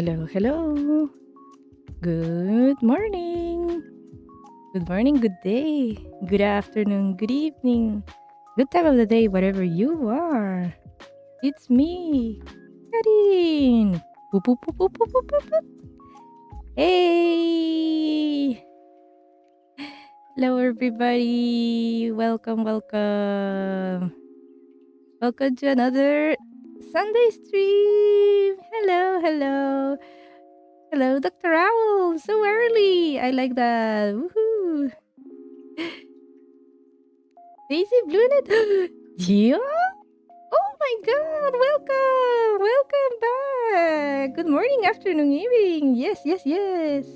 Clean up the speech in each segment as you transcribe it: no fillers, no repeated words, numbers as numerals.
Hello, hello. Good morning. Good morning, good day, good afternoon, good evening, good time of the day, whatever you are. It's me, Karin. Boop, boop, boop, boop, boop, boop, boop, boop. Hey! Hello, everybody. Welcome, welcome. Welcome to another Sunday stream. Hello, hello. Hello, Dr. Owl. So early. I like that. Woohoo. Daisy Bluenet. Yeah? Oh my god. Welcome. Welcome back. Good morning, afternoon, evening. Yes, yes, yes.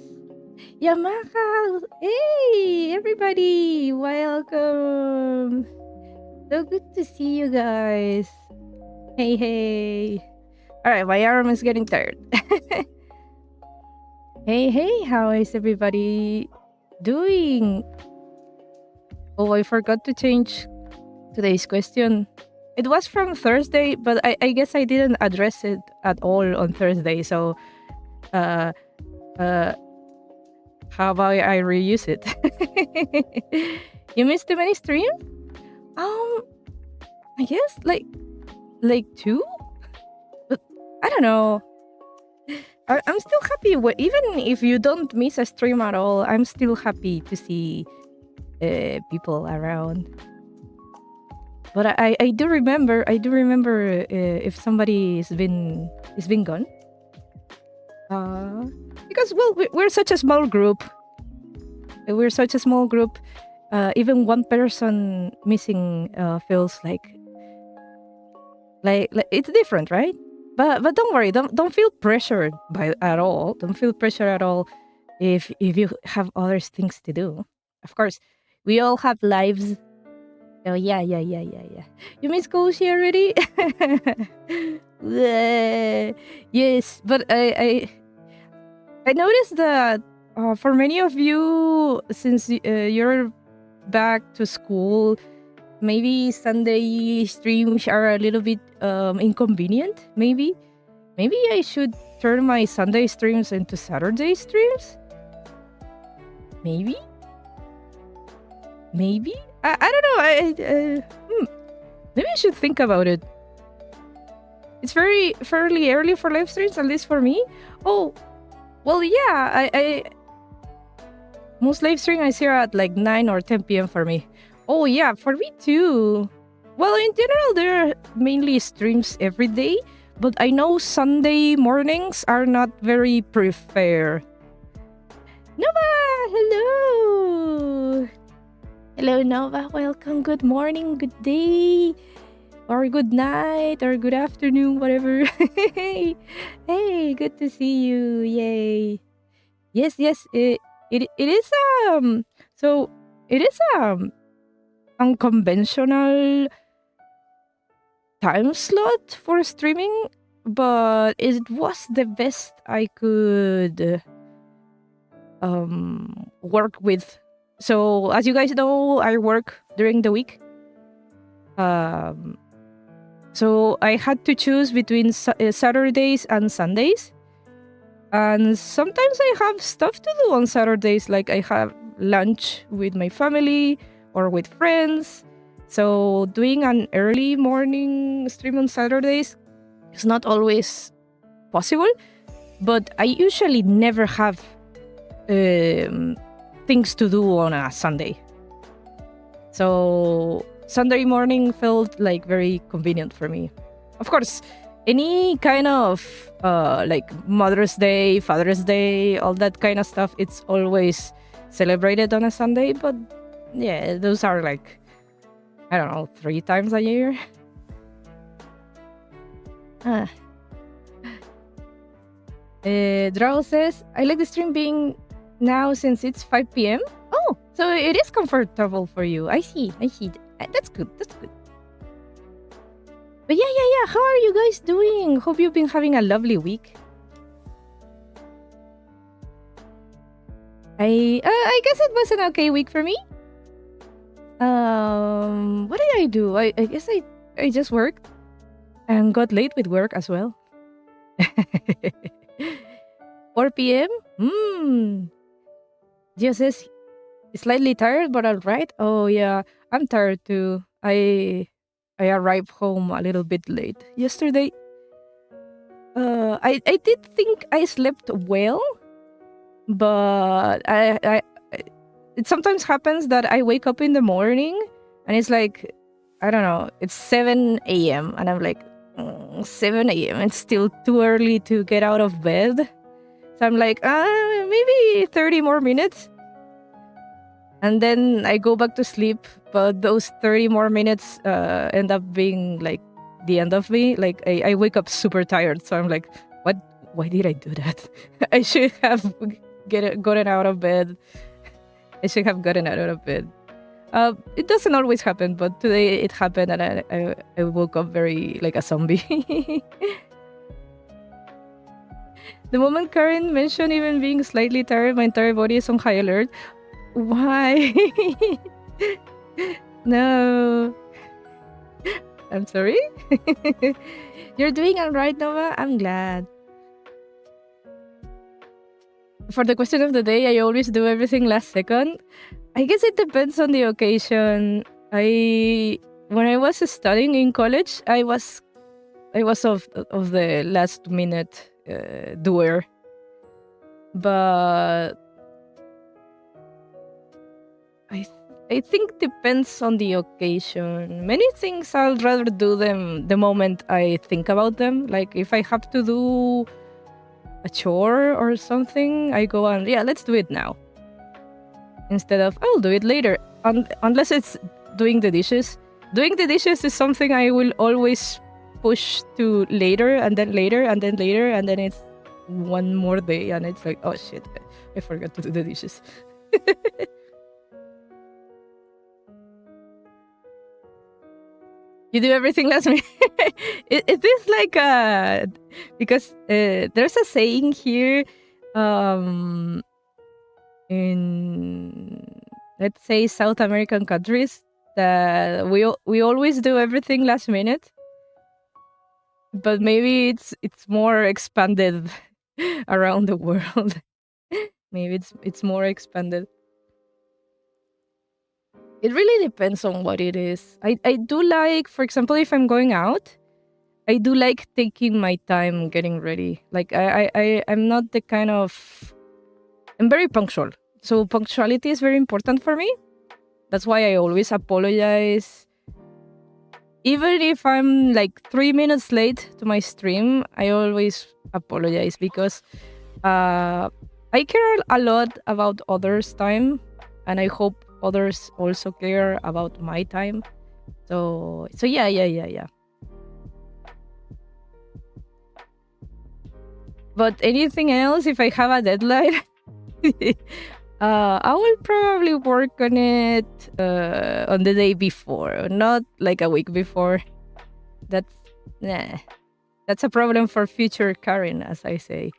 Yamaka. Hey, everybody. Welcome. So good to see you guys. Hey, hey. All right, my arm is getting tired. Hey, hey, how is everybody doing? Oh, I forgot to change today's question. It was from Thursday, but I guess I didn't address it at all on Thursday. So, uh, uh, how about I reuse it? You missed too many streams? I guess like two, but I don't know. I'm still happy. Even if you don't miss a stream at all, I'm still happy to see people around. But I do remember if somebody has been gone. Because well, we're such a small group. We're such a small group. Even one person missing feels like it's different, right? But don't worry, don't feel pressured by at all. Don't feel pressure at all if you have other things to do. Of course, we all have lives. Oh yeah. You miss Koshi already? Yes, but I noticed that for many of you, since you're back to school, maybe Sunday streams are a little bit inconvenient. Maybe I should turn my Sunday streams into Saturday streams. Maybe. I don't know. Maybe I should think about it. It's fairly early for live streams, at least for me. Oh, well, yeah. I most live stream I see are at like 9 or 10 p.m. for me. Oh yeah, for me too. Well, in general, there are mainly streams every day, but I know Sunday mornings are not very preferred. Nova, hello. Hello, Nova. Welcome. Good morning, good day, or good night, or good afternoon, whatever. Hey, good to see you. Yay. Yes. It is so it is unconventional time slot for streaming, but it was the best I could work with. So as you guys know, I work during the week. So I had to choose between Saturdays and Sundays. And sometimes I have stuff to do on Saturdays, like I have lunch with my family or with friends. So doing an early morning stream on Saturdays is not always possible, but I usually never have things to do on a Sunday. So Sunday morning felt like very convenient for me. Of course, any kind of like Mother's Day, Father's Day, all that kind of stuff, it's always celebrated on a Sunday. But yeah, those are like, I don't know, 3 times a year. Draw says, I like the stream being now since it's 5 p.m. Oh, so it is comfortable for you. I see. That's good. But yeah. How are you guys doing? Hope you've been having a lovely week. I guess it was an okay week for me. What did I do? I guess I just worked and got late with work as well. 4 p.m. Just says slightly tired, but all right. Oh yeah, I'm tired too. I arrived home a little bit late yesterday. I did think I slept well, but it sometimes happens that I wake up in the morning and it's like, I don't know, it's 7 a.m. and I'm like, 7 a.m. It's still too early to get out of bed. So I'm like, maybe 30 more minutes. And then I go back to sleep, but those 30 more minutes end up being like the end of me. Like I wake up super tired. So I'm like, what? Why did I do that? I should have gotten out of bed. I should have gotten out of bed. It doesn't always happen, but today it happened and I woke up very like a zombie. The moment Karin mentioned even being slightly tired, my entire body is on high alert. Why? No. I'm sorry? You're doing alright, Nova? I'm glad. For the question of the day, I always do everything last second. I guess it depends on the occasion. When I was studying in college, I was of the last minute doer. But I think depends on the occasion. Many things I'll rather do them the moment I think about them. Like if I have to do a chore or something, I go on, yeah, let's do it now. Instead of, I'll do it later. Unless it's doing the dishes. Doing the dishes is something I will always push to later and then later and then later. And then it's one more day and it's like, oh shit, I forgot to do the dishes. You do everything last minute. It is like because there's a saying here in, let's say, South American countries that we always do everything last minute, but maybe it's more expanded around the world. Maybe it's more expanded. It really depends on what it is. I do like, for example, if I'm going out, I do like taking my time getting ready. Like I'm not the kind of, I'm very punctual. So punctuality is very important for me. That's why I always apologize. Even if I'm like 3 minutes late to my stream, I always apologize because I care a lot about others' time, and I hope others also care about my time. So yeah. But anything else, if I have a deadline, I will probably work on it on the day before, not like a week before. That's a problem for future Karin, as I say.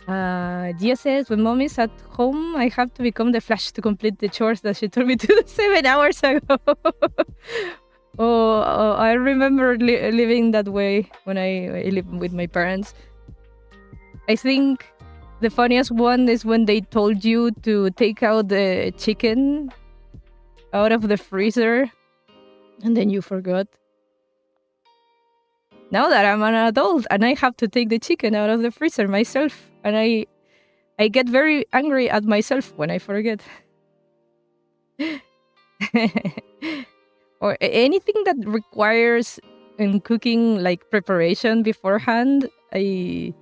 Gia says, when mom is at home, I have to become the Flash to complete the chores that she told me to do 7 hours ago. I remember living that way when I lived with my parents. I think the funniest one is when they told you to take out the chicken out of the freezer and then you forgot. Now that I'm an adult and I have to take the chicken out of the freezer myself, and I get very angry at myself when I forget. Or anything that requires in cooking like preparation beforehand, I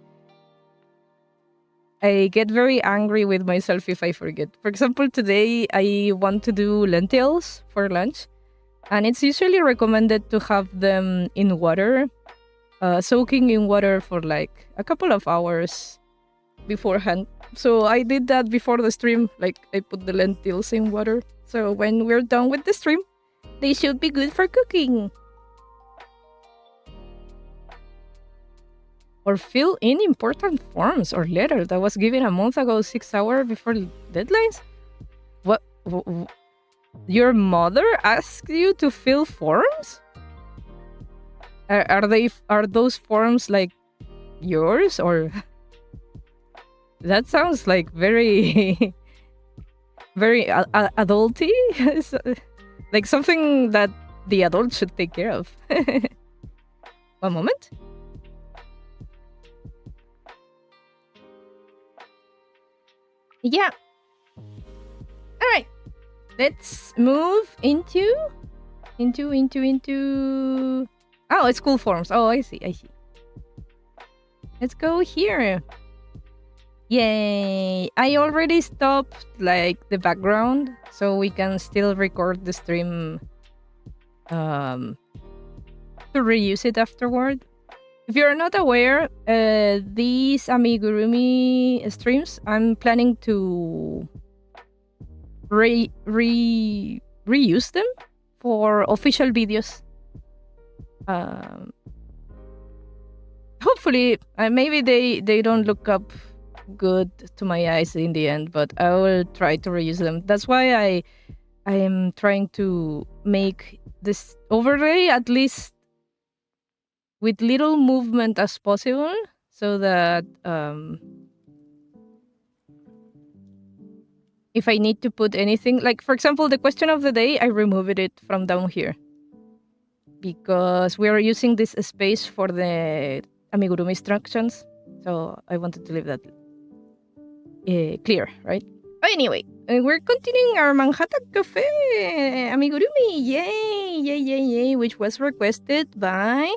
get very angry with myself if I forget. For example, today I want to do lentils for lunch, and it's usually recommended to have them in water, soaking in water for like a couple of hours beforehand. So I did that before the stream. Like I put the lentils in water. So when we're done with the stream, they should be good for cooking. Or fill in important forms or letter that was given a month ago, 6 hours before deadlines. What? Your mother asked you to fill forms? Are those forms like yours, or that sounds like very very adulty. Like something that the adult should take care of. One moment. Yeah. All right. Let's move into. Oh, it's cool forms. Oh, I see. Let's go here. Yay! I already stopped like the background, so we can still record the stream to reuse it afterward. If you're not aware, these Amigurumi streams, I'm planning to reuse them for official videos. Hopefully, maybe they don't look up good to my eyes in the end, but I will try to reuse them. That's why I am trying to make this overlay at least with little movement as possible, so that if I need to put anything, like for example the question of the day, I removed it from down here because we are using this space for the amigurumi instructions, so I wanted to leave that clear, right? But anyway, we're continuing our Manhattan Cafe amigurumi, yay, which was requested by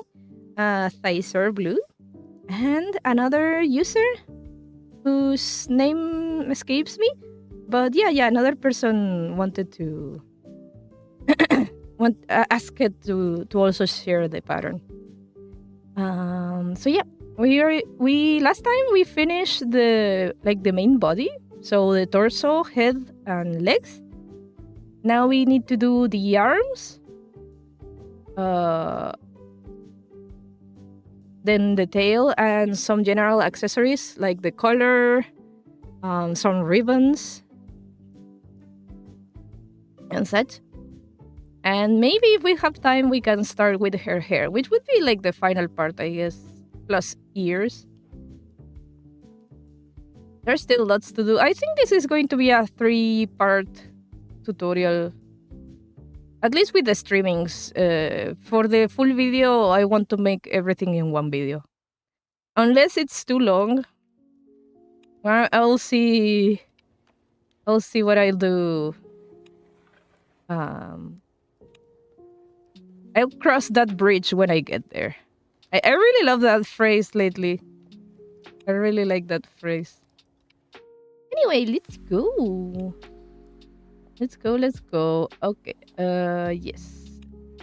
Thaisor Blue and another user whose name escapes me, but yeah, another person wanted to ask it to also share the pattern. So yeah, we last time we finished the main body, so the torso, head, and legs. Now we need to do the arms, then the tail, and some general accessories like the collar, some ribbons, and such. And maybe if we have time, we can start with her hair, which would be like the final part, I guess, plus ears. There's still lots to do. I think this is going to be a 3-part tutorial, at least with the streamings. For the full video, I want to make everything in one video. Unless it's too long, I'll see what I'll do. I'll cross that bridge when I get there. I really love that phrase lately. I really like that phrase. Anyway, let's go. Let's go. Okay. Yes.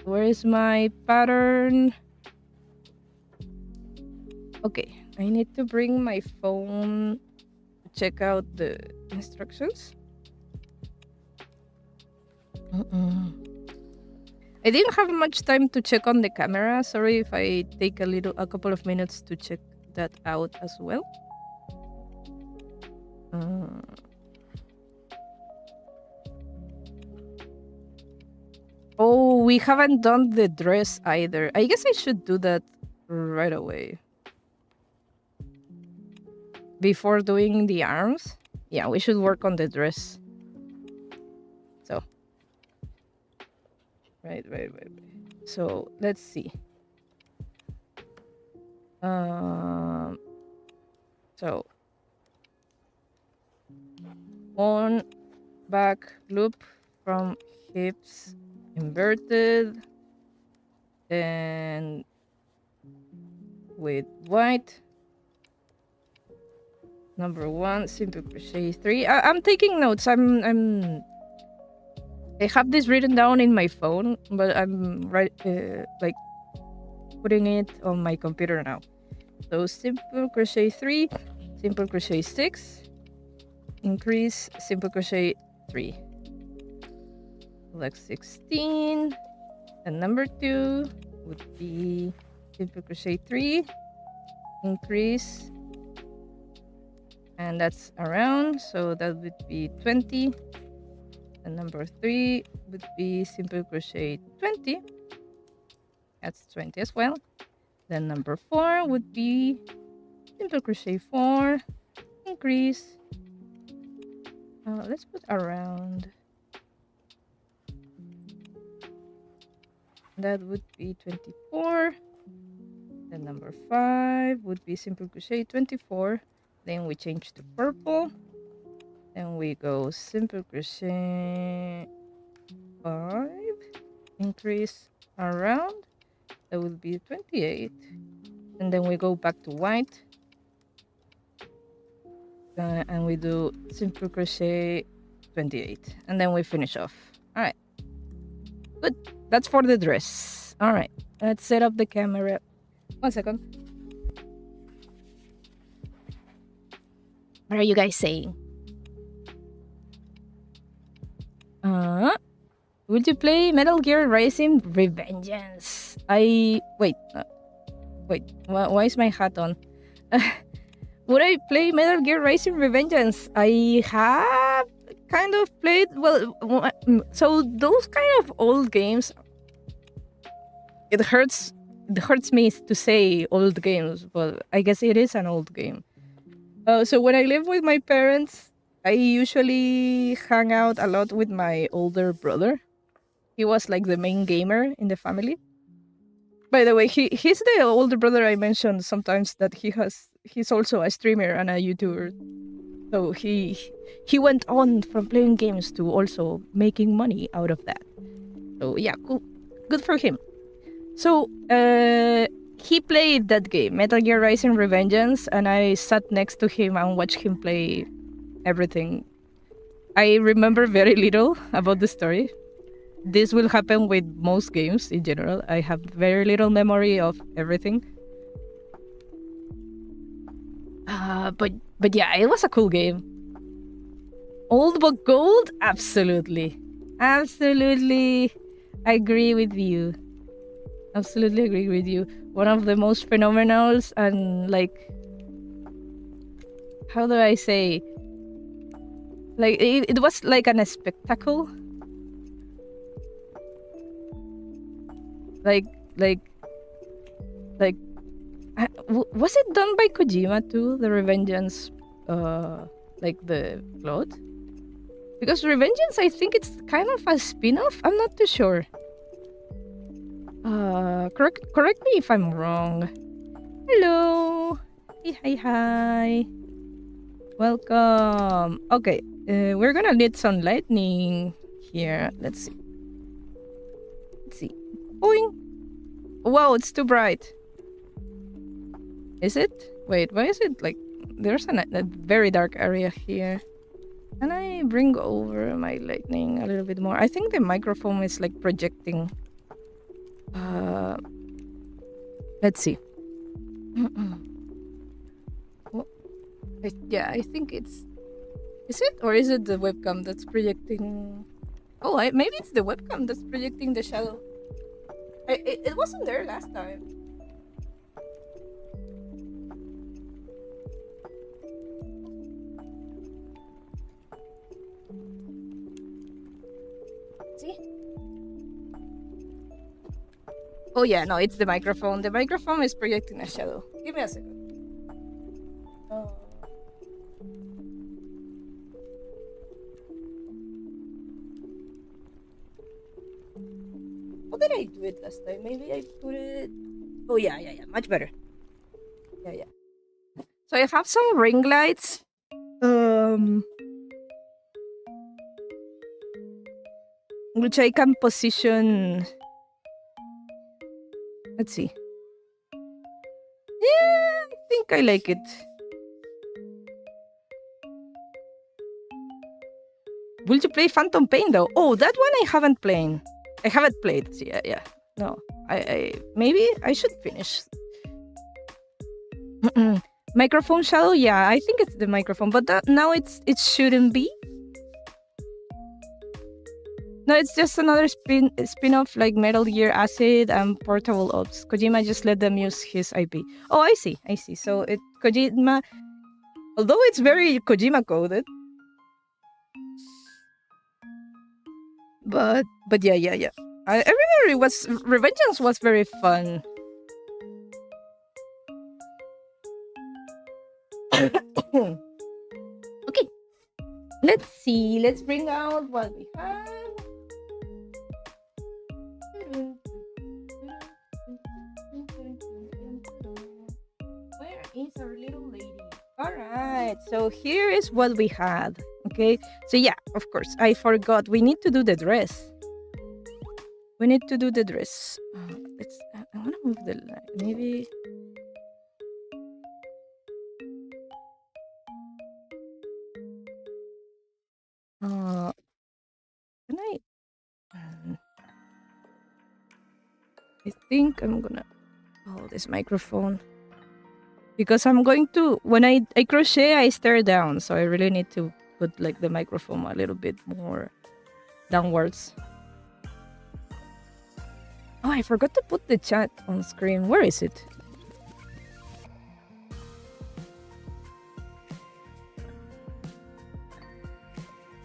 Where is my pattern? Okay. I need to bring my phone to check out the instructions. I didn't have much time to check on the camera. Sorry if I take a couple of minutes to check that out as well. Oh, we haven't done the dress either. I guess I should do that right away. Before doing the arms? Yeah, we should work on the dress. So. Right. So, let's see. So. On, back, loop from hips, inverted, and with white. Number 1, simple crochet 3. I'm taking notes. I have this written down in my phone, but I'm putting it on my computer now. So simple crochet 3, simple crochet 6, increase, simple crochet 3. Like 16, and number 2 would be simple crochet 3, increase, and that's around, so that would be 20. And number 3 would be simple crochet 20. That's 20 as well. Then number 4 would be Simple crochet 4, increase. Let's put around. That would be 24. Then number 5 would be simple crochet 24. Then we change to purple. Then we go simple crochet 5, increase around. That will be 28. And then we go back to white. And we do simple crochet 28. And then we finish off. All right. Good. That's for the dress. All right. Let's set up the camera. 1 second. What are you guys saying? Would you play Metal Gear Rising Revengeance? Wait. Why is my hat on? Would I play Metal Gear Rising Revengeance? I have kind of played, well, so those kind of old games, it hurts me to say old games, but I guess it is an old game. So when I live with my parents, I usually hang out a lot with my older brother. He was like the main gamer in the family. By the way, he's the older brother I mentioned sometimes that he's also a streamer and a YouTuber. So he went on from playing games to also making money out of that. So yeah, cool. Good for him. So he played that game, Metal Gear Rising Revengeance, and I sat next to him and watched him play everything. I remember very little about the story. This will happen with most games in general. I have very little memory of everything. But yeah, it was a cool game. Old but gold? Absolutely. Absolutely agree with you. Absolutely agree with you. One of the most phenomenals and like, how do I say? Like it was like a spectacle. Like was it done by Kojima too? The Revengeance, like the plot? Because Revengeance, I think it's kind of a spin-off. I'm not too sure. Correct me if I'm wrong. Hello. Hi. Welcome. Okay, we're gonna need some lightning here. Let's see. Boing. Wow, it's too bright. Is it? Wait, why is it like... There's a very dark area here. Can I bring over my lightning a little bit more? I think the microphone is like projecting. Let's see. Yeah, I think it's... Is it? Or is it the webcam that's projecting... Oh, maybe it's the webcam that's projecting the shadow. It wasn't there last time. See? Oh yeah, no, it's the microphone. The microphone is projecting a shadow. Give me a second. Oh. How did I do it last time? Maybe I put it... Oh yeah, much better. Yeah. So I have some ring lights. Which I can position... Let's see. Yeah, I think I like it. Will you play Phantom Pain though? Oh, that one I haven't played. Yeah. No, I maybe I should finish. Microphone shadow? Yeah, I think it's the microphone, but now it shouldn't be. No, it's just another spin-off like Metal Gear Acid and Portable Ops. Kojima just let them use his IP. Oh, I see. So Kojima, although it's very Kojima coded, but yeah. I remember Revengeance was very fun. Okay, let's see. Let's bring out what we have. Where is our little lady? All right, so here is what we had. Okay, so yeah, of course, I forgot. We need to do the dress. We need to do the dress. Let's. I want to move the line. Maybe. Can I? I think I'm gonna hold this microphone because I'm going to. When I crochet, I stare down, so I really need to put like the microphone a little bit more downwards. Oh, I forgot to put the chat on screen. Where is it?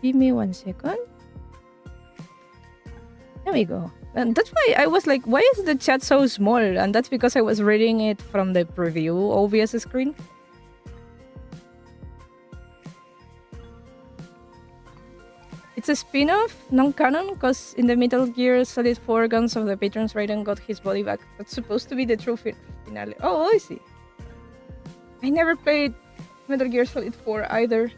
Give me 1 second. There we go. And that's why I was like, why is the chat so small? And that's because I was reading it from the preview OBS screen. It's a spin-off, non-canon, because in the Metal Gear Solid 4 Guns of the Patrons Raiden got his body back. That's supposed to be the true finale. Oh, I see. I never played Metal Gear Solid 4 either.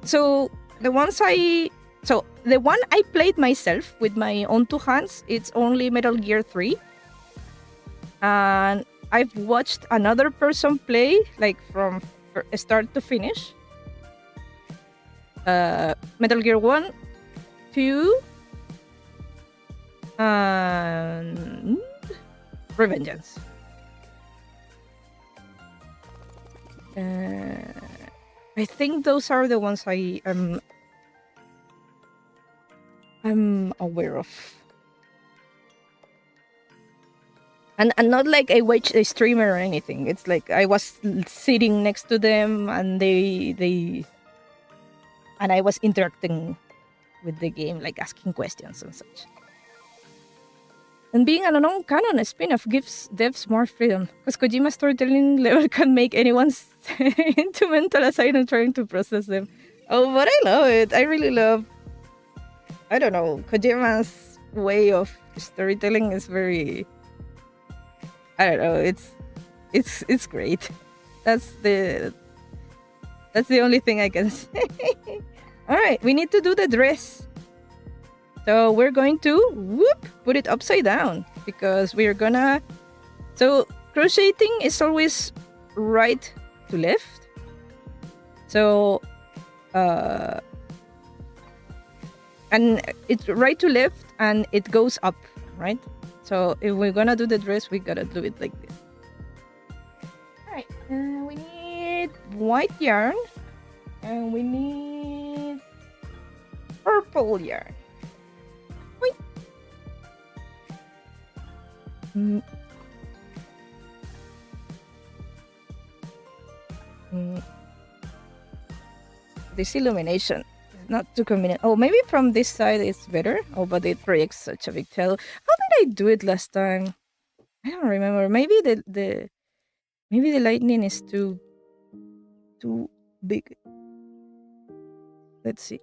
So the one I played myself with my own 2 hands, it's only Metal Gear 3. And I've watched another person play, like from start to finish. Metal Gear 1, 2, and Revengeance. I think those are the ones I'm aware of. And not like I watched a streamer or anything. It's like I was sitting next to them and and I was interacting with the game, like asking questions and such. And being a non-canon spin-off gives devs more freedom, because Kojima's storytelling level can make anyone into mental asylum trying to process them. Oh, but I love it. I really love, I don't know, Kojima's way of storytelling is very, I don't know, it's great. That's the only thing I can say. All right, we need to do the dress. So we're going to put it upside down because we're gonna. So crocheting is always right to left. So and it's right to left and it goes up, right? So if we're gonna do the dress, we gotta do it like this. All right, we need white yarn and we need purple yarn. Wait. This illumination is not too convenient. Oh, maybe from this side it's better. Oh, but it projects such a big tail. How did I do it last time? I don't remember. Maybe the lightning is too big. Let's see.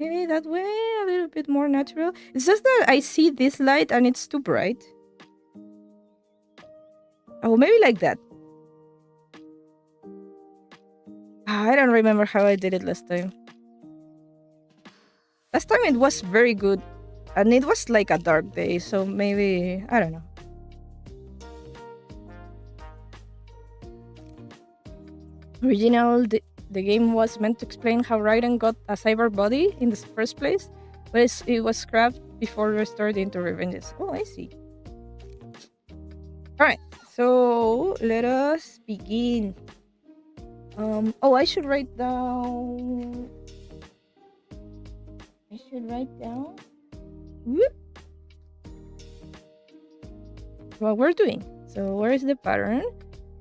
Maybe that way, a little bit more natural. It's just that I see this light and it's too bright. Oh, maybe like that. I don't remember how I did it last time. Last time it was very good. And it was like a dark day, so maybe, I don't know. Original, the game was meant to explain how Raiden got a cyber body in the first place, but it was scrapped before restored into Revengeance. Oh, I see. Alright, so let us begin. Oh, I should write down... what we're doing. So where is the pattern?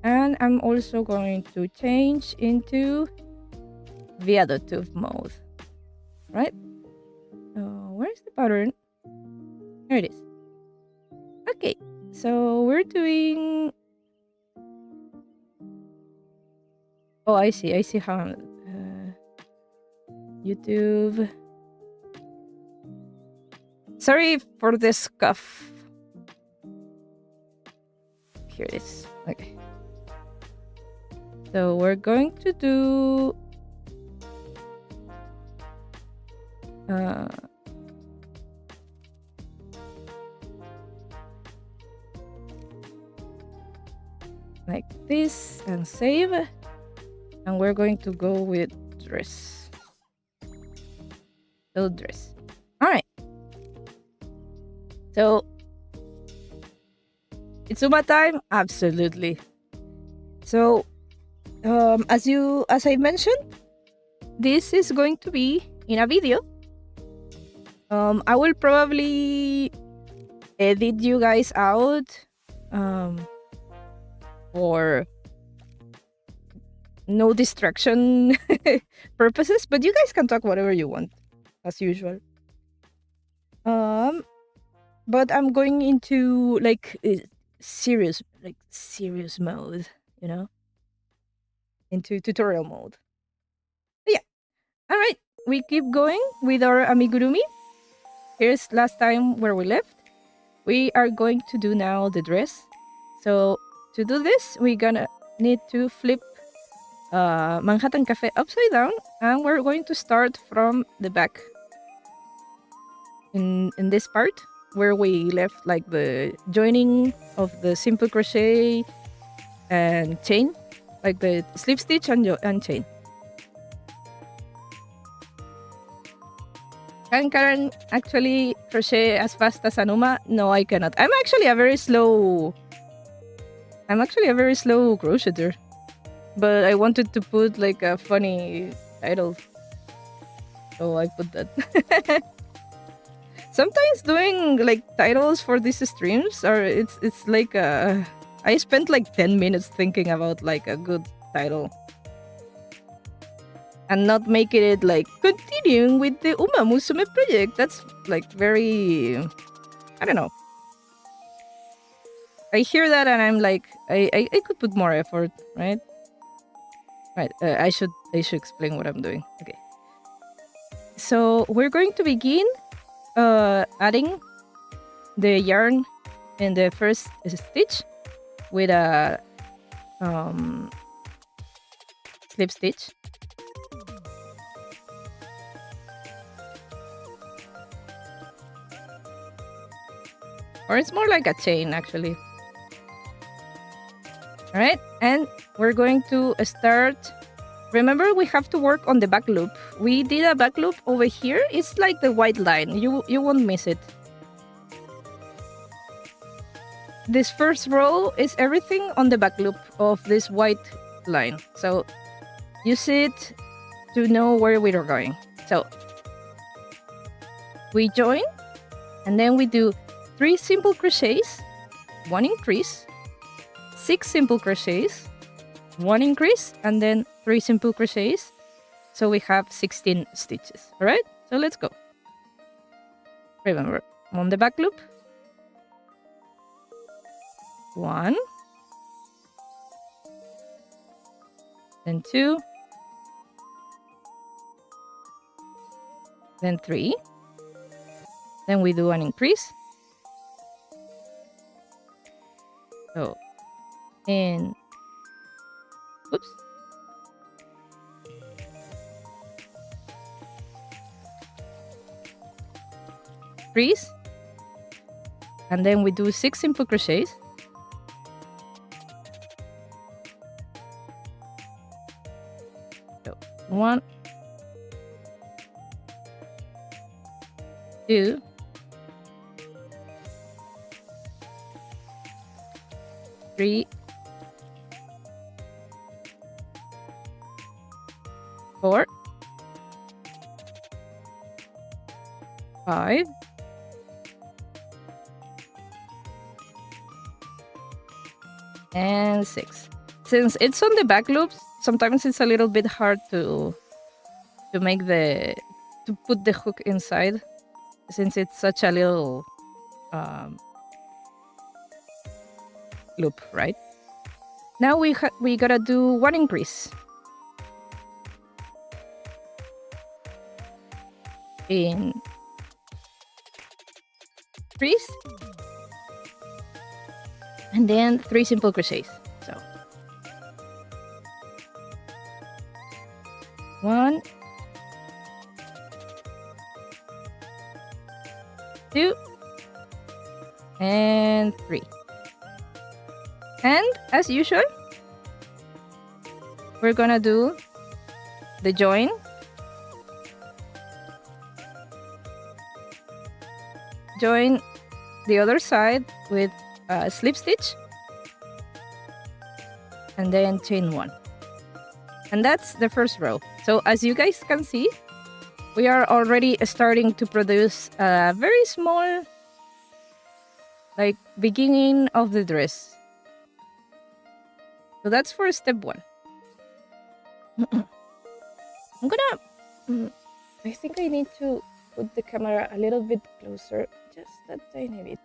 And I'm also going to change into Viaductive mode. Right? So where's the pattern? There it is. Okay, so we're doing Oh, I see how YouTube. Sorry for this scuff. Here it is. Okay. So we're going to do like this and save, and we're going to go with dress. So dress. All right. So it's Uma time, absolutely. So as I mentioned, this is going to be in a video. I will probably edit you guys out for no distraction purposes, but you guys can talk whatever you want as usual. But I'm going into like serious mode, you know, into tutorial mode. But yeah, all right, we keep going with our amigurumi. Here's last time where we left. We are going to do now the dress. So to do this, we're gonna need to flip Manhattan Cafe upside down, and we're going to start from the back in this part where we left like the joining of the simple crochet and chain, like the slip stitch and chain. Can Karen actually crochet as fast as Anuma? No, I cannot. I'm actually a very slow crocheter. But I wanted to put like a funny title, so I put that. Sometimes doing like titles for these streams it's like I spent like 10 minutes thinking about like a good title. And not making it like continuing with the Uma Musume project. That's like very, I don't know. I hear that and I'm like, I could put more effort, right? Right. I should explain what I'm doing. Okay. So we're going to begin adding the yarn in the first stitch with a slip stitch. Or it's more like a chain, actually. All right, and we're going to start. Remember, we have to work on the back loop. We did a back loop over here. It's like the white line. You won't miss it. This first row is everything on the back loop of this white line. So use it to know where we are going. So we join, and then we do 3 simple crochets, 1 increase, 6 simple crochets, 1 increase, and then 3 simple crochets. So we have 16 stitches. All right, so let's go. Remember, on the back loop, 1, then 2, then 3, then we do an increase. So, and oops. Increase. And then we do 6 simple crochets. So 1, 2, 3, 4, 5, 6. Since it's on the back loops, sometimes it's a little bit hard to make to put the hook inside, since it's such a little loop, right? Now we gotta do 1 increase. in increase, and then 3 simple crochets. So 1, 2, and 3. And as usual, we're gonna do the join, join the other side with a slip stitch, and then chain 1. And that's the first row. So as you guys can see, we are already starting to produce a very small, like, beginning of the dress. So that's for step 1. I'm gonna... I think I need to put the camera a little bit closer, just a tiny bit.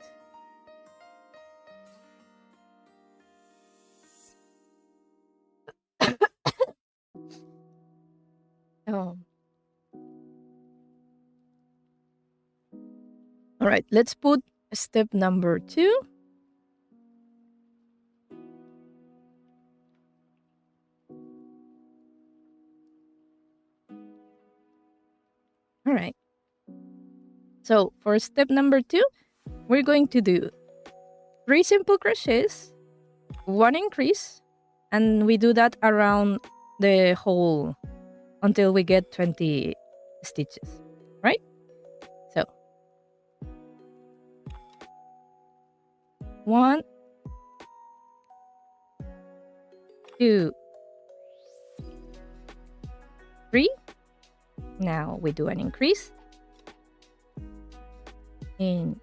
Oh. All right, let's put step number 2. All right. So for step number 2, we're going to do 3 simple crochets, 1 increase, and we do that around the whole until we get 20 stitches, right? So 1, 2, 3. Now we do an increase, increase,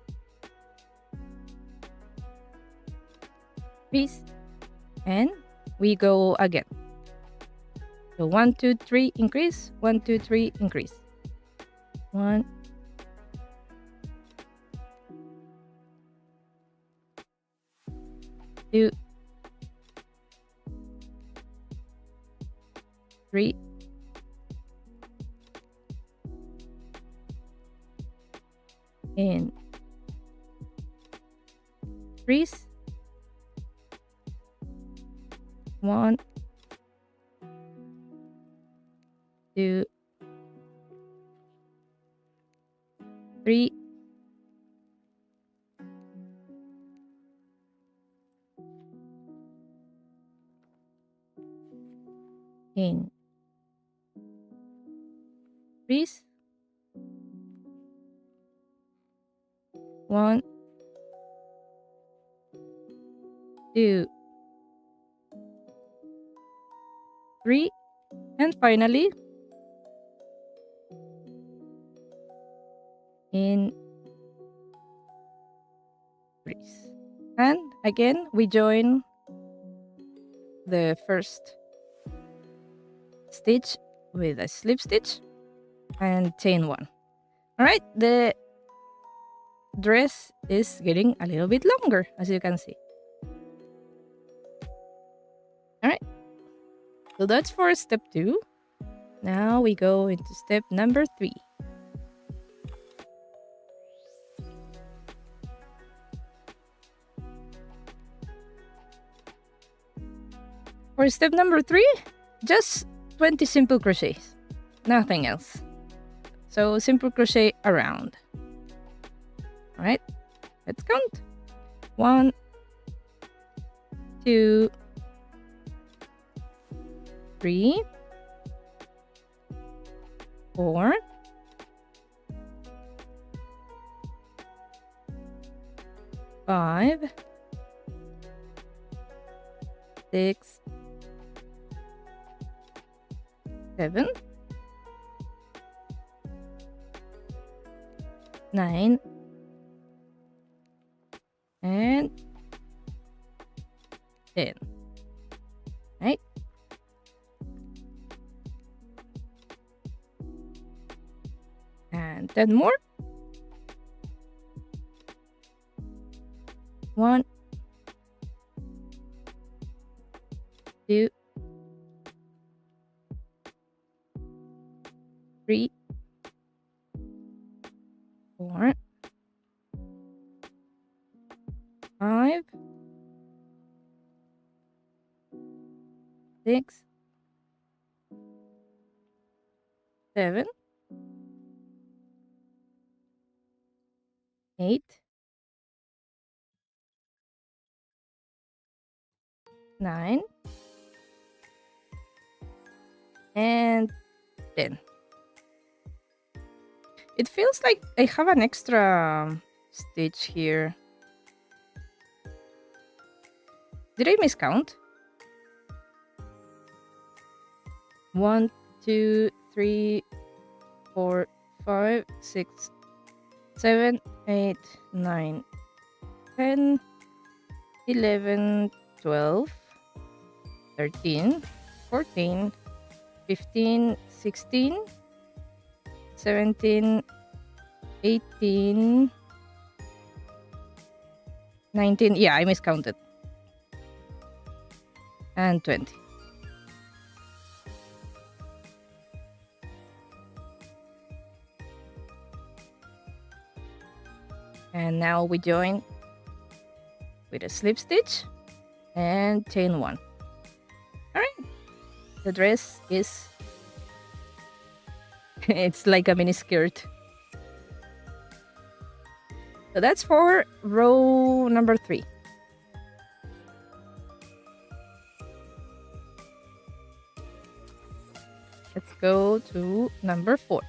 and we go again. So 1, 2, 3, increase, 1, 2, 3, increase. 1, 2, 3, and increase, 1, 2, 3, and increase, 1, 2, 3, and finally increase. And again, we join the first stitch with a slip stitch and chain 1. All right, the dress is getting a little bit longer, as you can see. All right, so that's for step 2. Now we go into step number 3. For step number 3, just 20 simple crochets, nothing else. So simple crochet around. All right, let's count. 1, 2, 3, 4, 5, 6, 7, 9, and 10. Right? And 10 more. 1, 2, 3, 6, 7, 8, 9, and 10. It feels like I have an extra stitch here. Did I miscount? 1, 2, 3, 4, 5, 6, 7, 8, 9, 10, 11, 12, 13, 14, 15, 16, 17, 18, 19. Yeah, I miscounted. And 20. And now we join with a slip stitch and chain 1. All right. The dress is it's like a mini skirt. So that's for row number 3. Let's go to number 4.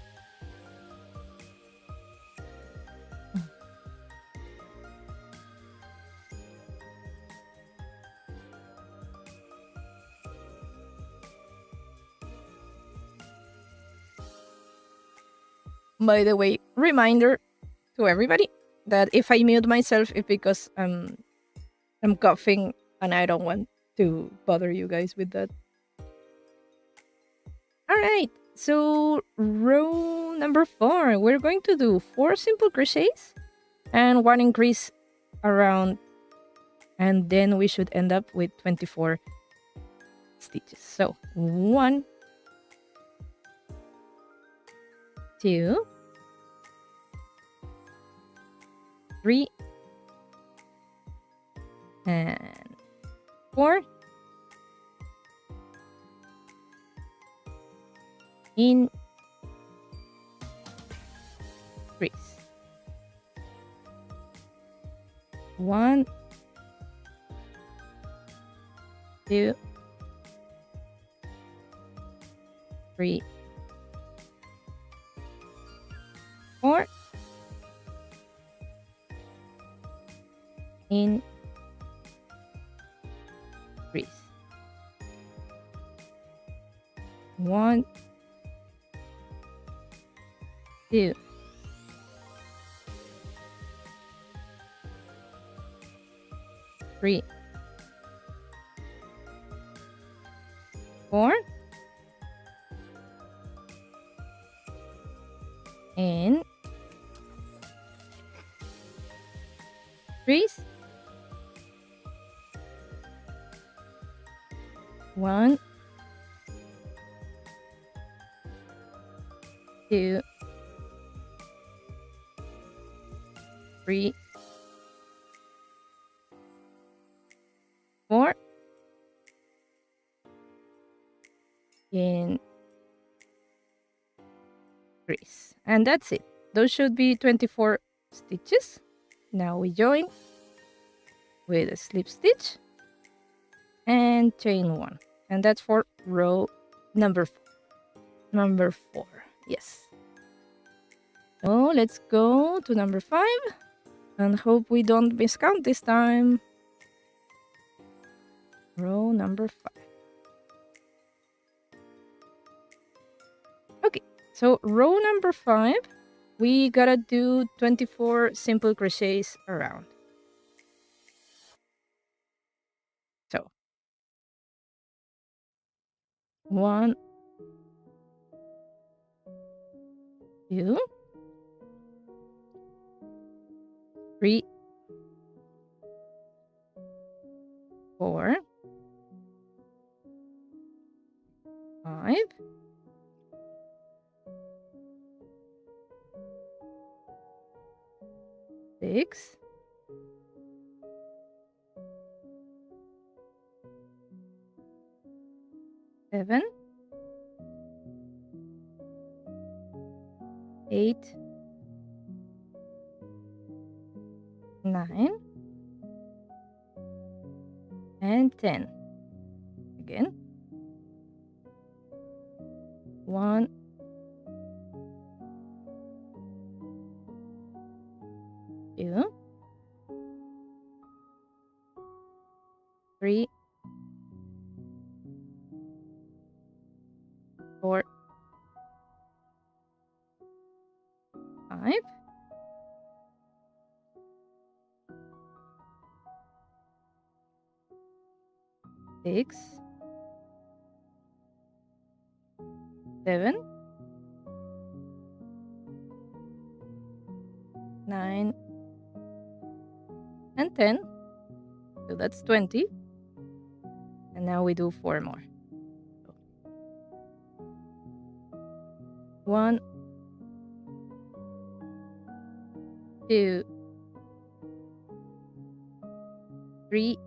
By the way, reminder to everybody that if I mute myself, it's because I'm coughing and I don't want to bother you guys with that. All right, so row number 4, we're going to do 4 simple crochets and 1 increase around, and then we should end up with 24 stitches. So 1, 2, 3, and 4, increase. 1, 2, 3, 4, increase. 1, 2, 3, 4, and increase. 1, 2, 3, 4, increase. And that's it. Those should be 24 stitches. Now we join with a slip stitch and chain 1. And that's for row number 4. Number 4. Yes. So let's go to number 5 and hope we don't miscount this time. Row number 5. Okay, so row number 5, we gotta do 24 simple crochets around. So 1, 2, 3, 4, 5, 6, 7, 7, 8, 9, and 10. Again. 1, 2, 3, 4, 5, 6, 7, 9, and 10. So that's 20. And now we do 4 more. 1, 2, 3,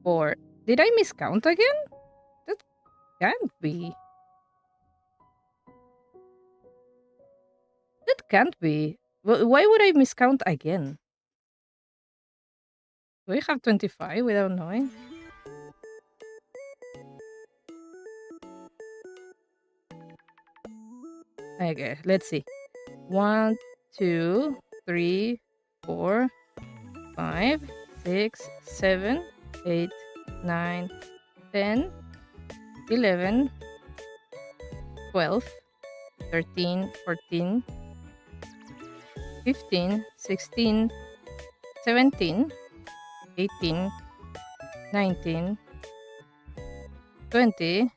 4. Did I miscount again? That can't be. That can't be. Why would I miscount again? Do I have 25 without knowing? Okay, let's see. 1, 2, 3, 4, 5, 6, 7, 8, 9, 10, 11, 12, 13, 14, 15, 16, 17, 18, 19, 20,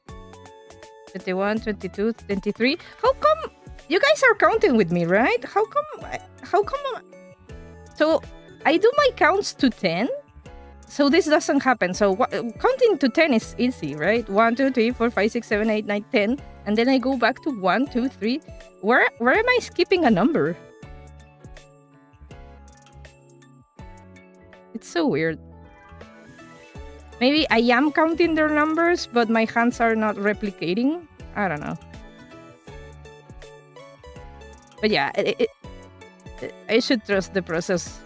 21, 22, 23. How come you guys are counting with me, right? How come so I do my counts to 10, so this doesn't happen. So counting to 10 is easy, right? 1, 2, 3, 4, 5, 6, 7, 8, 9, 10, and then I go back to 1, 2, 3. Where am I skipping a number? It's so weird. Maybe I am counting their numbers, but my hands are not replicating. I don't know. But yeah, I should trust the process.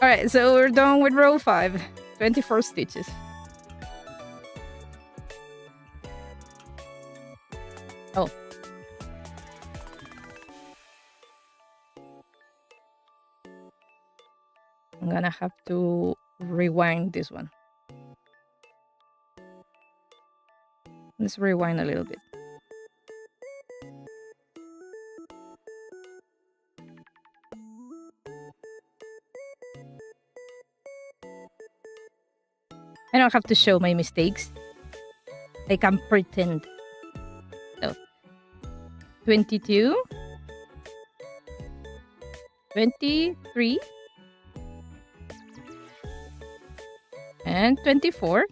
Alright, so we're done with row 5. 24 stitches. Oh. I'm gonna have to rewind this one. Let's rewind a little bit. I don't have to show my mistakes. I can pretend. So, 22, 23, and 24.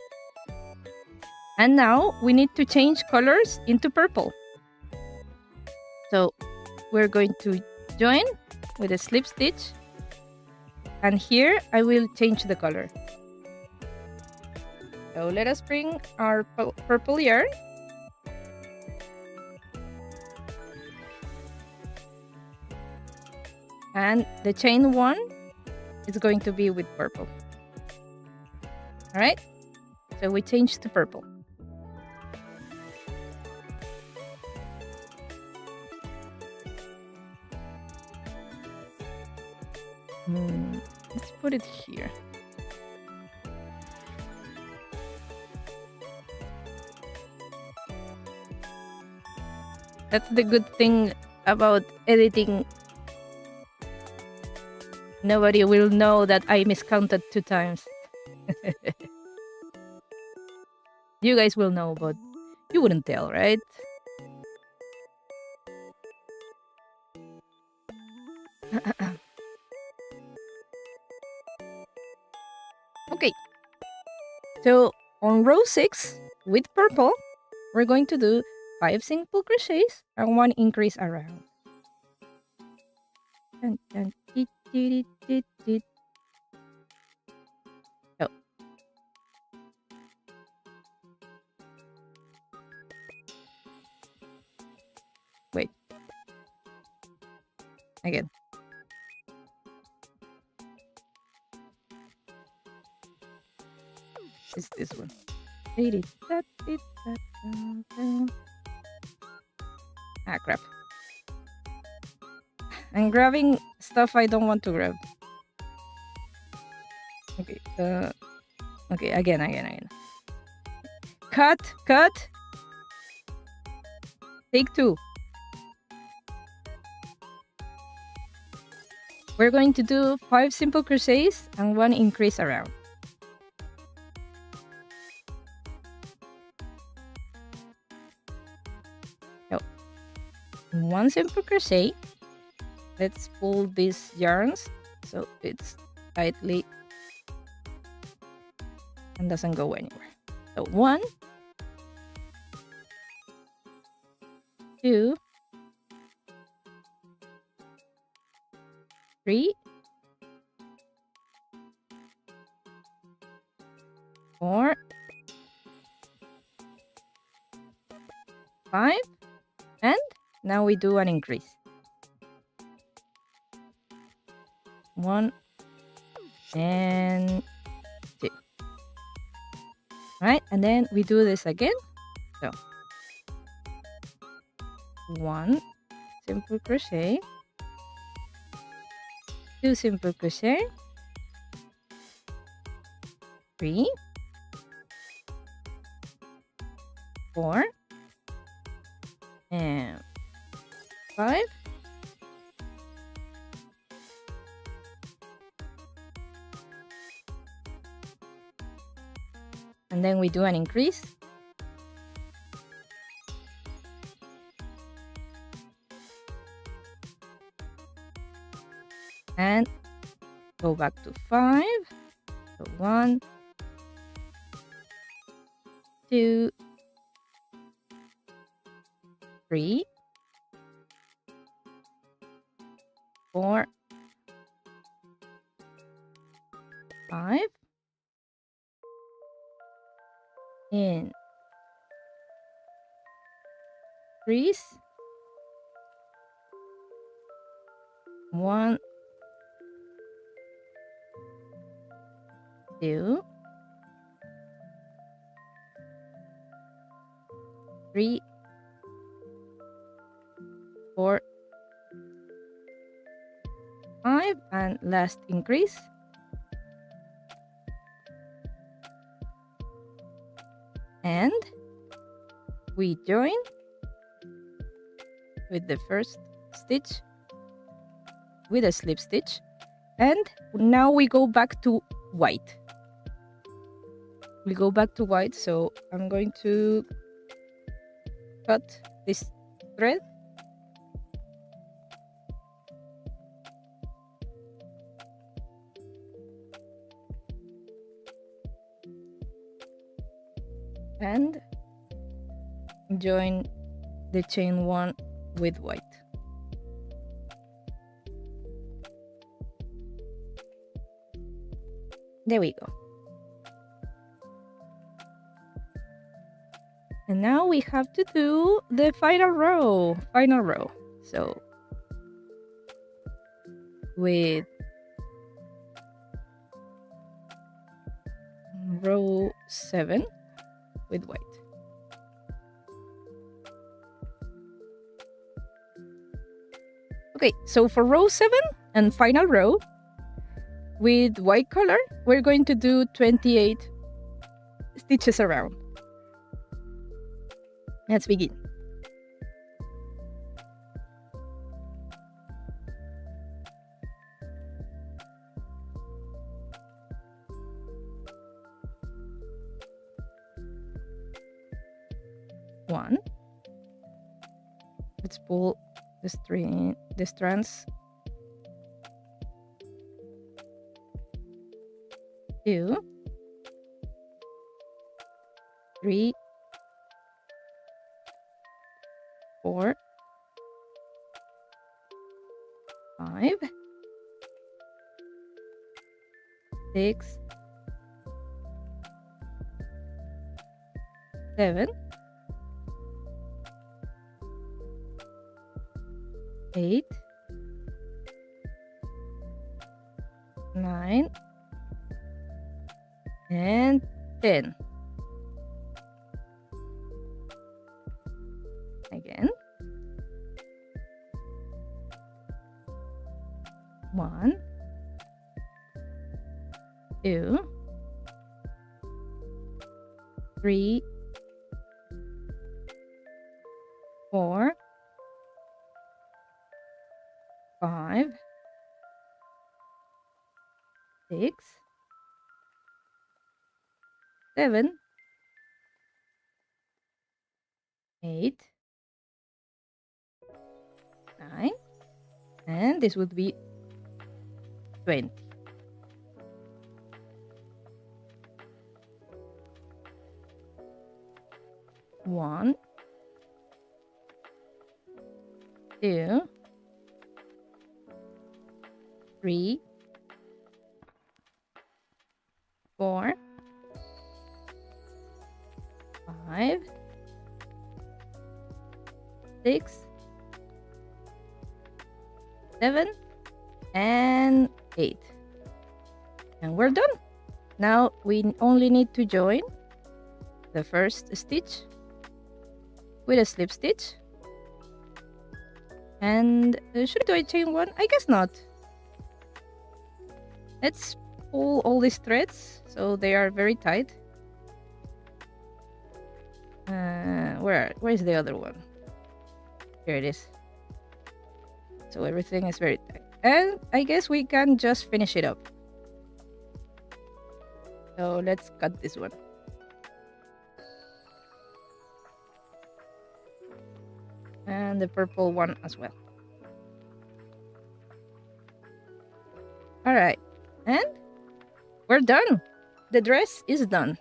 And now we need to change colors into purple. So we're going to join with a slip stitch. And here I will change the color. So let us bring our purple yarn. And the chain 1 is going to be with purple. All right, so we change to purple. Let's put it here. That's the good thing about editing. Nobody will know that I miscounted 2 times. You guys will know, but you wouldn't tell, right? Okay. So on row 6 with purple, we're going to do 5 single crochets and 1 increase around. So again. It's this one. Ah, crap. I'm grabbing stuff I don't want to grab. Okay, okay, again. Cut. Take 2. We're going to do 5 simple crochets and 1 increase around. So, 1 simple crochet. Let's pull these yarns so it's tightly and doesn't go anywhere. So 1, 2, 3, 4, 5, and now we do an increase. 1 and 2. Right, and then we do this again. So 1 simple crochet, 2 simple crochet, 3, 4, and 5, and then we do an increase. And go back to 5. So 1, 2, 3, 4, 5, increase, 1, 2, 3, 4, 5, and last increase. And we join with the first stitch with a slip stitch, and now we go back to white. We go back to white, so I'm going to cut this thread and join the chain 1 with white. There we go. And now we have to do the final row. So with row 7 with white. Okay, so for row 7 and final row with white color, we're going to do 28 stitches around. Let's begin. One. Let's pull the strands. 2, 3, 4, 5, 6, 7, 8, 9, and 10. Again. 1, 2, 3, 4, 5, 6, 7, 8, 9, and this would be 20. 1, 2, 3, 4, 5, 6, 7, and 8. And we're done. Now we only need to join the first stitch with a slip stitch. And should I chain one? I guess not. Let's pull all these threads so they are very tight. Where is the other one? Here it is. So everything is very tight. And I guess we can just finish it up. So let's cut this one. And the purple one as well. All right. And we're done. The dress is done.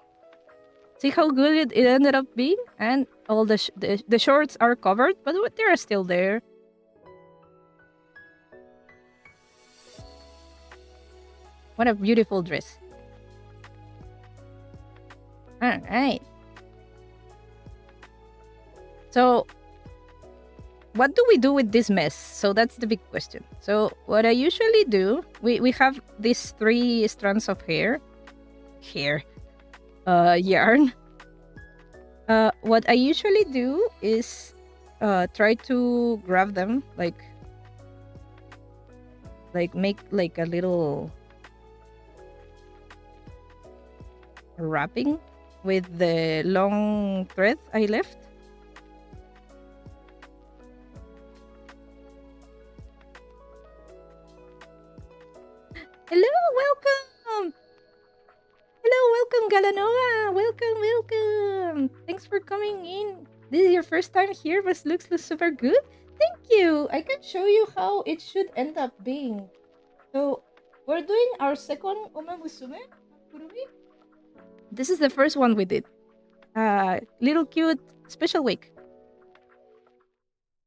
See how good it ended up being? And all the shorts are covered, but they're still there. What a beautiful dress. All right. So what do we do with this mess? So that's the big question. So what I usually do, we have these 3 strands of yarn. What I usually do is try to grab them, like make like a little wrapping with the long thread I left. Hello, welcome. Hello, welcome, Galanova. Welcome. Thanks for coming in. This is your first time here, but looks super good. Thank you. I can show you how it should end up being. So we're doing our second Uma Musume Kurumi. This is the first one we did. Little cute special week.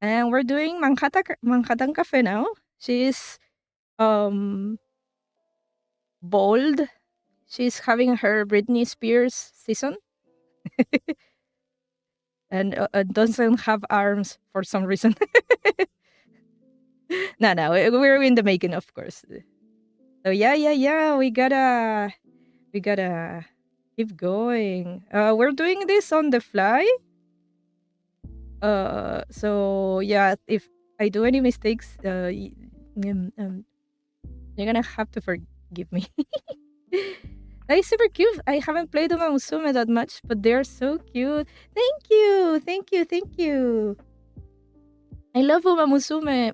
And we're doing Manhattan Cafe now. She's bold. She's having her Britney Spears season. And doesn't have arms for some reason. No, we're in the making, of course. So yeah, we gotta keep going. We're doing this on the fly. So yeah, if I do any mistakes, you're gonna have to forgive me. That is super cute. I haven't played Uma Musume that much, but they're so cute. Thank you. I love Uma Musume.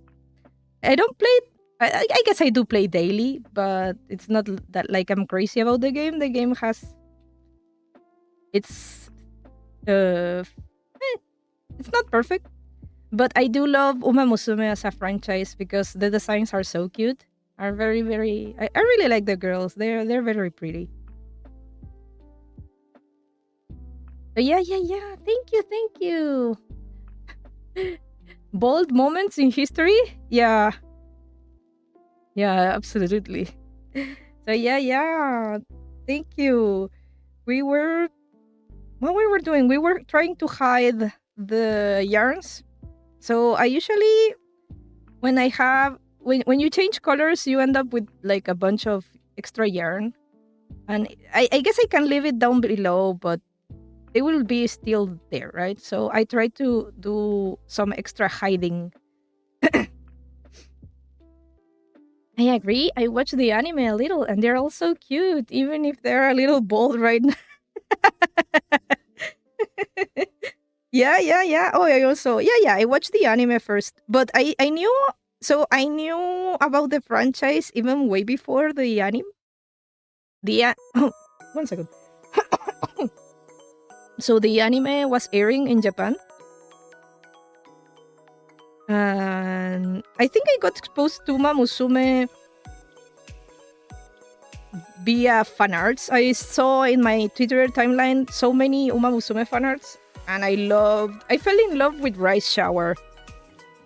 I don't play. I guess I do play daily, but it's not that like I'm crazy about the game. The game has it's not perfect, but I do love Uma Musume as a franchise because the designs are so cute. Are very very. I really like the girls. They're very pretty. So yeah. Thank you. Bold moments in history? Yeah, absolutely. So yeah. Thank you. What we were doing, we were trying to hide the yarns. So I usually, when you change colors, you end up with like a bunch of extra yarn. And I guess I can leave it down below, but it will be still there, right? So I try to do some extra hiding. I agree. I watch the anime a little, and they're all so cute, even if they're a little bold right now. Yeah. Oh, I also I watched the anime first, but I knew I knew about the franchise even way before the anime. Oh, 1 second. So the anime was airing in Japan, and I think I got exposed to Uma Musume via fan arts. I saw in my Twitter timeline so many Uma Musume fan arts, and I fell in love with Rice Shower.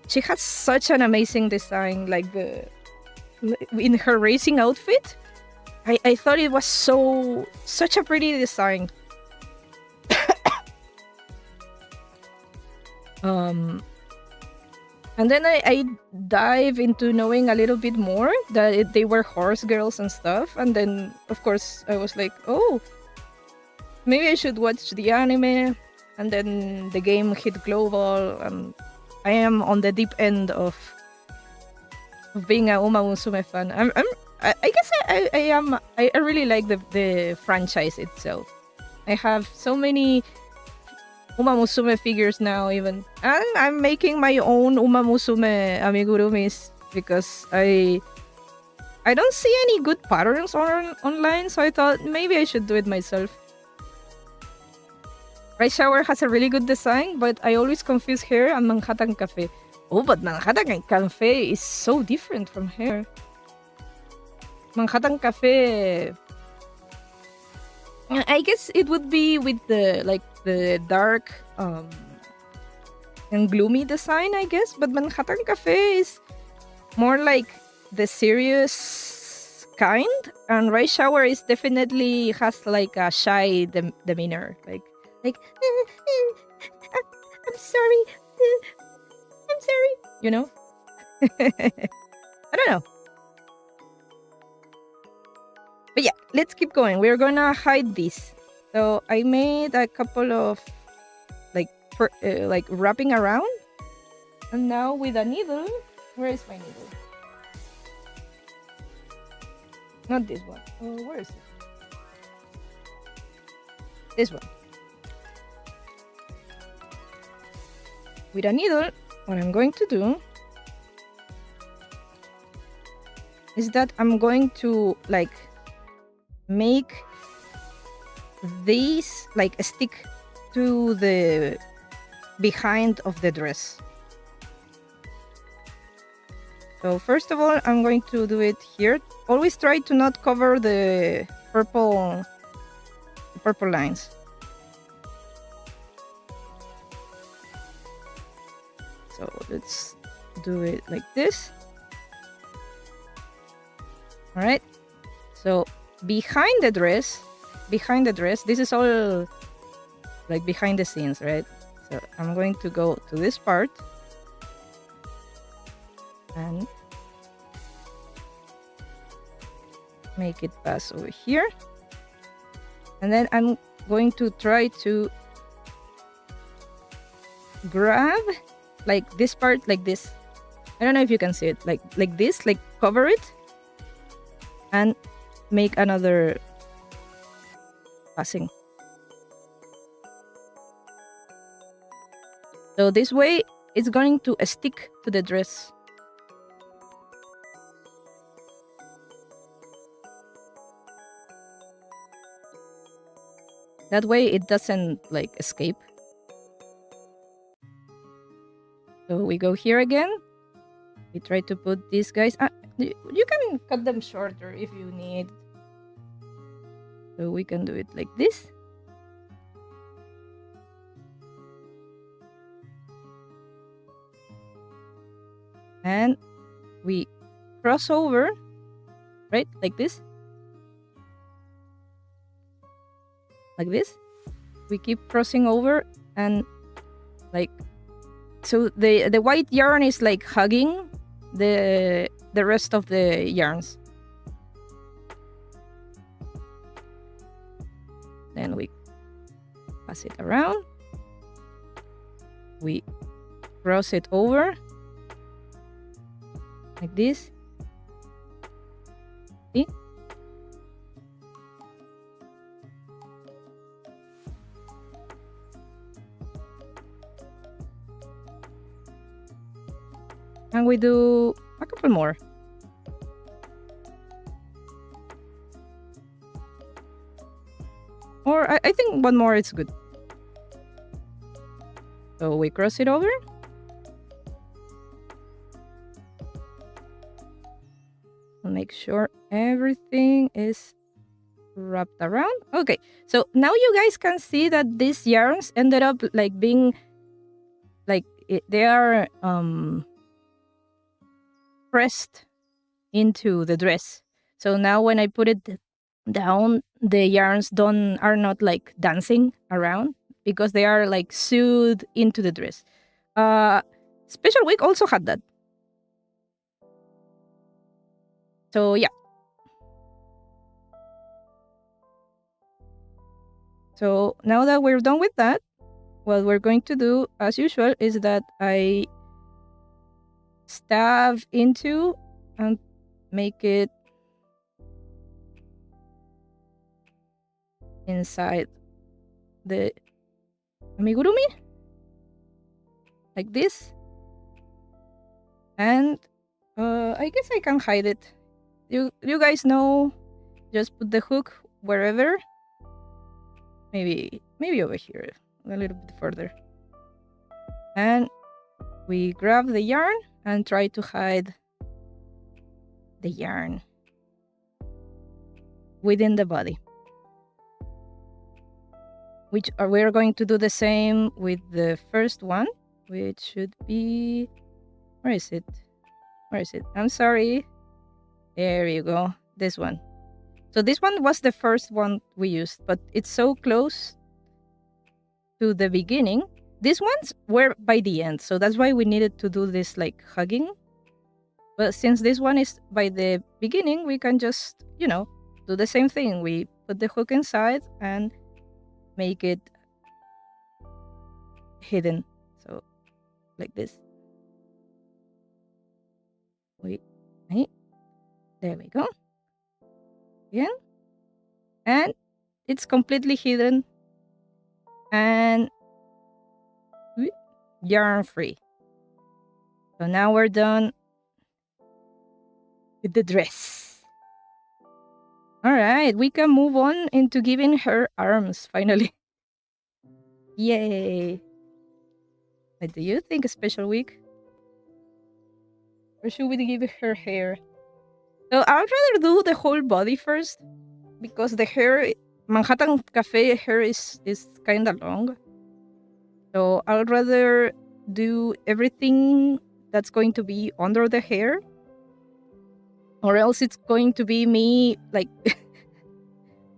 She has such an amazing design, like in her racing outfit. I thought it was such a pretty design. And then I dive into knowing a little bit more that they were horse girls and stuff. And then, of course, I was like, oh, maybe I should watch the anime. And then the game hit global, and I am on the deep end of being a Uma Musume fan. I guess I am. I really like the franchise itself. I have so many Uma Musume figures now, even, and I'm making my own Uma Musume amigurumis because I don't see any good patterns online, so I thought maybe I should do it myself. Rice Shower has a really good design, but I always confuse her and Manhattan Cafe. Oh, but Manhattan Cafe is so different from her. Manhattan Cafe, I guess it would be with the dark and gloomy design, I guess. But Manhattan Cafe is more like the serious kind, and Rice Shower is definitely has like a shy demeanor, like I'm sorry, I'm sorry, you know. I don't know. But yeah, let's keep going. We're gonna hide this. So I made a couple of like wrapping around, and now with a needle. Where is my needle? Not this one. Oh, where is it? This one. With a needle, what I'm going to do is that I'm going to like make these like stick to the behind of the dress. So first of all, I'm going to do it here. Always try to not cover the purple lines. So let's do it like this. All right. So behind the dress, this is all like behind the scenes, right? So I'm going to go to this part and make it pass over here. And then I'm going to try to grab like this part like this. I don't know if you can see it, like this, like cover it and make another passing. So this way it's going to stick to the dress. That way it doesn't like escape. So we go here again. We try to put these guys. You can cut them shorter if you need. So we can do it like this. And we cross over, right? Like this. Like this. We keep crossing over and like, so the white yarn is like hugging the rest of the yarns. Then we pass it around. We cross it over like this. See? And we do a couple more. Or I think one more is good. So we cross it over. Make sure everything is wrapped around. Okay, so now you guys can see that these yarns ended up like being like they are pressed into the dress. So now when I put it down, the yarns are not like dancing around because they are like sewed into the dress. Special Week also had that. So yeah. So now that we're done with that, what we're going to do as usual is that I stab into and make it inside the amigurumi like this. And I guess I can hide it. You guys know, just put the hook wherever. Maybe over here, a little bit further. And we grab the yarn and try to hide the yarn within the body. Which we're going to do the same with the first one, which should be... Where is it? Where is it? I'm sorry. There you go. This one. So this one was the first one we used, but it's so close to the beginning. These ones were by the end, so that's why we needed to do this like hugging. But since this one is by the beginning, we can just, you know, do the same thing. We put the hook inside and make it hidden. So like this. Wait. There we go. Again. And it's completely hidden and yarn free. So now we're done with the dress. All right, we can move on into giving her arms finally. Yay. What do you think, Special Week? Or should we give her hair? So I'd rather do the whole body first because the hair, Manhattan Cafe hair is kind of long. So I'd rather do everything that's going to be under the hair, or else it's going to be me like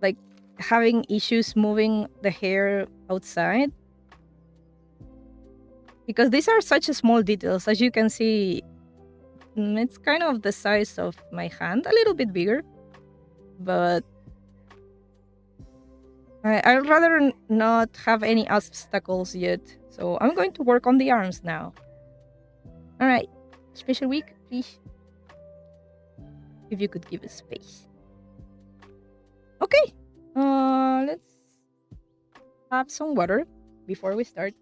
like having issues moving the hair outside. Because these are such small details. As you can see, it's kind of the size of my hand, a little bit bigger. But I'd rather not have any obstacles yet. So I'm going to work on the arms now. All right, Special Week, please. If you could give us space. Okay, let's have some water before we start.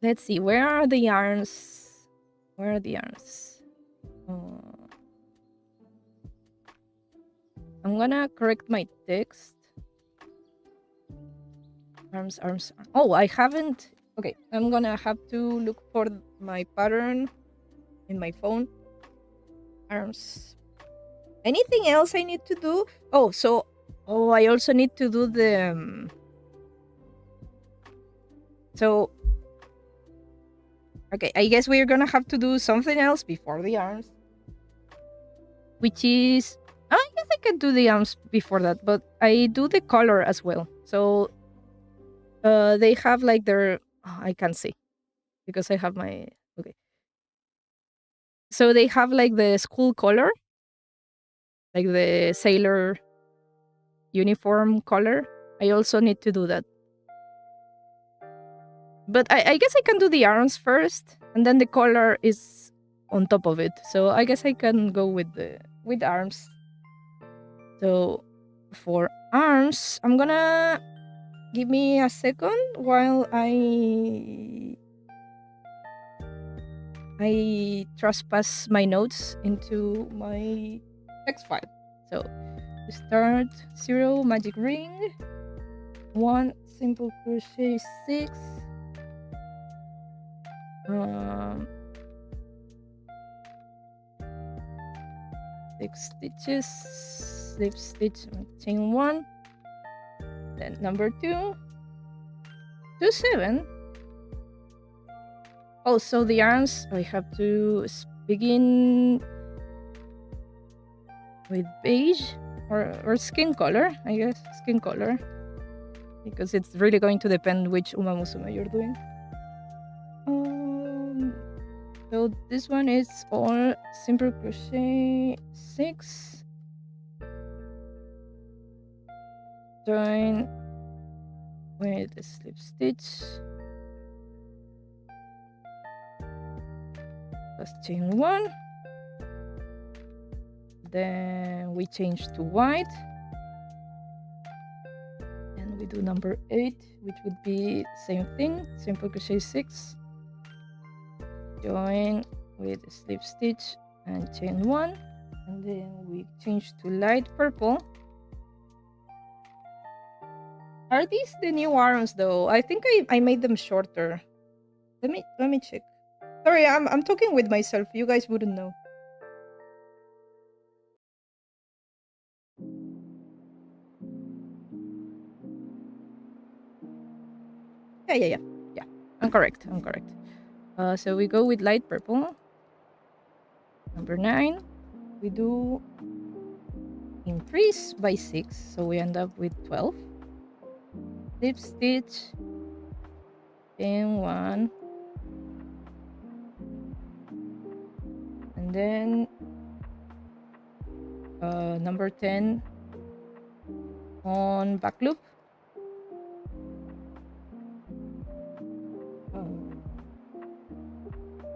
Let's see, where are the yarns? Where are the yarns? I'm gonna correct my text. Arms. Oh, I haven't. Okay, I'm gonna have to look for my pattern in my phone. Arms. Anything else I need to do? Oh, I also need to do the... So, okay, I guess we're gonna have to do something else before the arms. Which is... I guess I can do the arms before that, but I do the color as well. So, they have like their... Oh, I can't see. Because I have my... Okay. So they have like the school color, like the sailor uniform color. I also need to do that. But I guess I can do the arms first, and then the color is on top of it. So I guess I can go with the arms. So for arms, I'm gonna give me a second while I trespass my notes into my text file. So start 0 magic ring, 1 simple crochet 6, 6 stitches, slip stitch, chain 1, then number 2, 2 7. Also the arms, I have to begin with beige or skin color, I guess, skin color, because it's really going to depend which umamusume you're doing. So this one is all simple crochet 6, join with a slip stitch, plus chain 1, then we change to white, and we do number 8, which would be same thing, simple crochet 6, join with a slip stitch and chain 1, and then we change to light purple. Are these the new arms though? I think I made them shorter. Let me check. Sorry, I'm talking with myself. You guys wouldn't know. Yeah. I'm correct. So we go with light purple. Number 9. We do increase by 6, so we end up with 12. Slip stitch, chain 1, and then number 10 on back loop.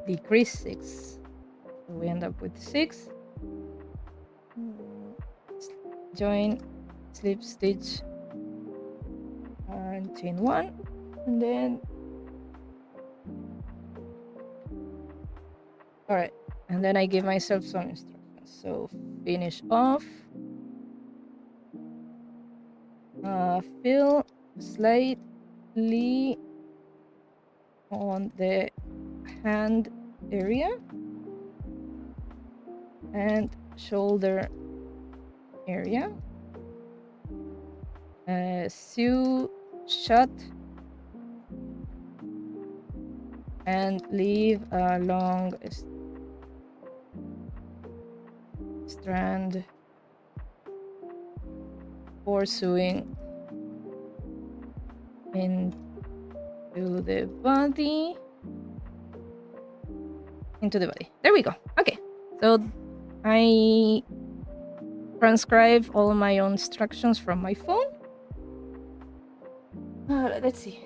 Decrease 6, so we end up with 6. Join, slip stitch, and chain 1, and then all right, and then I give myself some instructions. So finish off, fill slightly on the hand area and shoulder area, sew shut and leave a long strand for sewing into the body. There we go. Okay, so I transcribe all my own instructions from my phone. Let's see.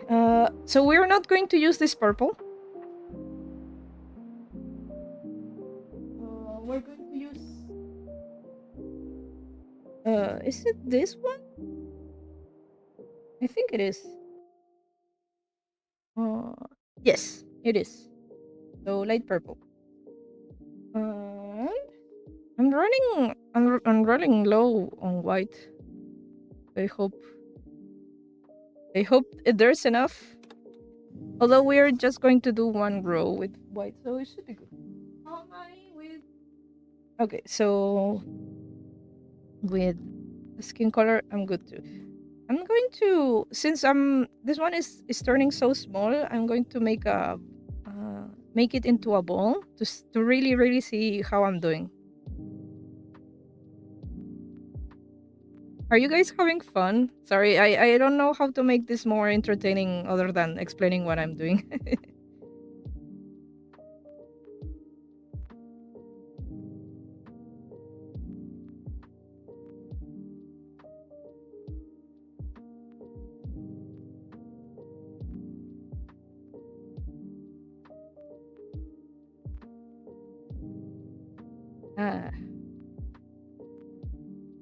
So we're not going to use this purple. We're going to use... is it this one? I think it is. Yes, it is. So light purple. I'm running low on white. I hope there's enough. Although we're just going to do one row with white, so it should be good. How many with? Okay, so with the skin color, I'm good too. I'm going to, since this one is turning so small, I'm going to make it into a ball to really see how I'm doing. Are you guys having fun? Sorry, I don't know how to make this more entertaining other than explaining what I'm doing.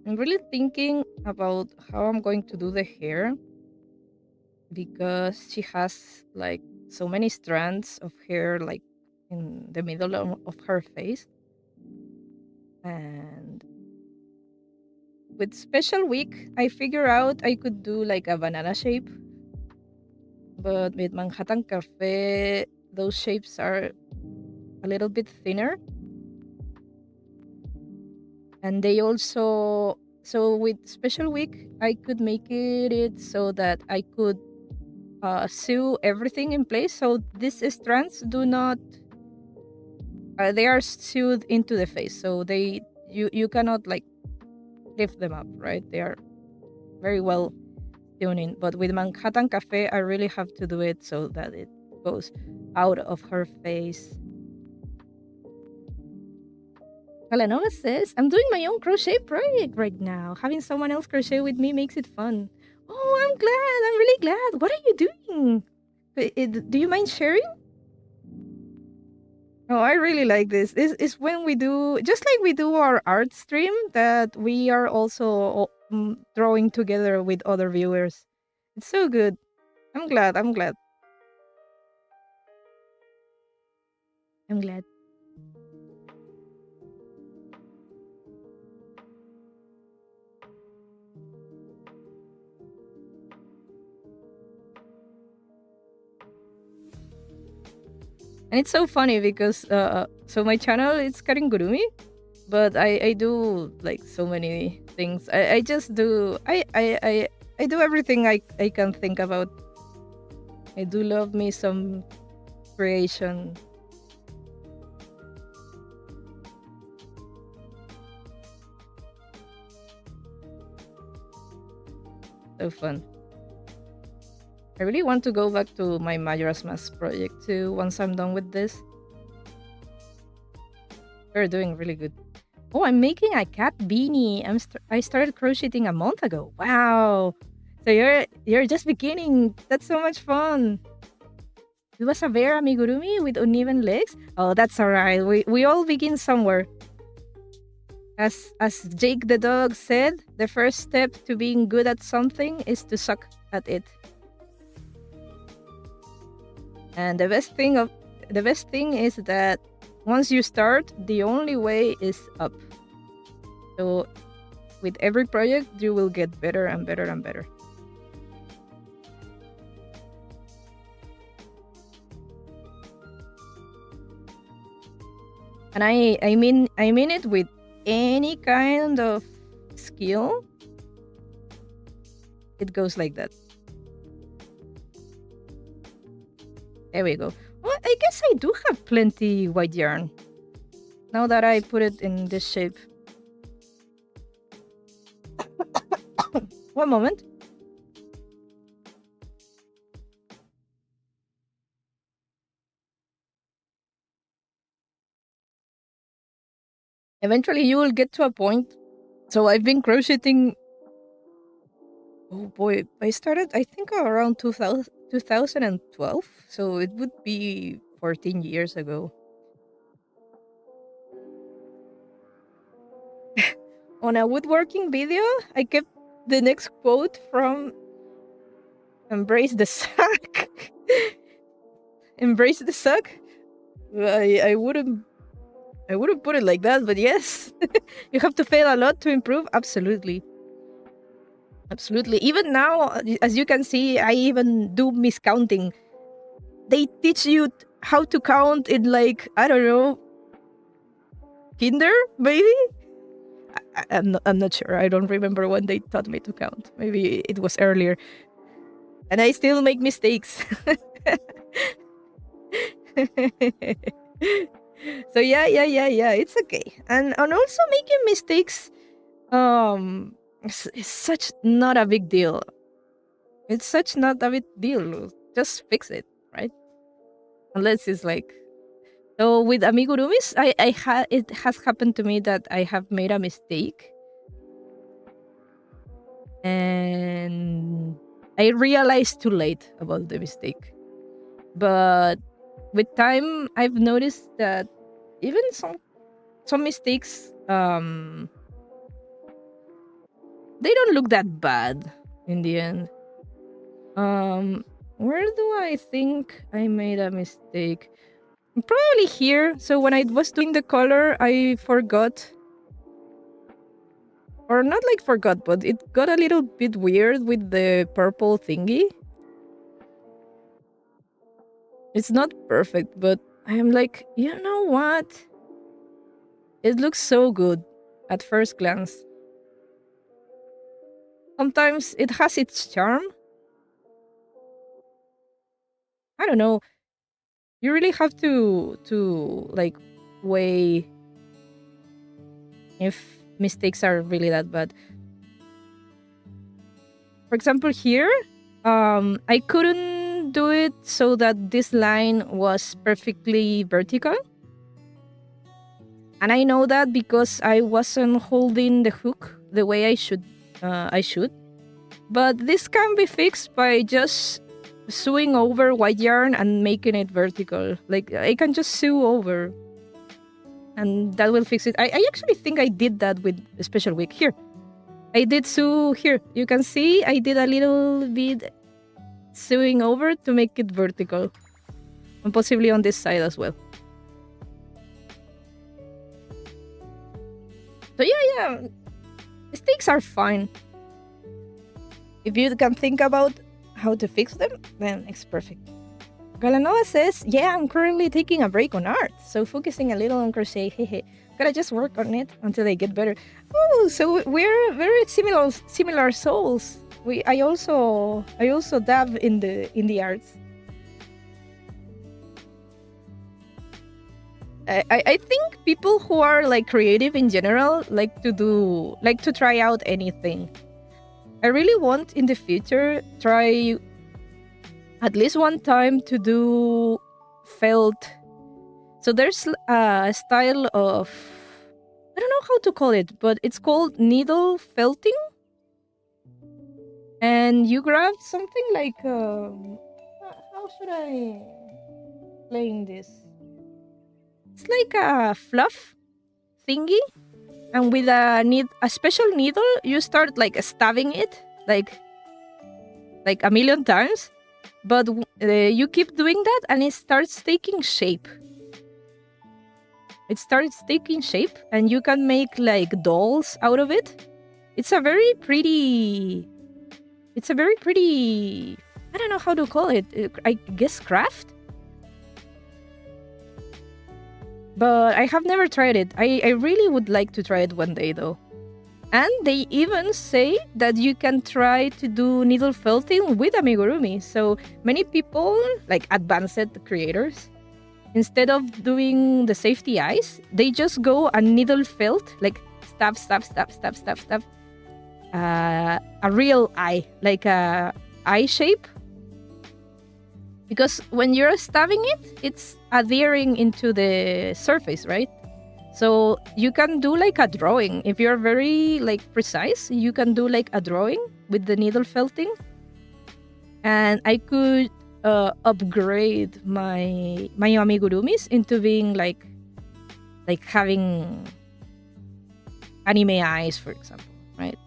I'm really thinking about how I'm going to do the hair because she has like so many strands of hair like in the middle of her face. And with special week, I figure out I could do like a banana shape. But with Manhattan Cafe, those shapes are a little bit thinner. And they also, so with special week, I could make it so that I could sew everything in place. So these strands do not, they are sewed into the face. So you cannot like lift them up, right? They are very well sewn in. But with Manhattan Cafe, I really have to do it so that it goes out of her face. Kalanova says, I'm doing my own crochet project right now. Having someone else crochet with me makes it fun. Oh, I'm glad. I'm really glad. What are you doing? Do you mind sharing? Oh, I really like this. This is when we do, just like we do our art stream, that we are also drawing together with other viewers. It's so good. I'm glad. I'm glad. I'm glad. And it's so funny because so my channel is Karin.EXE, but I do like so many things. I just do I do everything I can think about. I do love me some creation. So fun. I really want to go back to my Majora's Mask project too once I'm done with this. We're doing really good. Oh, I'm making a cat beanie. I started crocheting a month ago. Wow. So you're just beginning. That's so much fun. It was a bear amigurumi with uneven legs. Oh, that's alright. We all begin somewhere. As Jake the dog said, the first step to being good at something is to suck at it. And the best thing is that once you start, the only way is up. So with every project, you will get better and better and better. And I mean it with any kind of skill. It goes like that. There we go. Well, I guess I do have plenty white yarn. Now that I put it in this shape. One moment. Eventually you will get to a point. So I've been crocheting. Oh boy, I started I think around 2012. So it would be 14 years ago. On a woodworking video, I kept the next quote from Embrace the Suck. Embrace the Suck? I wouldn't put it like that, but yes. You have to fail a lot to improve? Absolutely. Absolutely. Even now, as you can see, I even do miscounting. They teach you how to count in like, I don't know, kinder, maybe? I'm not sure. I don't remember when they taught me to count. Maybe it was earlier. And I still make mistakes. So yeah, it's okay. And also making mistakes is such not a big deal. It's such not a big deal. Just fix it, right? Unless it's like, so with amigurumis, it has happened to me that I have made a mistake and I realized too late about the mistake. But with time, I've noticed that even some mistakes, they don't look that bad in the end. Where do I think I made a mistake? Probably here. So when I was doing the color, I forgot. Or not like forgot, but it got a little bit weird with the purple thingy. It's not perfect, but I am like, you know what? It looks so good at first glance. Sometimes it has its charm. I don't know. You really have to like weigh if mistakes are really that bad. For example, here, I couldn't do it so that this line was perfectly vertical. And I know that because I wasn't holding the hook the way I should. But this can be fixed by just sewing over white yarn and making it vertical. Like, I can just sew over and that will fix it. I actually think I did that with a special wick. Here, I did sew here. You can see I did a little bit sewing over to make it vertical. And possibly on this side as well. So yeah, mistakes are fine. If you can think about how to fix them, then it's perfect. Galanova says, yeah, I'm currently taking a break on art, so focusing a little on crochet, hehe. Gotta just work on it until I get better. Oh, so we're very similar souls. I also dab in the arts. I think people who are like creative in general like to try out anything. I really want in the future try at least one time to do felt. So there's a style of, I don't know how to call it, but it's called needle felting. And you grab something like how should I explain this? It's like a fluff thingy, and with a special needle, you start like stabbing it like a million times, but you keep doing that, and it starts taking shape. It starts taking shape, and you can make like dolls out of it. It's a very pretty. I don't know how to call it. I guess craft. But I have never tried it. I really would like to try it one day, though. And they even say that you can try to do needle felting with amigurumi. So many people, like advanced creators, instead of doing the safety eyes, they just go a needle felt, like stab, stab, stab, stab, stab, stab. A real eye, like a eye shape. Because when you're stabbing it, it's adhering into the surface, right? So you can do like a drawing. If you're very like precise, you can do like a drawing with the needle felting. And I could upgrade my amigurumis into being like having anime eyes, for example, right?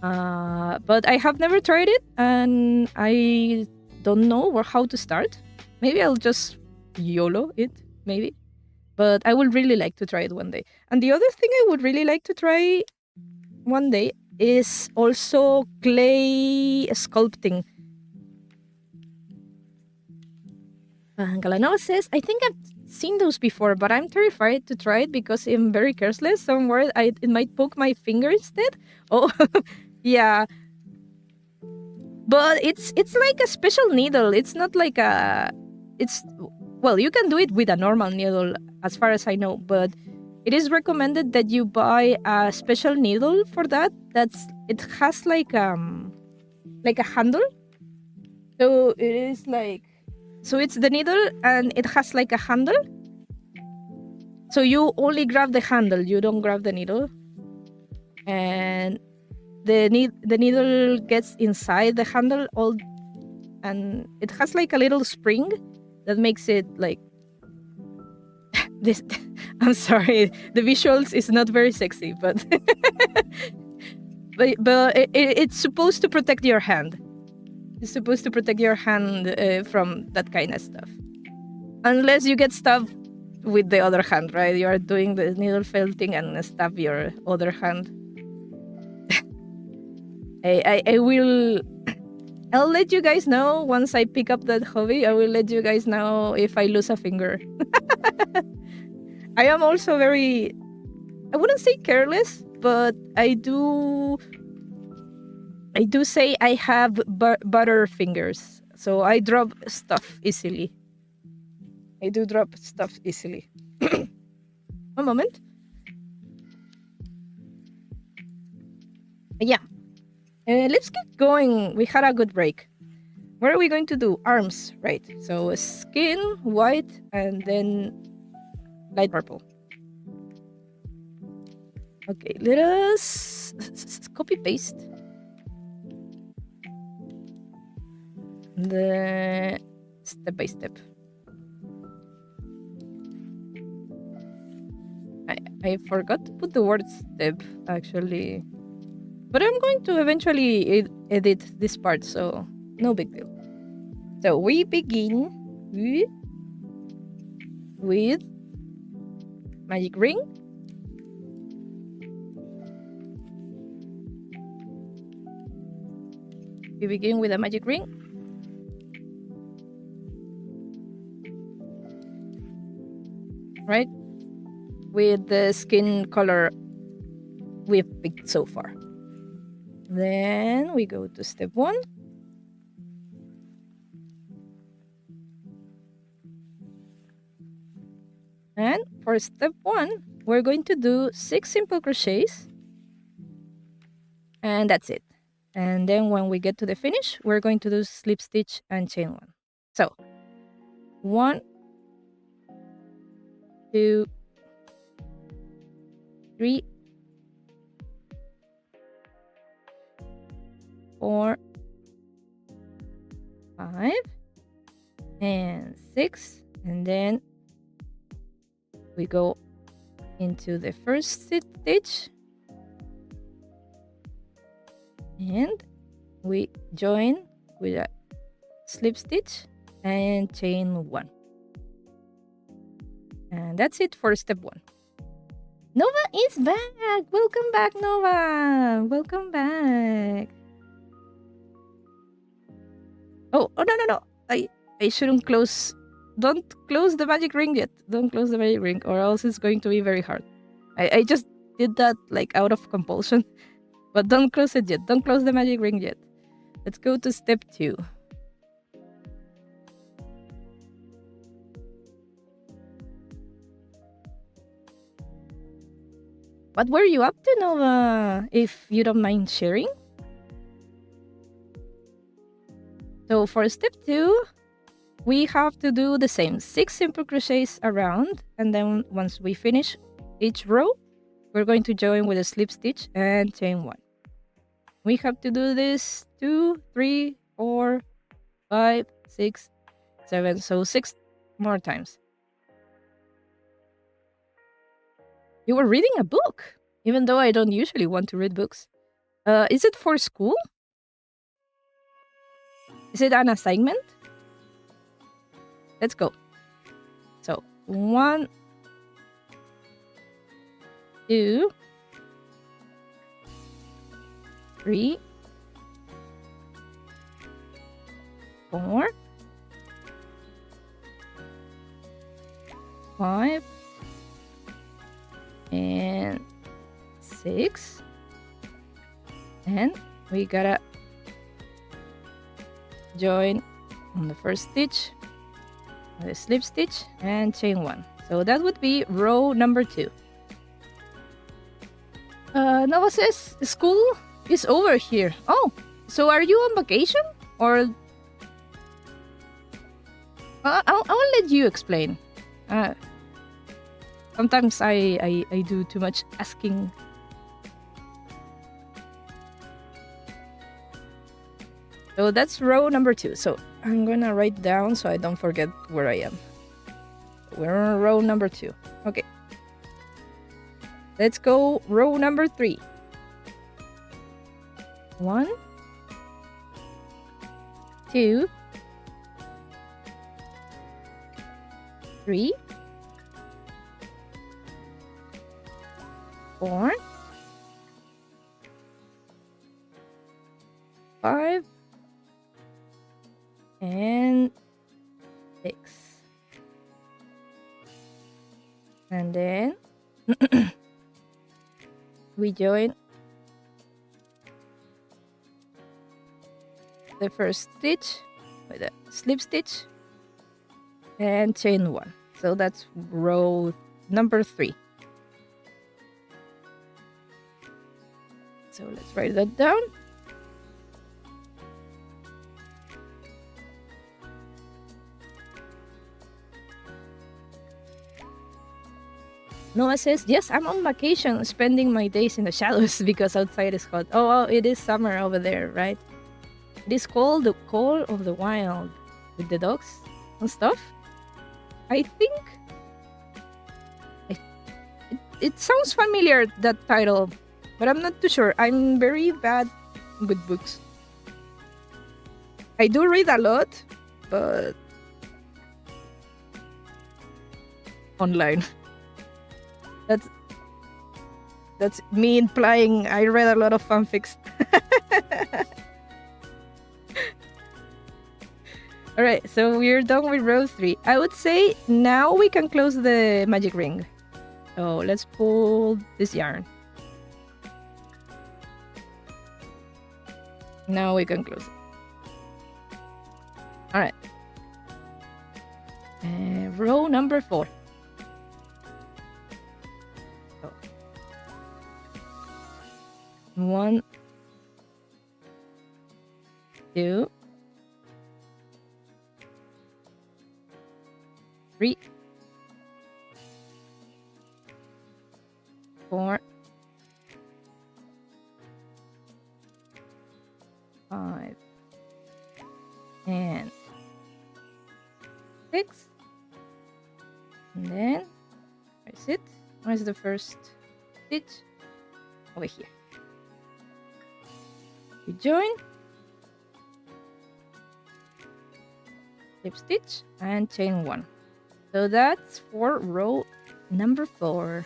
But I have never tried it, and I don't know how to start. Maybe I'll just YOLO it, maybe. But I would really like to try it one day. And the other thing I would really like to try one day is also clay sculpting. Galanova says, I think I've seen those before, but I'm terrified to try it because I'm very careless. So I'm worried it might poke my finger instead. Oh, yeah. But it's like a special needle. It's not like well, you can do it with a normal needle, as far as I know, but it is recommended that you buy a special needle for that. It has like a handle. So it is like, so it's the needle and it has like a handle. So you only grab the handle, you don't grab the needle. And the needle gets inside the handle and it has like a little spring that makes it like this. I'm sorry, the visuals is not very sexy, but but it's supposed to protect your hand. It's supposed to protect your hand from that kind of stuff. Unless you get stabbed with the other hand, right? You are doing the needle felting and stab your other hand. I will... I'll let you guys know once I pick up that hobby. I will let you guys know if I lose a finger. I am also very... I wouldn't say careless, but I do say I have butter fingers. So I drop stuff easily. I do drop stuff easily. One moment. Yeah. Let's get going. We had a good break. What are we going to do? Arms, right? So skin, white, and then light purple. Okay, let us copy paste the step by step. I forgot to put the word step actually, but I'm going to eventually edit this part, so no big deal. So we begin with magic ring. We begin with a magic ring. Right? With the skin color we've picked so far. Then we go to step 1. And for step 1, we're going to do 6 simple crochets. And that's it. And then when we get to the finish, we're going to do slip stitch and chain 1. So 1, 2, 3, 4, 5, and 6, and then we go into the first stitch and we join with a slip stitch and chain 1. And that's it for step 1. Nova is back! Welcome back, Nova! Welcome back! Oh, no. I shouldn't close... Don't close the magic ring yet. Don't close the magic ring, or else it's going to be very hard. I just did that like out of compulsion. But don't close it yet. Don't close the magic ring yet. Let's go to step 2. What were you up to, Nova? If you don't mind sharing. So for step 2, we have to do the same 6 simple crochets around, and then once we finish each row, we're going to join with a slip stitch and chain 1. We have to do this 2, 3, 4, 5, 6, 7, so 6 more times. You were reading a book, even though I don't usually want to read books. Is it for school? Is it an assignment? Let's go. So 1, 2, 3, 4, 5, and 6, and we gotta join on the first stitch, the slip stitch, and chain 1. So that would be row number 2. Nova says school is over here. Oh, so are you on vacation? Or I'll let you explain. Sometimes I do too much asking. So that's row number 2. So I'm gonna write down so I don't forget where I am. We're on row number 2. Okay. Let's go row number 3. 1, 2, 3, 4, 5, and 6. And then we join the first stitch with a slip stitch and chain 1. So that's row number 3. So let's write that down. Noah says, yes, I'm on vacation, spending my days in the shadows because outside is hot. Oh, it is summer over there, right? It is called The Call of the Wild with the dogs and stuff. I think it sounds familiar, that title, but I'm not too sure. I'm very bad with books. I do read a lot, but online. That's me implying I read a lot of fanfics. Alright, so we're done with row 3. I would say now we can close the magic ring. So let's pull this yarn. Now we can close it. Alright. Row number 4. 1, 2, 3, 4, 5, and 6. And then where's it? Where's the first stitch? Over here. You join, slip stitch, and chain 1. So that's for row number 4.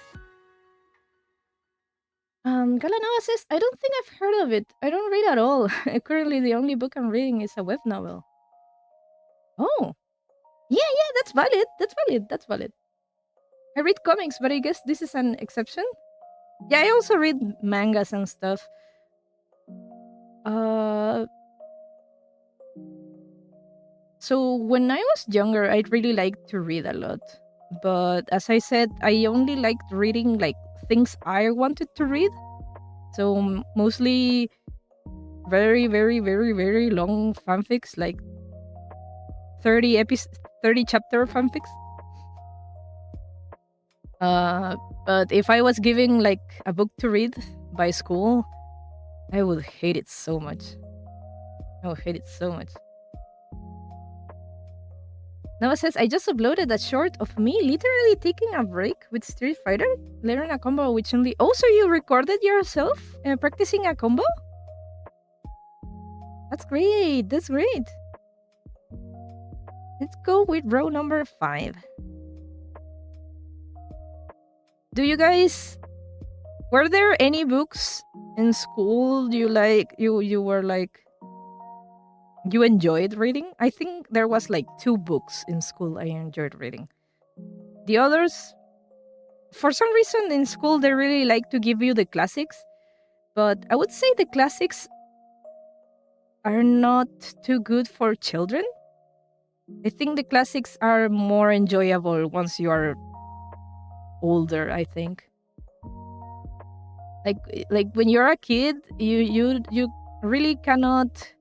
Galanoa says, I don't think I've heard of it. I don't read at all. Currently, the only book I'm reading is a web novel. Oh, yeah, that's valid. That's valid. I read comics, but I guess this is an exception. Yeah, I also read mangas and stuff. So when I was younger, I really liked to read a lot. But as I said, I only liked reading like things I wanted to read. So mostly very, very, very, very long fanfics, like 30 chapter fanfics. But if I was given like a book to read by school, I would hate it so much. Noah says, I just uploaded a short of me literally taking a break with Street Fighter, learning a combo with Chun-Li. Oh, so you recorded yourself practicing a combo? That's great. Let's go with row number 5. Do you guys... Were there any books in school you were like... You enjoyed reading? I think there was like 2 books in school I enjoyed reading. The others, for some reason in school, they really like to give you the classics. But I would say the classics are not too good for children. I think the classics are more enjoyable once you are older, I think. Like when you're a kid, you really cannot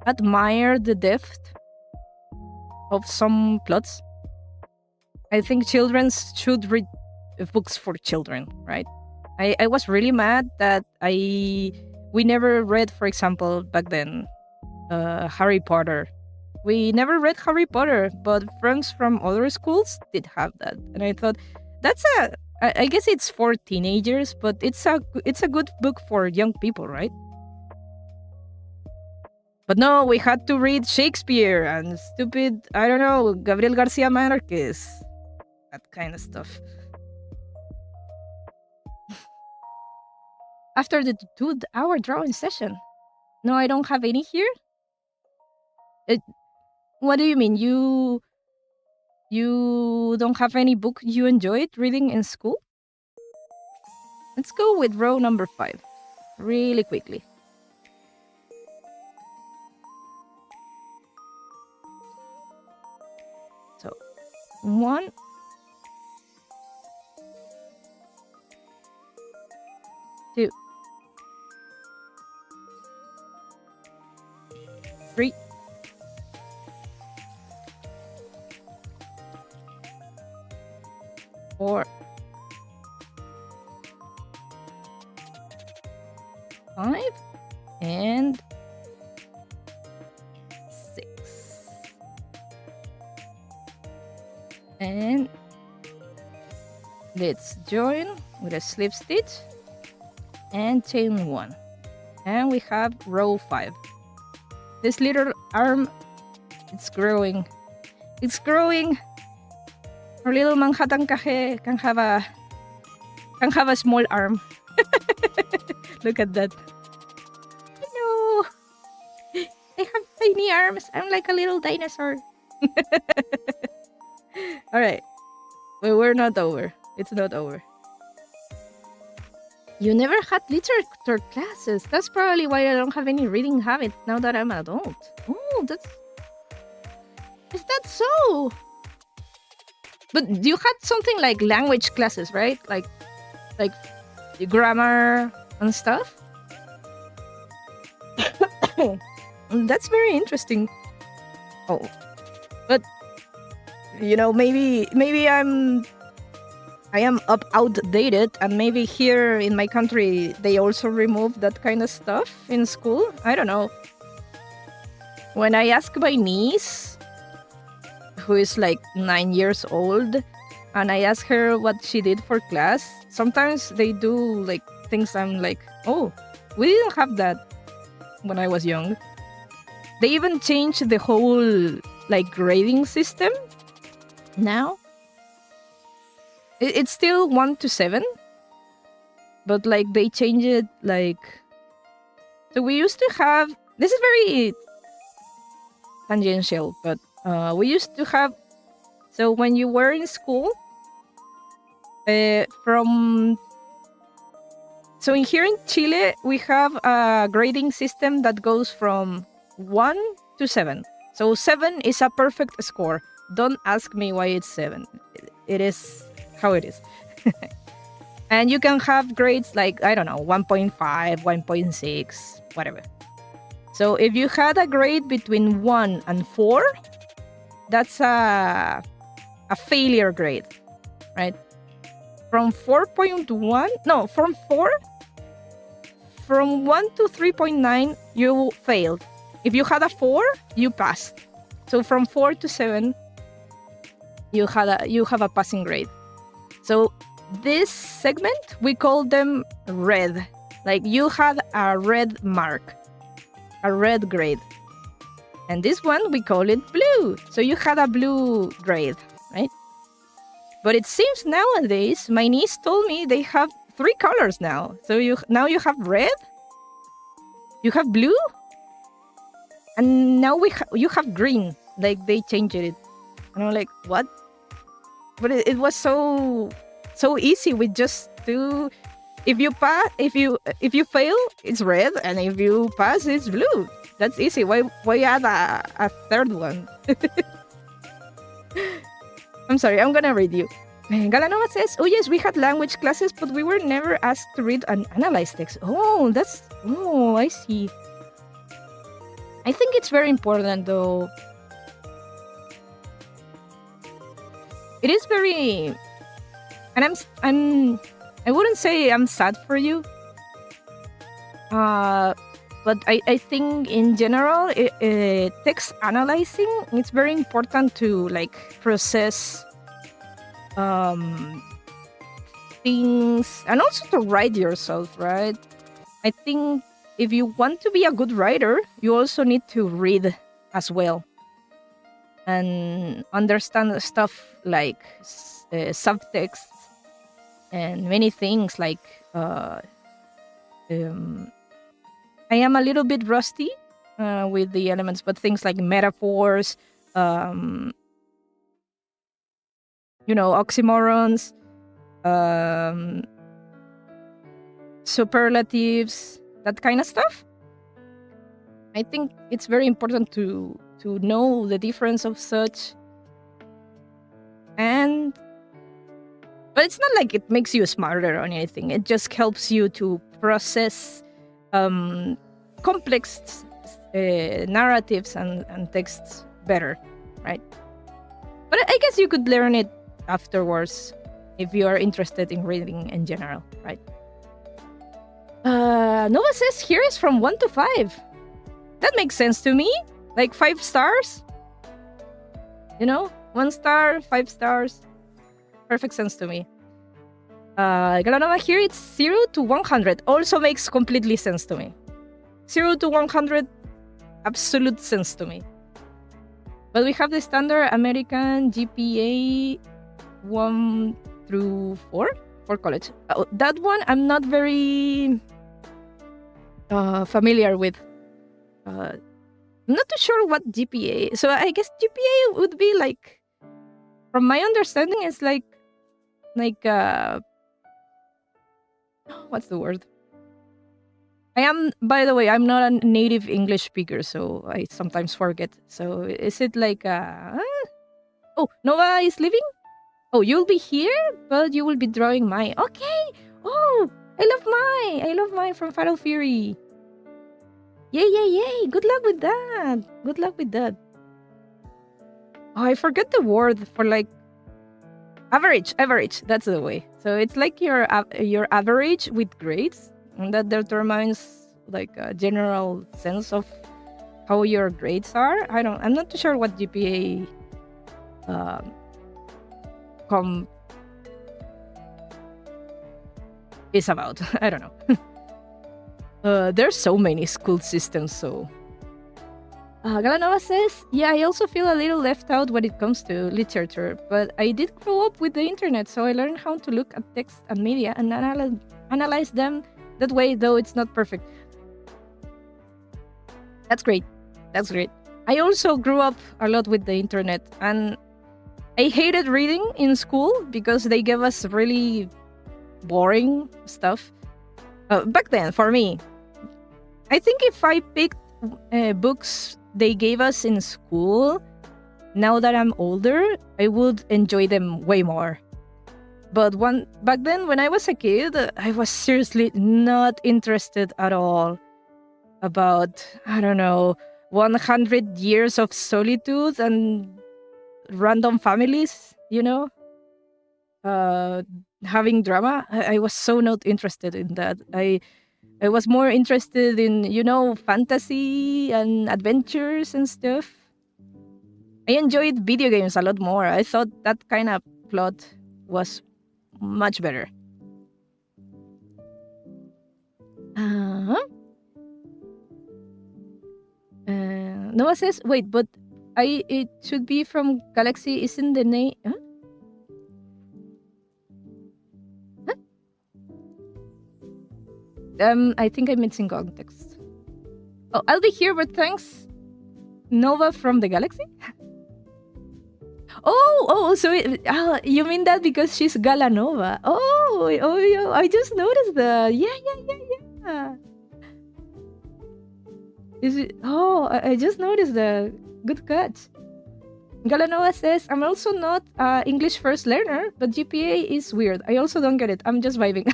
admire the depth of some plots. I think children should read books for children, right? I was really mad that we never read, for example, back then, Harry Potter. We never read Harry Potter, but friends from other schools did have that. And I thought, that's I guess it's for teenagers, but it's a good book for young people, right? But no, we had to read Shakespeare and stupid, I don't know, Gabriel Garcia Marquez. That kind of stuff. After the 2-hour drawing session. No, I don't have any here. What do you mean? You don't have any book you enjoyed reading in school? Let's go with row number 5. Really quickly. So, 1, 2, 3, 4, 5, and 6. And let's join with a slip stitch and chain 1. And we have row 5. This little arm, it's growing. It's growing. Our little Manhattan Cafe can have a small arm. Look at that. Hello. I have tiny arms. I'm like a little dinosaur. All right. But we're not over. It's not over. You never had literature classes. That's probably why I don't have any reading habit now that I'm an adult. Oh, is that so? But you had something like language classes, right? Like the grammar and stuff. That's very interesting. Oh, but maybe I am outdated, and maybe here in my country they also remove that kind of stuff in school. I don't know. When I ask my niece, who is like 9 years old, and I ask her what she did for class, sometimes they do like things I'm like, oh, we didn't have that when I was young. They even changed the whole like grading system now. It's still 1 to 7, but like they changed it like. So we used to have. This is very tangential, but we used to have. So when you were in school, so here in Chile we have a grading system that goes from 1 to 7. So 7 is a perfect score. Don't ask me why it's 7. It is how it is. And you can have grades like, I don't know, 1.5, 1.6, whatever. So if you had a grade between 1 and 4, that's a failure grade, right? From 4.1, no, from 4, from 1 to 3.9, you failed. If you had a 4, you passed. So from 4 to 7, you have a passing grade. So this segment, we call them red. Like you had a red mark, a red grade. And this one, we call it blue. So you had a blue grade, right? But it seems nowadays, my niece told me they have 3 colors now. So now you have red, you have blue, and now you have green. Like they changed it. And I'm like, what? But it was so easy. We just do. If you fail, it's red, and if you pass, it's blue. That's easy. Why add a third one? I'm sorry. I'm gonna read you. Galanova says, "Oh yes, we had language classes, but we were never asked to read and analyze text." Oh, I see. I think it's very important, though. It is very, and I wouldn't say I'm sad for you, but I think in general, text analyzing, it's very important to like process things, and also to write yourself, right? I think if you want to be a good writer, you also need to read as well and understand stuff like subtext and many things like I am a little bit rusty with the elements, but things like metaphors, oxymorons, superlatives, that kind of stuff. I think it's very important to know the difference of such. But it's not like it makes you smarter or anything. It just helps you to process complex narratives and texts better, right? But I guess you could learn it afterwards if you are interested in reading in general, right? Nova says here is from 1 to 5. That makes sense to me. Like 5 stars. 1 star, 5 stars. Perfect sense to me. Galanova here, it's 0 to 100. Also makes completely sense to me. 0 to 100, absolute sense to me. But we have the standard American GPA 1 through 4 for college. That one I'm not very familiar with. I'm not too sure what GPA. So I guess GPA would be like, from my understanding, it's like what's the word? By the way, I'm not a native English speaker, so I sometimes forget. So is it like oh, Nova is leaving? Oh, you'll be here, but you will be drawing Mai. Okay. Oh, I love Mai from Fatal Fury. Yay. Good luck with that. Oh, I forget the word for like average. That's the way. So it's like your average with grades, and that determines like a general sense of how your grades are. I'm not too sure what GPA is about. I don't know. There's so many school systems, so Galanova says, yeah, I also feel a little left out when it comes to literature, but I did grow up with the internet, so I learned how to look at text and media and analyze them that way, though it's not perfect. That's great. I also grew up a lot with the internet, and I hated reading in school because they gave us really boring stuff. Back then, for me, I think if I picked books they gave us in school, now that I'm older, I would enjoy them way more. But back then, when I was a kid, I was seriously not interested at all about, I don't know, 100 years of solitude and random families, having drama. I was so not interested in that. I was more interested in, fantasy and adventures and stuff. I enjoyed video games a lot more. I thought that kind of plot was much better. Noah says, wait, but it should be from Galaxy, isn't the name? Huh? I think I'm missing context. Oh, I'll be here, but thanks, Nova from the Galaxy? So you mean that because she's Galanova? Oh, I just noticed that. Yeah. Is it? Oh, I just noticed that. Good catch. Galanova says, I'm also not an English first learner, but GPA is weird. I also don't get it. I'm just vibing.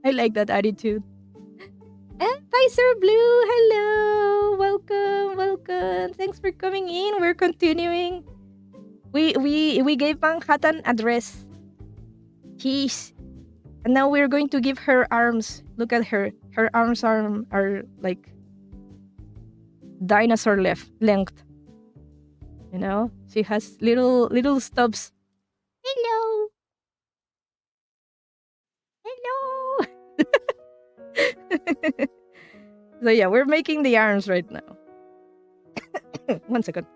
I like that attitude. And Pfizer Blue, hello, welcome. Thanks for coming in. We're continuing. We gave Manhattan address. Jeez. And now we're going to give her arms. Look at her. Her arms are like dinosaur length. She has little stubs. Hello. no. So yeah, we're making the arms right now. 1 second.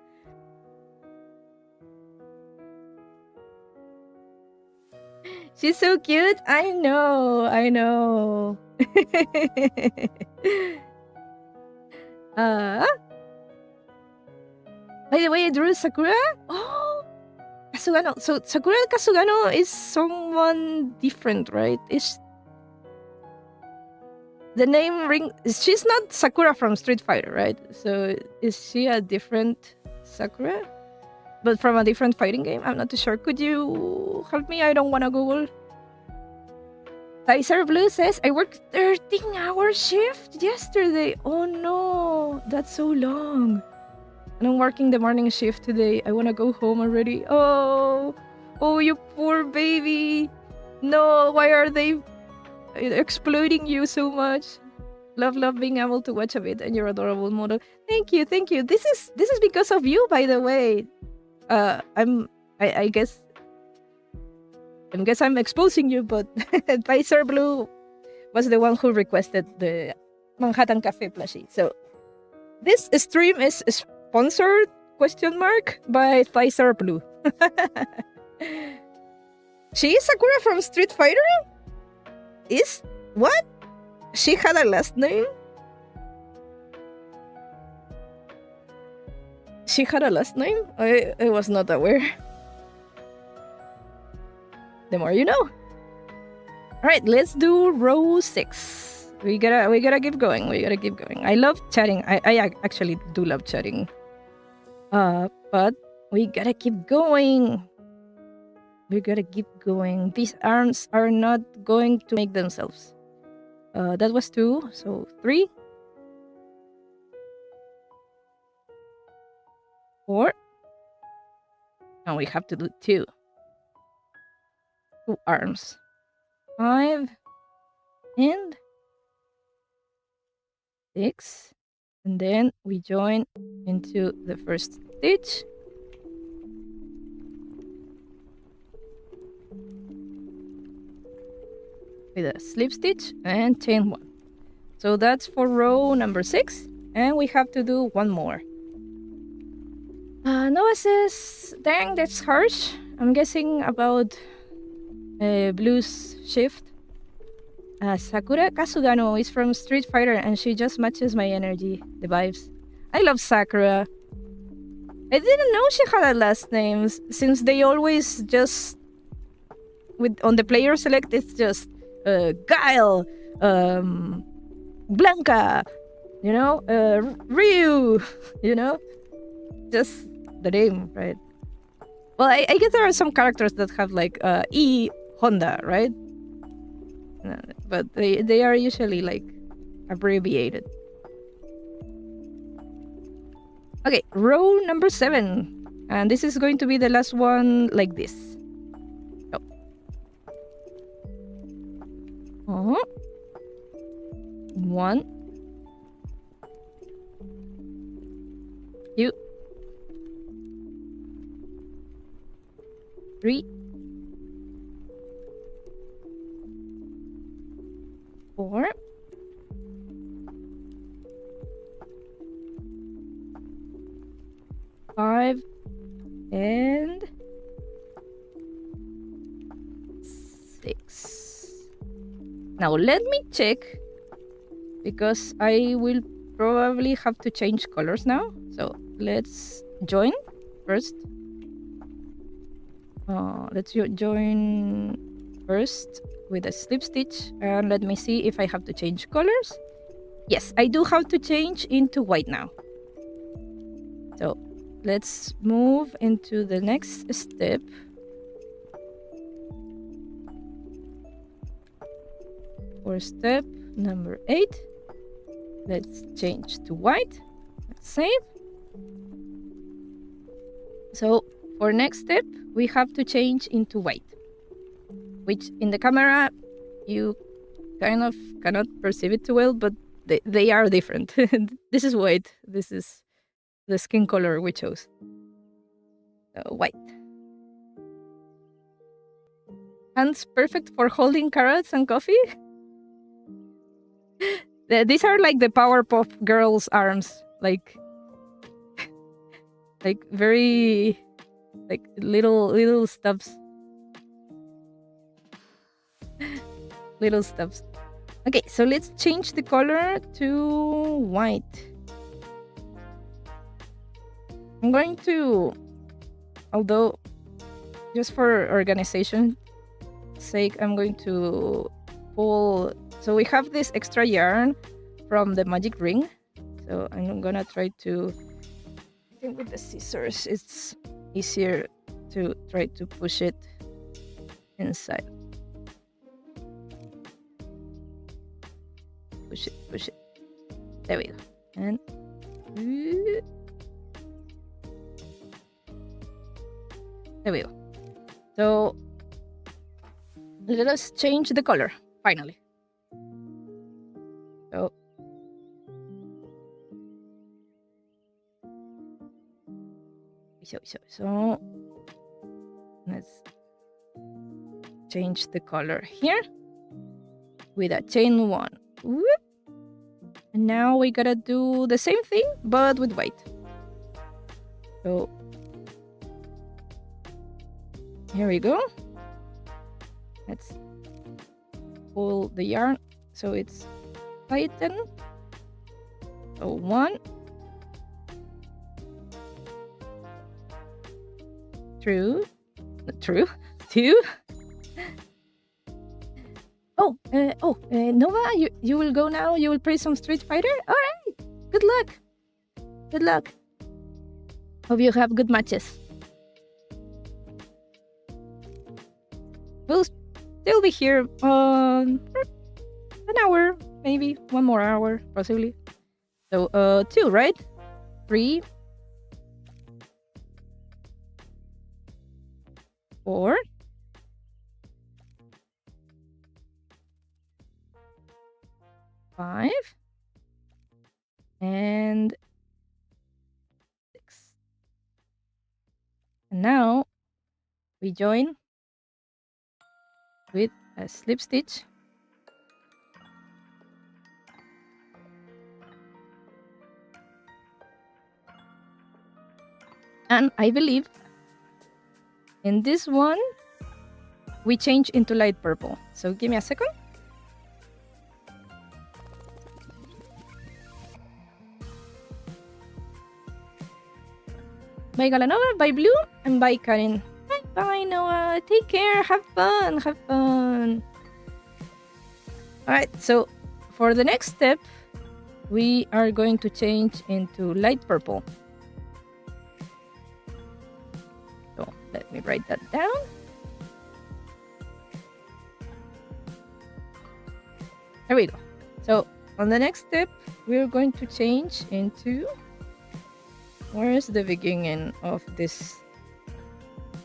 She's so cute. I know. I know. uh, by the way, I drew Sakura. Oh, Kasugano. So Sakura Kasugano is someone different, right? Is the name ring? She's not Sakura from Street Fighter, right? So is she a different Sakura? But from a different fighting game? I'm not too sure. Could you help me? I don't want to Google. Tizer Blue says, I worked 13-hour shift yesterday. Oh no, that's so long. And I'm working the morning shift today. I want to go home already. Oh, you poor baby. No, why are they exploiting you so much? Love being able to watch a bit and your adorable model. Thank you. This is because of you, by the way. I guess I'm exposing you, but Tizer Blue was the one who requested the Manhattan Cafe plushie. So this stream is sponsored ? By Tizer Blue. She is Sakura from Street Fighter? Is what? She had a last name? She had a last name? I was not aware. The more you know. Alright, let's do row 6. We gotta keep going. I love chatting. I actually do love chatting. But we gotta keep going. These arms are not going to make themselves. That was 2, so 3. 4. And we have to do 2. 2 arms. 5. And 6. And then we join into the first stitch. With a slip stitch and chain 1. So that's for row number 6. And we have to do 1 more. Noah says, dang, that's harsh. I'm guessing about Blue's shift. Sakura Kasugano is from Street Fighter and she just matches my energy, the vibes. I love Sakura. I didn't know she had a last name since they always just on the player select it's just Guile, Blanca, Ryu, just the name, right? Well, I guess there are some characters that have like E Honda, right? But they are usually like abbreviated. Okay, row number 7. And this is going to be the last one like this. Oh. 1. 2. 3. 4. 5. And 6. Now let me check, because I will probably have to change colors now. So let's join first. Let's join first with a slip stitch, and let me see if I have to change colors. Yes, I do have to change into white now. So let's move into the next step. For step number 8, let's change to white. Let's save. So for next step, we have to change into white, which in the camera you kind of cannot perceive it too well, but they are different. This is white. This is the skin color we chose. White. hands perfect for holding carrots and coffee. These are like the Powerpuff Girls arms, like very like little stubs. Little stubs. Okay, so let's change the color to white. I'm going to, although just for organization sake, I'm going to pull. So we have this extra yarn from the magic ring. So I'm gonna try to, I think with the scissors, it's easier to try to push it inside. Push it. There we go. And there we go. So let us change the color finally. So let's change the color here with a chain 1. Whoop. And now we gotta do the same thing but with white. So here we go. Let's pull the yarn so it's tightened. So 1, 2. Nova, you will go now. You will play some Street Fighter. All right. Good luck. Good luck. Hope you have good matches. We'll still be here for an hour, maybe 1 more hour, possibly. So 2, right? 3, 4, 5, and 6. And now we join with a slip stitch. And I believe in this one we change into light purple. So give me a second. Bye Galanova, bye Blue, and bye Karin. Bye Noah, take care, have fun. Alright, so for the next step, we are going to change into light purple. So let me write that down. There we go. So on the next step, we're going to change into... Where is the beginning of this?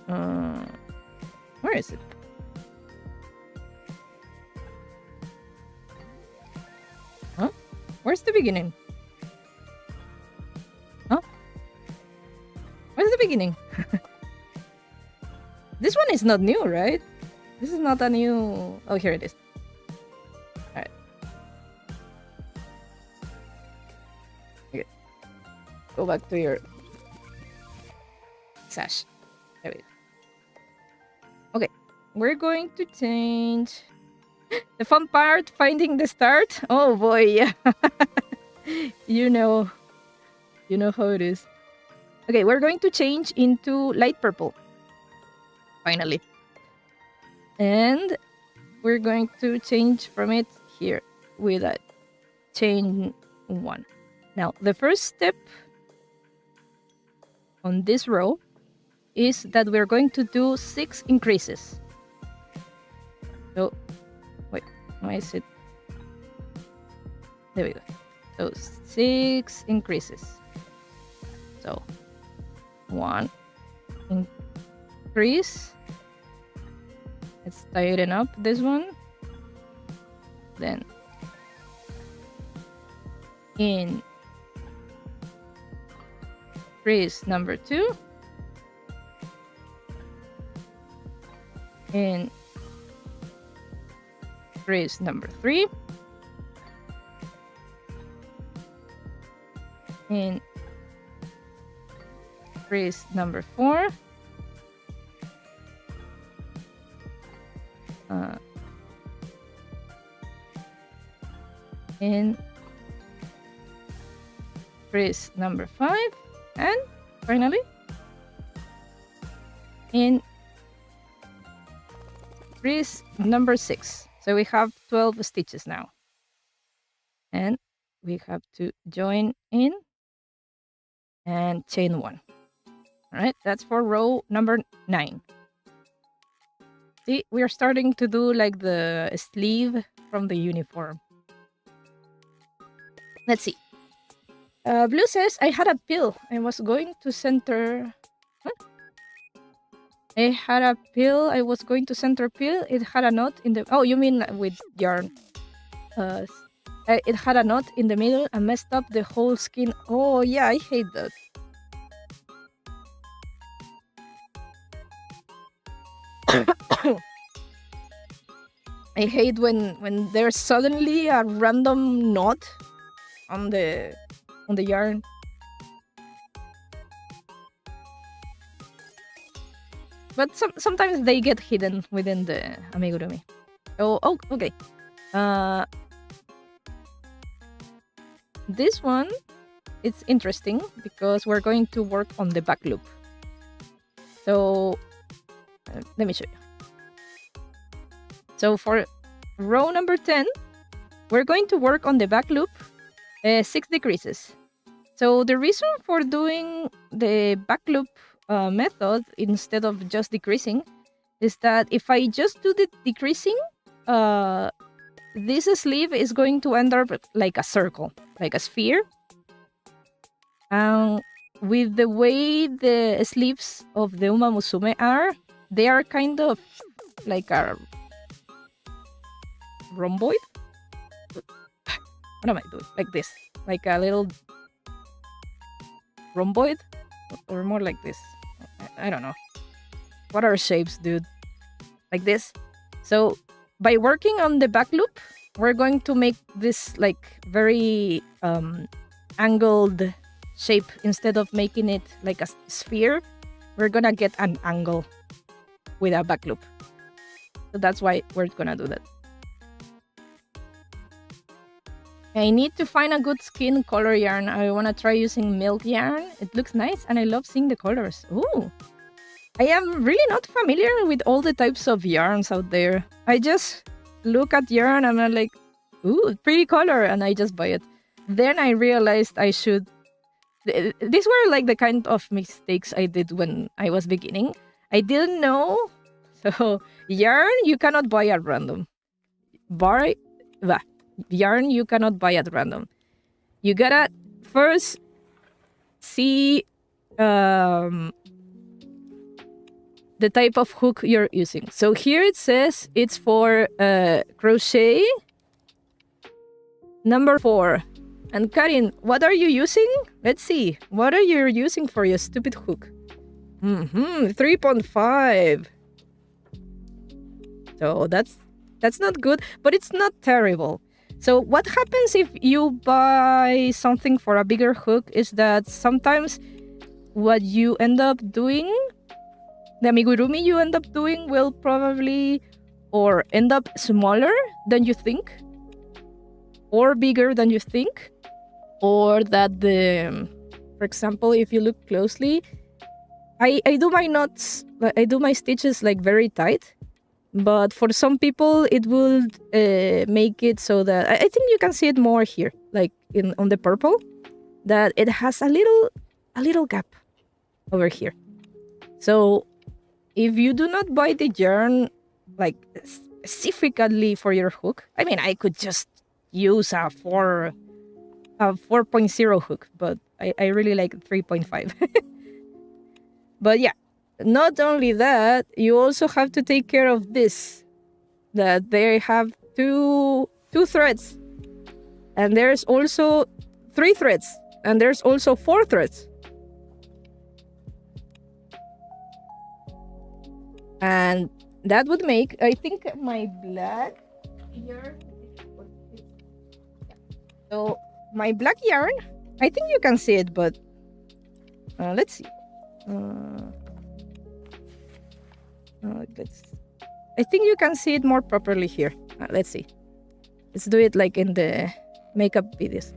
Where is it? Huh? Where's the beginning? Huh? Where's the beginning? This one is not new, right? This is not a new... Oh, here it is. Alright. Okay. Go back to your sash. There we go. Okay, we're going to change the fun part, finding the start. Oh boy, yeah. you know how it is. Okay, we're going to change into light purple. Finally. And we're going to change from it here with a chain 1. Now, the first step on this row is that we're going to do 6 increases. So, wait, why is it? There we go. So 6 increases. So 1 increase. Let's tighten up this one. Then increase number 2. Trace number 3. In trace number 4. In trace number 5. And finally in trace number 6. So we have 12 stitches now. And we have to join in and chain 1. All right, that's for row number 9. See, we are starting to do like the sleeve from the uniform. Let's see. Blue says, I had a pill. I was going to center... What? I had a pill. I was going to center pill. It had a knot in the... Oh, you mean with yarn. It had a knot in the middle and messed up the whole skin. Oh, yeah, I hate that. I hate when there's suddenly a random knot on the yarn. But sometimes they get hidden within the amigurumi. Oh, okay. This one, it's interesting because we're going to work on the back loop. So let me show you. So for row number 10, we're going to work on the back loop 6 decreases. So the reason for doing the back loop method instead of just decreasing is that if I just do the decreasing, this sleeve is going to end up like a circle, like a sphere. And with the way the sleeves of the Uma Musume are, they are kind of like a rhomboid. What am I doing? Like this, like a little rhomboid, or more like this. I don't know. What are shapes, dude? Like this. So by working on the back loop, we're going to make this like very angled shape. Instead of making it like a sphere, we're gonna get an angle with a back loop. So that's why we're gonna do that. I need to find a good skin color yarn. I want to try using milk yarn. It looks nice and I love seeing the colors. Ooh. I am really not familiar with all the types of yarns out there. I just look at yarn and I'm like, ooh, pretty color, and I just buy it. Then I realized I should... These were like the kind of mistakes I did when I was beginning. I didn't know. So yarn, you cannot buy at random. Yarn you cannot buy at random. You gotta first see the type of hook you're using. So here it says it's for crochet number 4. And Karin, what are you using? Let's see. What are you using for your stupid hook? 3.5. So that's not good, but it's not terrible. So what happens if you buy something for a bigger hook is that sometimes what you end up doing, the amigurumi you end up doing will probably or end up smaller than you think, or bigger than you think, or that for example, if you look closely, I do my knots, I do my stitches like very tight. But for some people, it will make it so that... I think you can see it more here, like on the purple, that it has a little gap over here. So if you do not buy the yarn like specifically for your hook, I mean, I could just use a 4.0 hook, but I really like 3.5. But yeah. Not only that, you also have to take care of this, that they have two threads, and there's also 3 threads, and there's also 4 threads. And that would make, I think my black here. So my black yarn, I think you can see it, but let's see. I think you can see it more properly here. Let's see. Let's do it like in the makeup videos.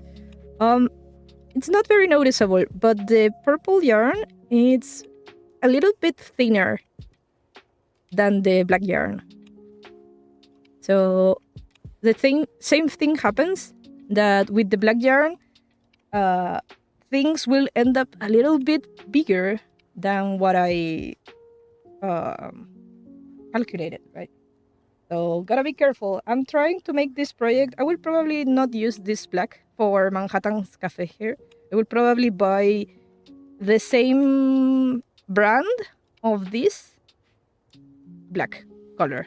It's not very noticeable, but the purple yarn, it's a little bit thinner than the black yarn. So the same thing happens, that with the black yarn, things will end up a little bit bigger than what I calculated, right? So gotta be careful. I'm trying to make this project. I will probably not use this black for Manhattan's Cafe here. I will probably buy the same brand of this black color,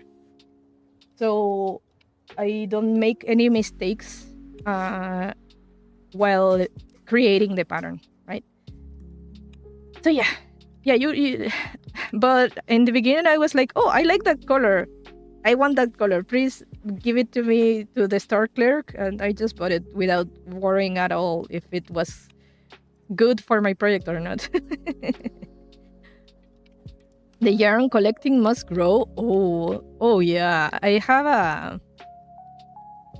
so I don't make any mistakes while creating the pattern, right? So yeah, you but in the beginning I was like, oh, I like that color, I want that color, please give it to me, to the store clerk, and I just bought it without worrying at all if it was good for my project or not. The yarn collecting must grow. Oh yeah, I have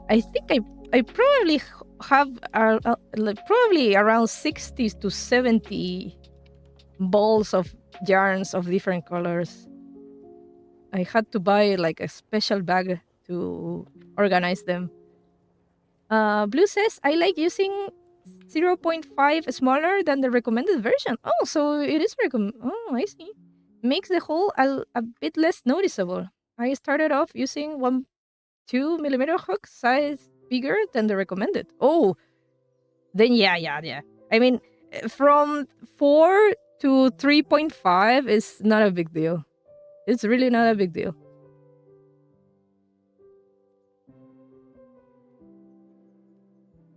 I think I probably have probably around 60 to 70 balls of yarns of different colors. I had to buy like a special bag to organize them. Blue says, I like using 0.5 smaller than the recommended version. Oh, so it is oh, I see. Makes the hole a bit less noticeable. I started off using 2 millimeter hook, size bigger than the recommended. Oh, then yeah. I mean, from 4 to 3.5 is not a big deal. It's really not a big deal.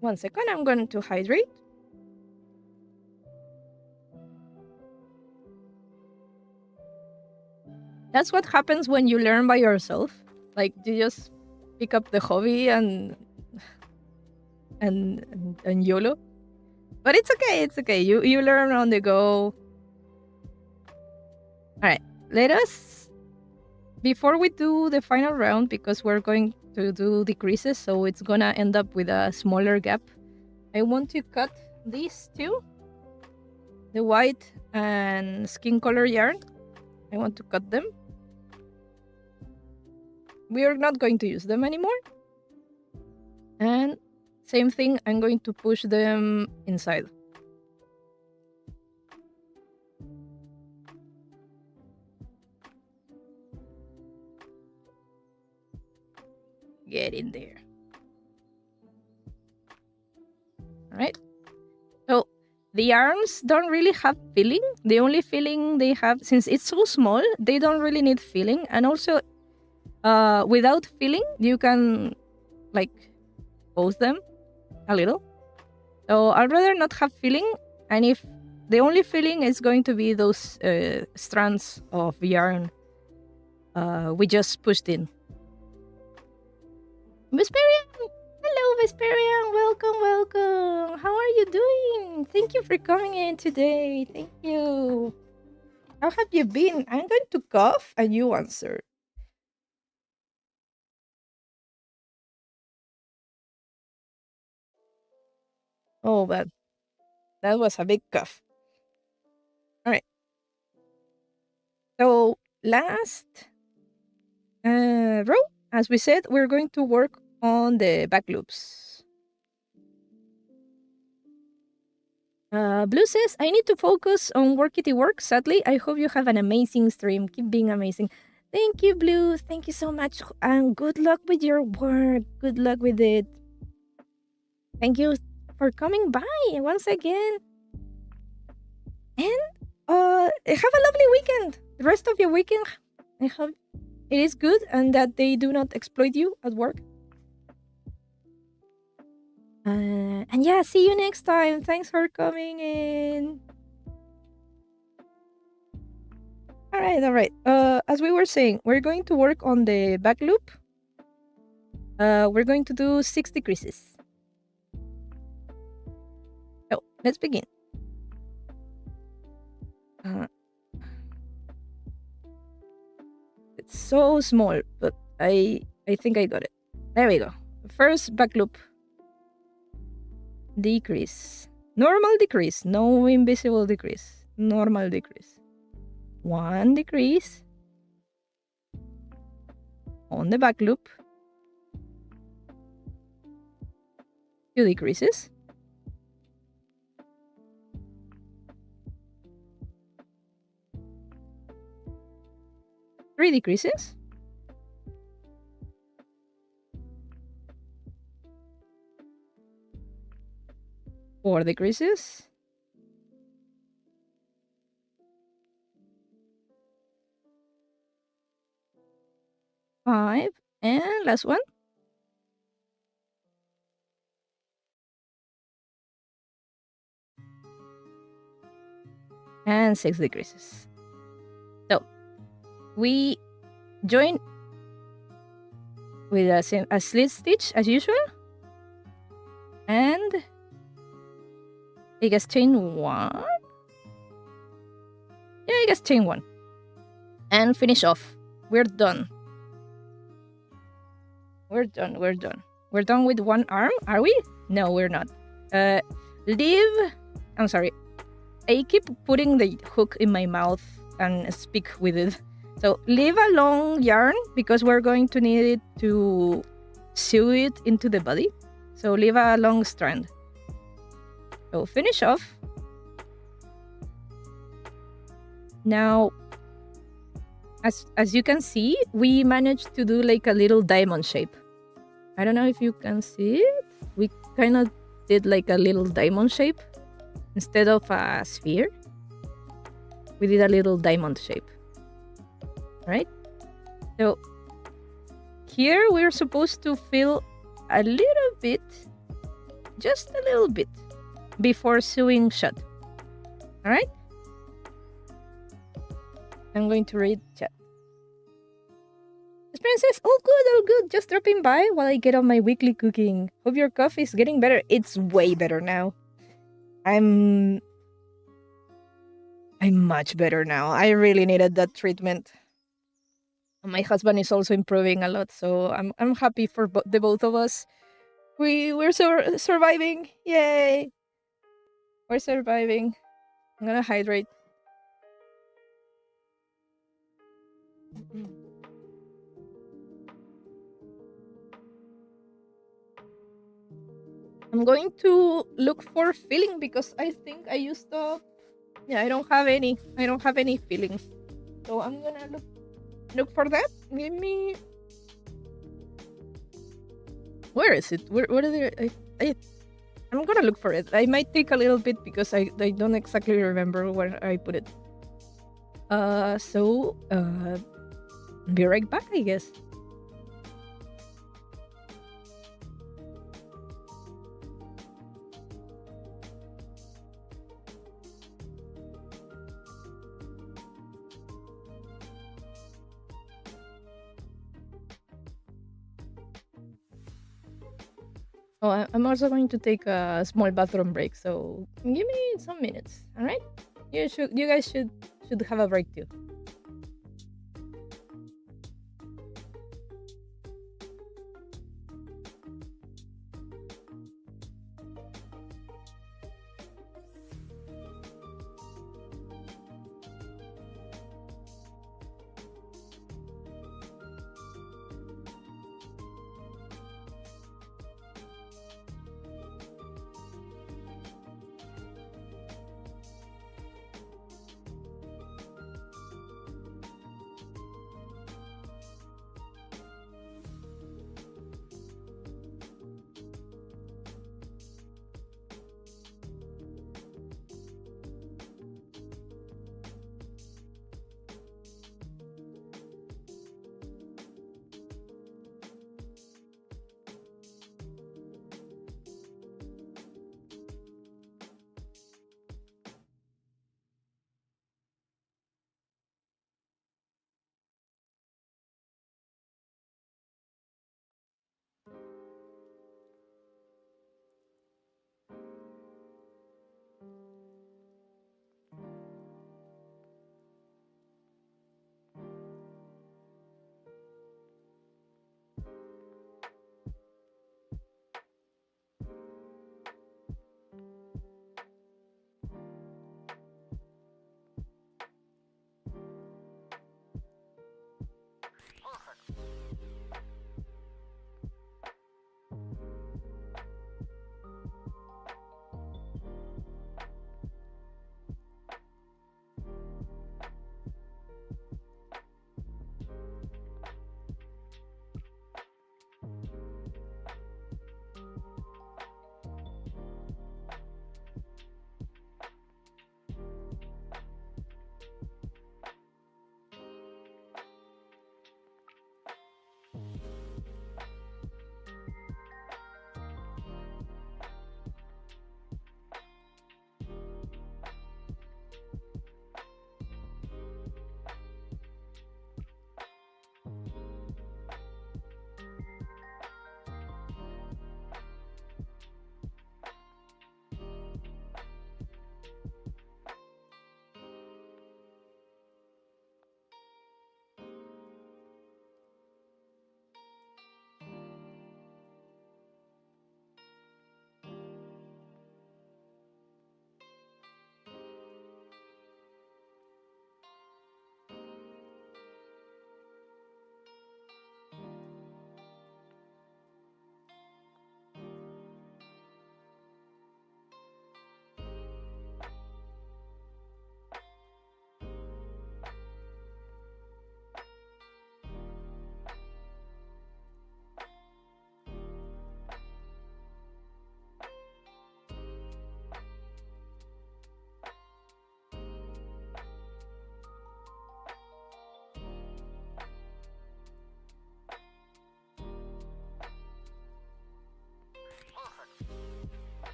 One second, I'm going to hydrate. That's what happens when you learn by yourself. Like, you just pick up the hobby and YOLO. But it's okay. You learn on the go. Alright, let us, before we do the final round, because we're going to do decreases, so it's gonna end up with a smaller gap, I want to cut these two, the white and skin color yarn. I want to cut them. We are not going to use them anymore. And same thing, I'm going to push them inside. Get in there. Alright. So the arms don't really have filling. The only filling they have, since it's so small, they don't really need filling. And also, without filling, you can like pose them a little. So I'd rather not have filling, and if the only filling is going to be those strands of yarn we just pushed in. Vesperian! Hello, Vesperian! Welcome! How are you doing? Thank you for coming in today. Thank you. How have you been? I'm going to cough and you answer. Oh, but that was a big cough. Alright. So, last row, as we said, we're going to work on the back loops. Blue says, I need to focus on Workity Work. Sadly, I hope you have an amazing stream. Keep being amazing. Thank you, Blue. Thank you so much. And good luck with your work. Good luck with it. Thank you for coming by once again. And have a lovely weekend. The rest of your weekend, I hope it is good and that they do not exploit you at work. And yeah, see you next time. Thanks for coming in. All right. As we were saying, we're going to work on the back loop. we're going to do 6 decreases. So let's begin. It's so small, but I think I got it. There we go. First back loop. Decrease. Normal decrease. No invisible decrease. Normal decrease. 1 decrease. On the back loop. 2 decreases. 3 decreases. 4 decreases. 5 and last one. And 6 decreases. So we join with a slit stitch as usual, and I guess chain 1. Yeah, I guess chain 1, and finish off. We're done. We're done. We're done with one arm, are we? No, we're not. I'm sorry. I keep putting the hook in my mouth and speak with it. So leave a long yarn because we're going to need it to sew it into the body. So leave a long strand. So finish off. Now, as you can see, we managed to do like a little diamond shape. I don't know if you can see it. We kind of did like a little diamond shape. Instead of a sphere, we did a little diamond shape. Right? So here we're supposed to fill a little bit, just a little bit, before sewing shut. Alright? I'm going to read chat. Experience says, all good, just dropping by while I get on my weekly cooking. Hope your cough is getting better. It's way better now. I'm much better now. I really needed that treatment. My husband is also improving a lot, so I'm happy for the both of us. We're surviving. Yay! We're surviving. I'm gonna hydrate. I'm going to look for filling because I think I used up. Yeah, I don't have any fillings. So I'm gonna look for that. Give me. Where is it? Where is it? I'm gonna look for it. I might take a little bit because I don't exactly remember where I put it. So be right back, I guess. Oh, I'm also going to take a small bathroom break, so give me some minutes, all right? You guys should have a break too.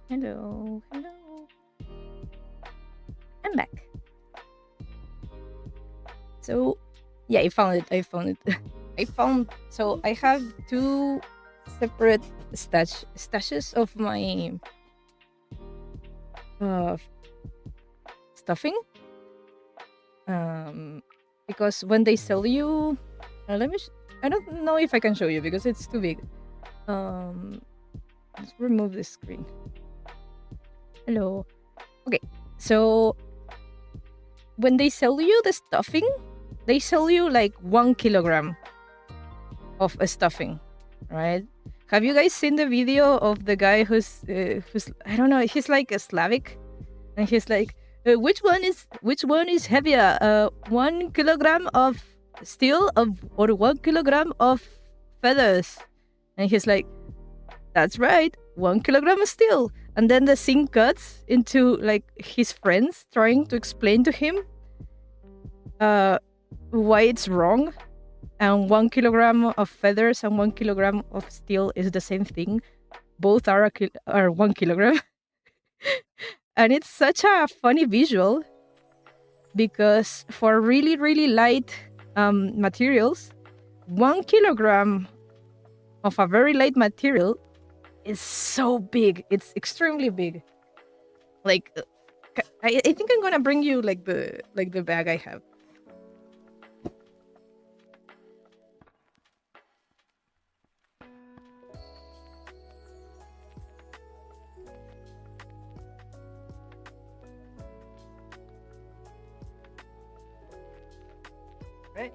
Hello. I'm back. So, yeah, I found it. So I have two separate stashes of my stuffing. Because when they sell you, I don't know if I can show you because it's too big. Let's remove this screen. Hello. Okay, so when they sell you the stuffing, they sell you like 1 kilogram of a stuffing, right? Have you guys seen the video of the guy who's I don't know, he's like a Slavic, and he's like, which one is heavier, 1 kilogram of steel or 1 kilogram of feathers? And he's like, that's right, 1 kilogram of steel. And then the scene cuts into like his friends trying to explain to him why it's wrong, and 1 kilogram of feathers and 1 kilogram of steel is the same thing. Both are 1 kilogram. And it's such a funny visual because for really, really light materials, 1 kilogram of a very light material is so big. It's extremely big. Like, I think I'm gonna bring you like the bag I have. Right?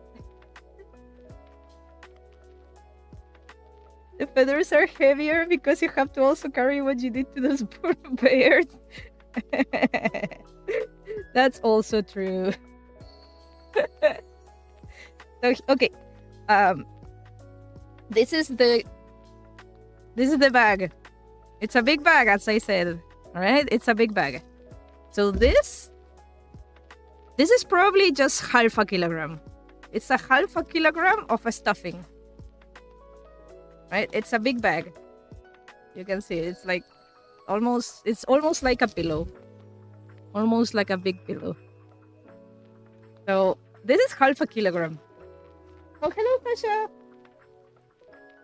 The feathers are heavier because you have to also carry what you did to those poor bears. That's also true. So, okay, this is the bag. It's a big bag, as I said. All right, it's a big bag. So this is probably just half a kilogram. It's a half a kilogram of a stuffing. Right? It's a big bag. You can see it's like it's almost like a pillow. Almost like a big pillow. So this is half a kilogram. Oh, hello, Tasha.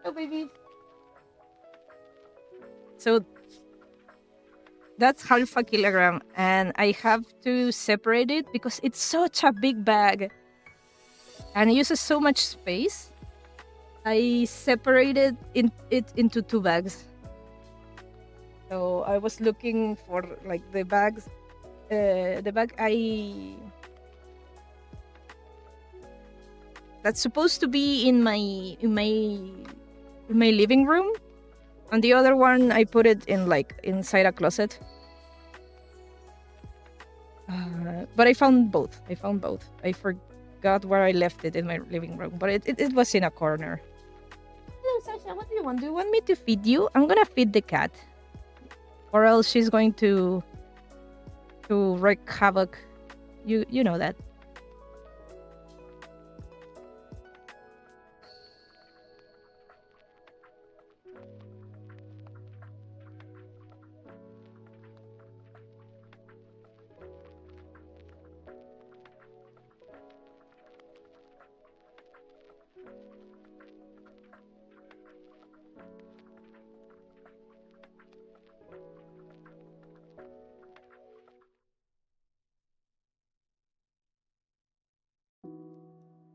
Oh, baby. So that's half a kilogram, and I have to separate it because it's such a big bag and it uses so much space. I separated it into 2 bags. So I was looking for like the bags. The bag that's supposed to be in my living room, and the other one I put it in like inside a closet. But I found both. I forgot where I left it in my living room, but it was in a corner. Hello, Sasha. What do you want? Do you want me to feed you? I'm gonna feed the cat, or else she's going to wreak havoc. You know that.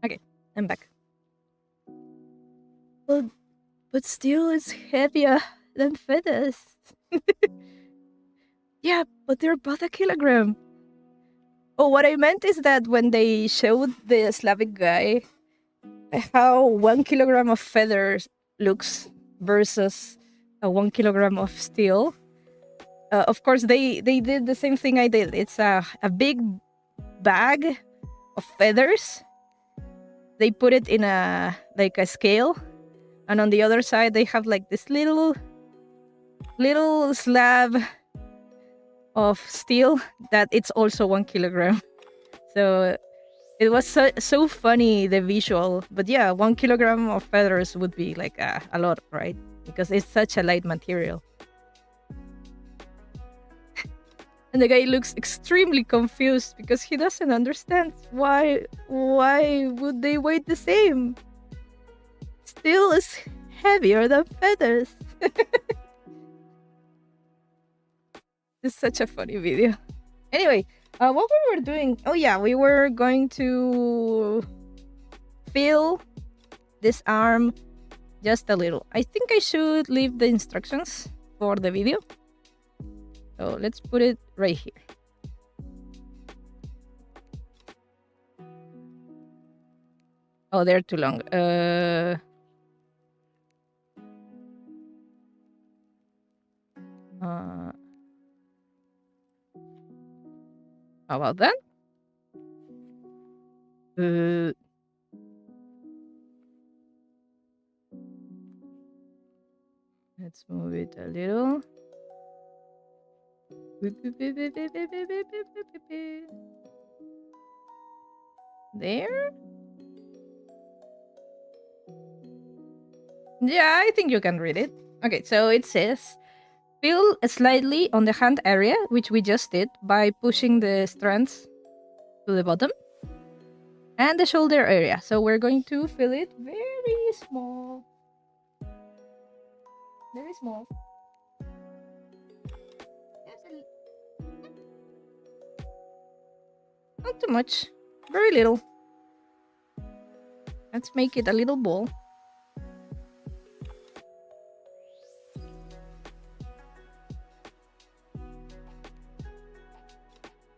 Okay, I'm back. But still, it's heavier than feathers. Yeah, but they're both a kilogram. Oh, what I meant is that when they showed the Slavic guy how 1 kilogram of feathers looks versus a 1 kilogram of steel, of course they did the same thing I did. It's a big bag of feathers. They put it in a scale, and on the other side they have like this little slab of steel that it's also 1 kilogram. So it was so funny, the visual. But yeah, 1 kilogram of feathers would be like a lot, right? Because it's such a light material. And the guy looks extremely confused because he doesn't understand why would they weigh the same? Steel is heavier than feathers. It's such a funny video. Anyway, what we were doing? Oh yeah, we were going to fill this arm just a little. I think I should leave the instructions for the video. So let's put it right here. Oh, they're too long. How about that? Let's move it a little. There? Yeah, I think you can read it. Okay, so it says, fill slightly on the hand area, which we just did by pushing the strands to the bottom. And the shoulder area. So we're going to fill it very small. Very small. Not too much. Very little. Let's make it a little ball.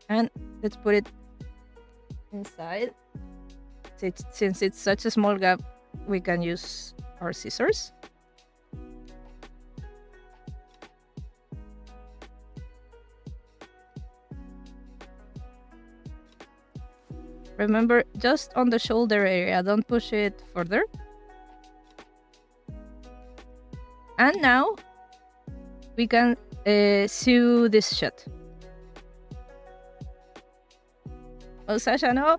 And let's put it inside. Since it's such a small gap, we can use our scissors. Remember, just on the shoulder area, don't push it further. And now we can sew this shut. Oh, Sasha, no.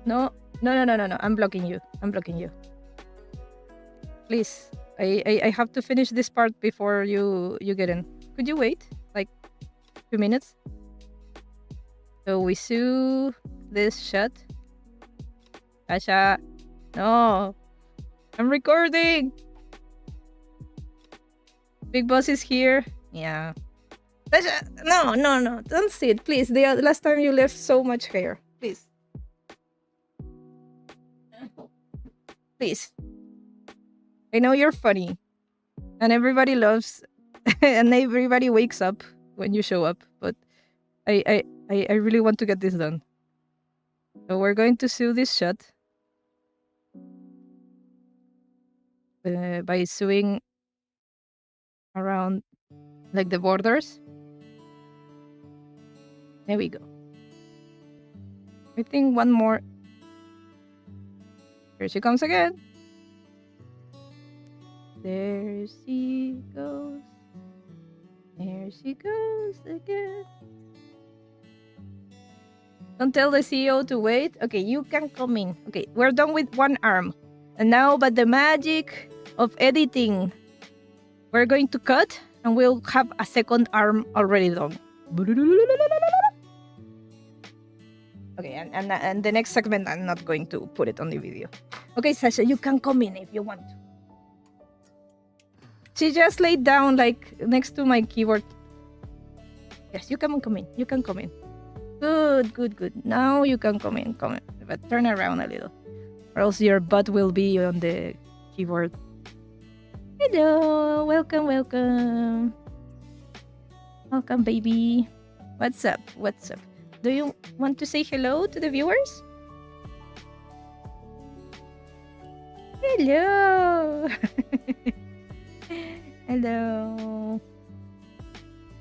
No. I'm blocking you. Please. I have to finish this part before you get in. Could you wait like 2 minutes? So we sew this shut. Sasha. No. I'm recording. Big Boss is here. Yeah. Sasha, no. Don't sit, please. The last time you left so much hair. Please. Please. I know you're funny. And everybody loves and everybody wakes up when you show up. But I really want to get this done. So we're going to sew this shut by sewing around like the borders. There we go. I think one more. Here she comes again. There she goes. There she goes again. Don't tell the CEO to wait. Okay, you can come in. Okay, we're done with one arm. And now, by the magic of editing, we're going to cut and we'll have a second arm already done. Okay, and the next segment, I'm not going to put it on the video. Okay, Sasha, you can come in if you want to. She just laid down like next to my keyboard. Yes, you can come in. You can come in. Good. Now you can come in. But turn around a little. Or else your butt will be on the keyboard. Hello. Welcome. Welcome, baby. What's up? Do you want to say hello to the viewers? Hello. Hello.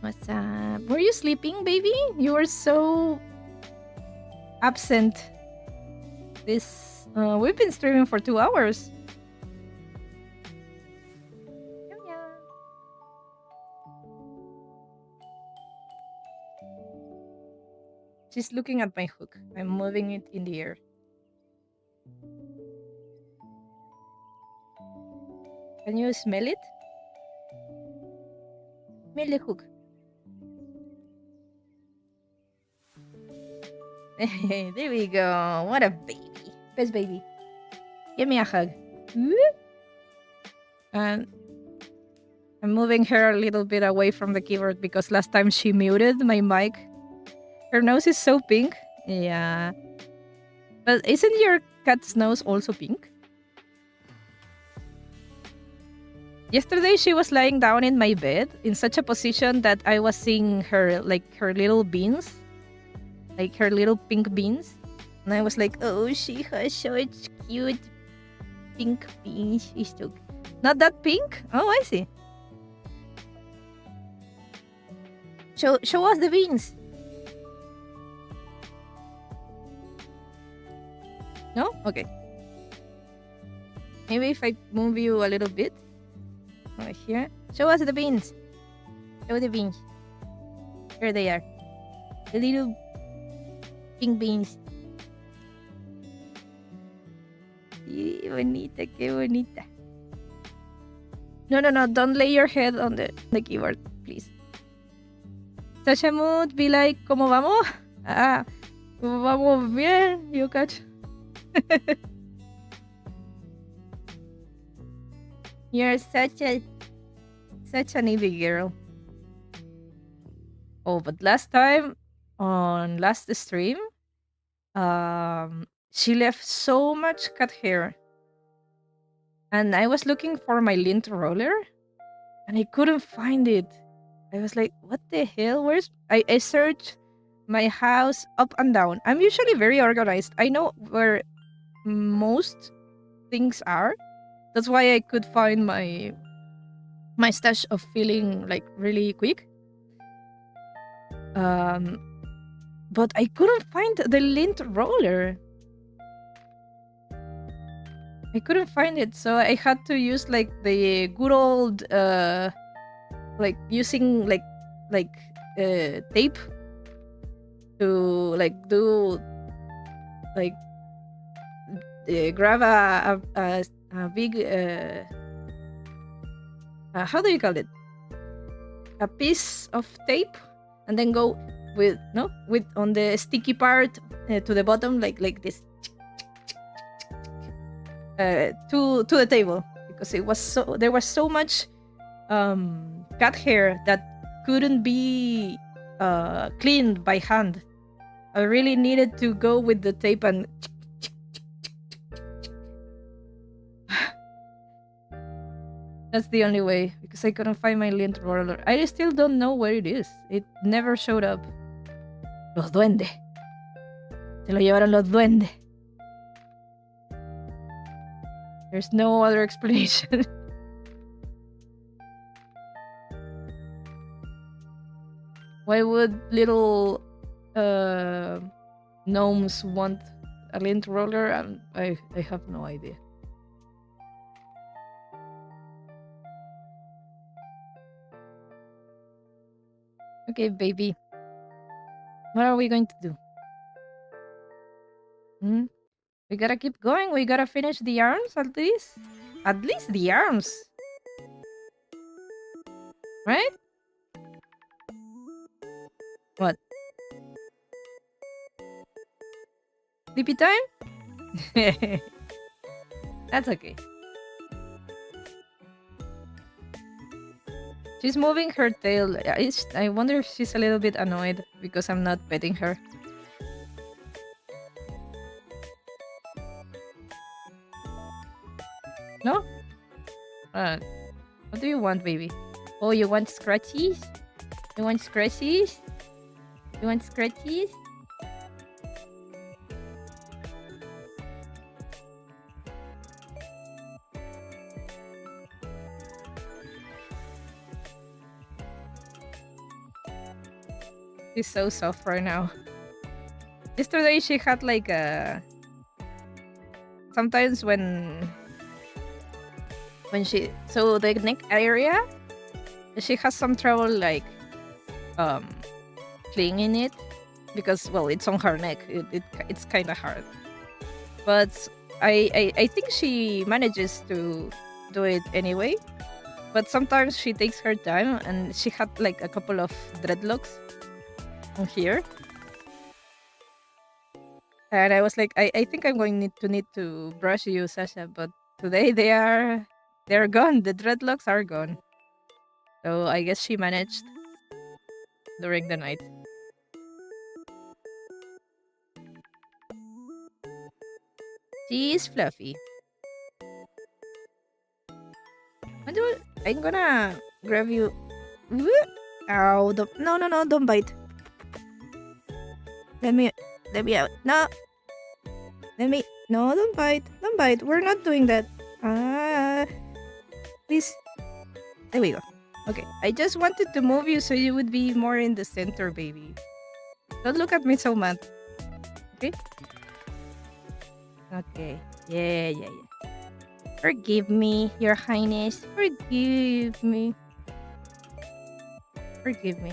What's up? Were you sleeping, baby? You were so absent. We've been streaming for 2 hours. She's looking at my hook. I'm moving it in the air. Can you smell it? Smell the hook. There we go. What a baby. Best baby. Give me a hug. And I'm moving her a little bit away from the keyboard because last time she muted my mic. Her nose is so pink. Yeah. But isn't your cat's nose also pink? Yesterday she was lying down in my bed in such a position that I was seeing her, like, her little beans. Like her little pink beans. And I was like, oh, she has such cute pink beans. She's so... Not that pink? Oh, I see. Show us the beans. No? Okay. Maybe if I move you a little bit. Right here. Show us the beans. Show the beans. Here they are. The little pink beans. Qué bonita, qué bonita. No. Don't lay your head on the keyboard, please. Sasha Mood, be like, ¿cómo vamos? Ah, vamos bien, you catch. You're such an easy girl. Oh, but last time on last stream, she left so much cat hair, and I was looking for my lint roller, and I couldn't find it. I was like, what the hell? I searched my house up and down. I'm usually very organized. I know where most things are. That's why I could find my stash of feeling like really quick. But I couldn't find the lint roller. I couldn't find it, so I had to use like the good old like using like tape to like do like grab a big how do you call it, a piece of tape, and then go with on the sticky part to the bottom like this to the table, because it was there was so much cat hair that couldn't be cleaned by hand. I really needed to go with the tape and that's the only way, because I couldn't find my lint roller. I still don't know where it is. It never showed up. Los duendes. Se lo llevaron los duendes. There's no other explanation. Why would little gnomes want a lint roller? I have no idea. Okay, baby. What are we going to do? We gotta keep going. We gotta finish the arms at least. At least the arms. Right? What? Sleepy time? That's okay. She's moving her tail. I wonder if she's a little bit annoyed because I'm not petting her. No? What do you want, baby? Oh, you want scratchies? You want scratchies? You want scratchies? She's so soft right now. Yesterday she had like a... Sometimes when she... So the neck area, she has some trouble like cleaning it, because, well, it's on her neck. It's kind of hard. But I think she manages to do it anyway. But sometimes she takes her time, and she had like a couple of dreadlocks on here. And I was like, I think I'm going need to brush you, Sasha, but today they're gone. The dreadlocks are gone. So I guess she managed during the night. She's fluffy. I'm gonna grab you. Ow! No, no, no! Don't bite. Let me, let me out. No, let me. No, don't bite. Don't bite. We're not doing that. Ah, please. There we go. Okay, I just wanted to move you so you would be more in the center, baby. Don't look at me so mad. Okay. Okay. Yeah, yeah, yeah. Forgive me, Your Highness. Forgive me. Forgive me.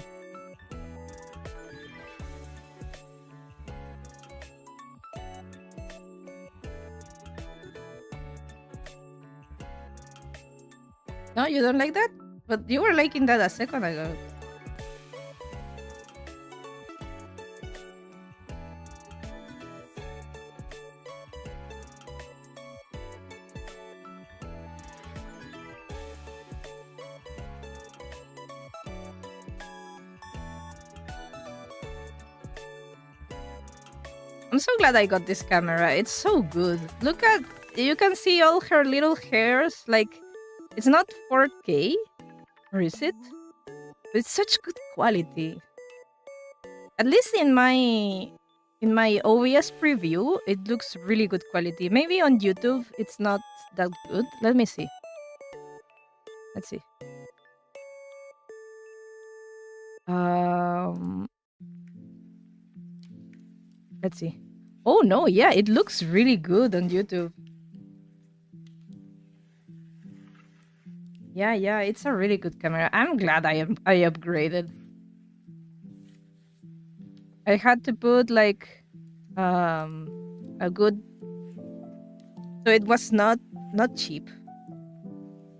No, you don't like that? But you were liking that a second ago. I'm so glad I got this camera. It's so good. Look at, you can see all her little hairs. Like, it's not 4K, or is it? But it's such good quality. At least in my OBS preview, it looks really good quality. Maybe on YouTube it's not that good. Let me see. Let's see. Um, let's see. Oh no, yeah, it looks really good on YouTube. Yeah, yeah, it's a really good camera. I'm glad I upgraded. I had to put like a good, so it was not cheap,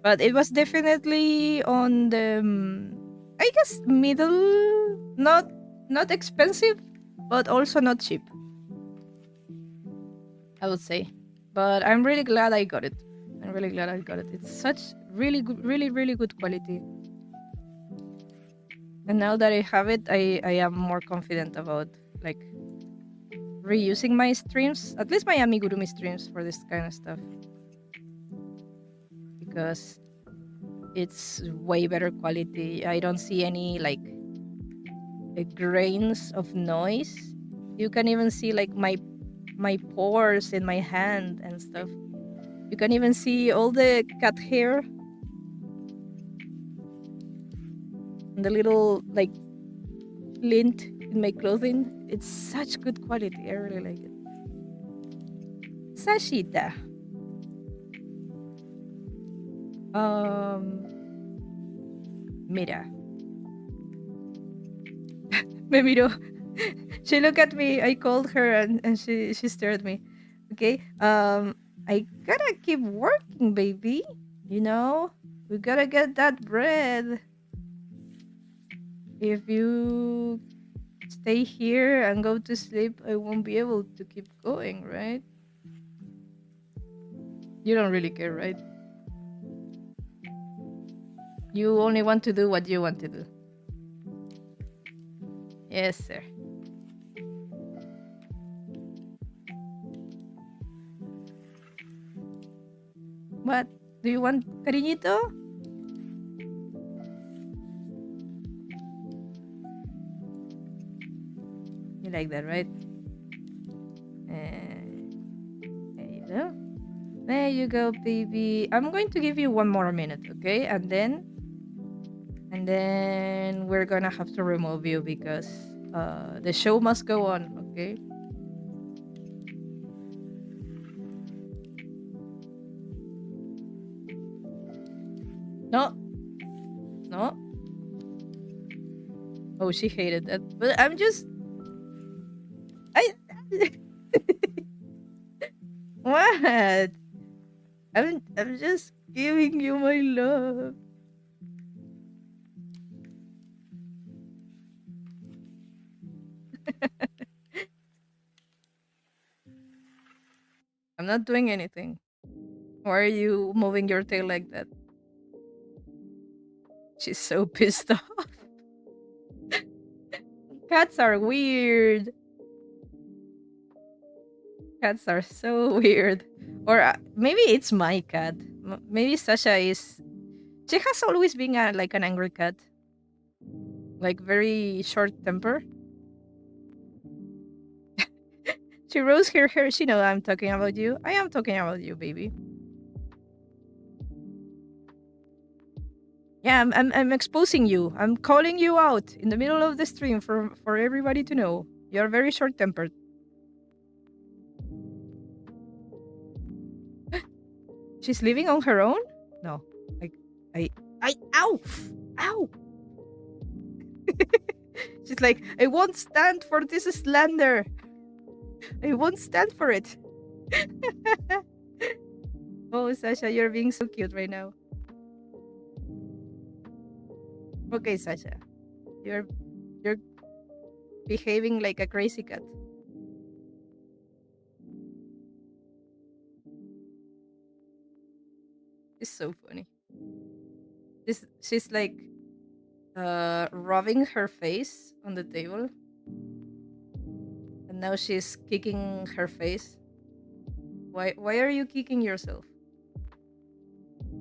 but it was definitely on the I guess middle, not expensive, but also not cheap, I would say. But I'm really glad I got it. I'm really glad I got it. It's such really good, really good quality. And now that I have it, I am more confident about like reusing my streams, at least my amigurumi streams, for this kind of stuff, because it's way better quality. I don't see any like grains of noise. You can even see like my pores in my hand and stuff. You can even see all the cat hair and the little like lint in my clothing. It's such good quality. I really like it. Sashita. Mira. Me miró. She looked at me. I called her and she stared at me. Okay. I gotta keep working, baby. You know, we gotta get that bread. If you stay here and go to sleep, I won't be able to keep going, right? You don't really care, right? You only want to do what you want to do. Yes, sir. What? Do you want cariñito? You like that, right? There you go. There you go, baby. I'm going to give you one more minute, okay? And then we're gonna have to remove you because the show must go on, okay? No. No. Oh, she hated that. But I'm just I what? I'm just giving you my love. not doing anything. Why are you moving your tail like that? She's so pissed off. Cats are weird. Cats are so weird. Or maybe it's my cat. Maybe Sasha is... She has always been like an angry cat. Like very short temper. She rose her hair. She know I'm talking about you. I am talking about you, baby. Yeah, I'm exposing you. I'm calling you out in the middle of the stream for everybody to know. You're very short-tempered. She's living on her own? No. Like ow! Ow! She's like, I won't stand for this slander. I won't stand for it. Oh, Sasha, you're being so cute right now. Okay, Sasha. You're behaving like a crazy cat. It's so funny. She's like rubbing her face on the table. And now she's kicking her face. Why are you kicking yourself?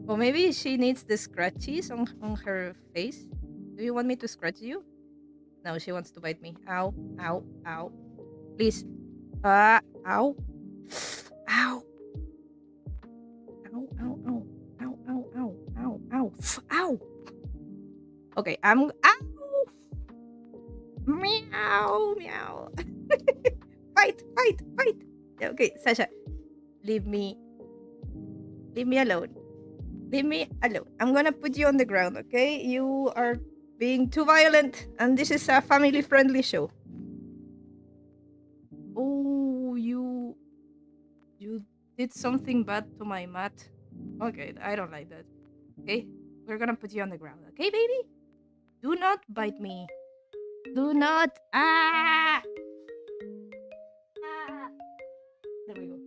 Or maybe she needs the scratches on her face. Do you want me to scratch you? No, she wants to bite me. Ow, ow, ow. Please. Ow. Ow. Ow, ow, ow. Ow, ow, ow, ow, ow. Ow. Okay, ow. Meow, meow. Fight. Okay, Sasha. Leave me alone. Leave me alone. I'm gonna put you on the ground, okay? You are being too violent, and this is a family-friendly show. Oh, you did something bad to my mat. Okay, I don't like that. Okay, we're gonna put you on the ground, okay, baby? Do not bite me. Do not. Ah! There we go.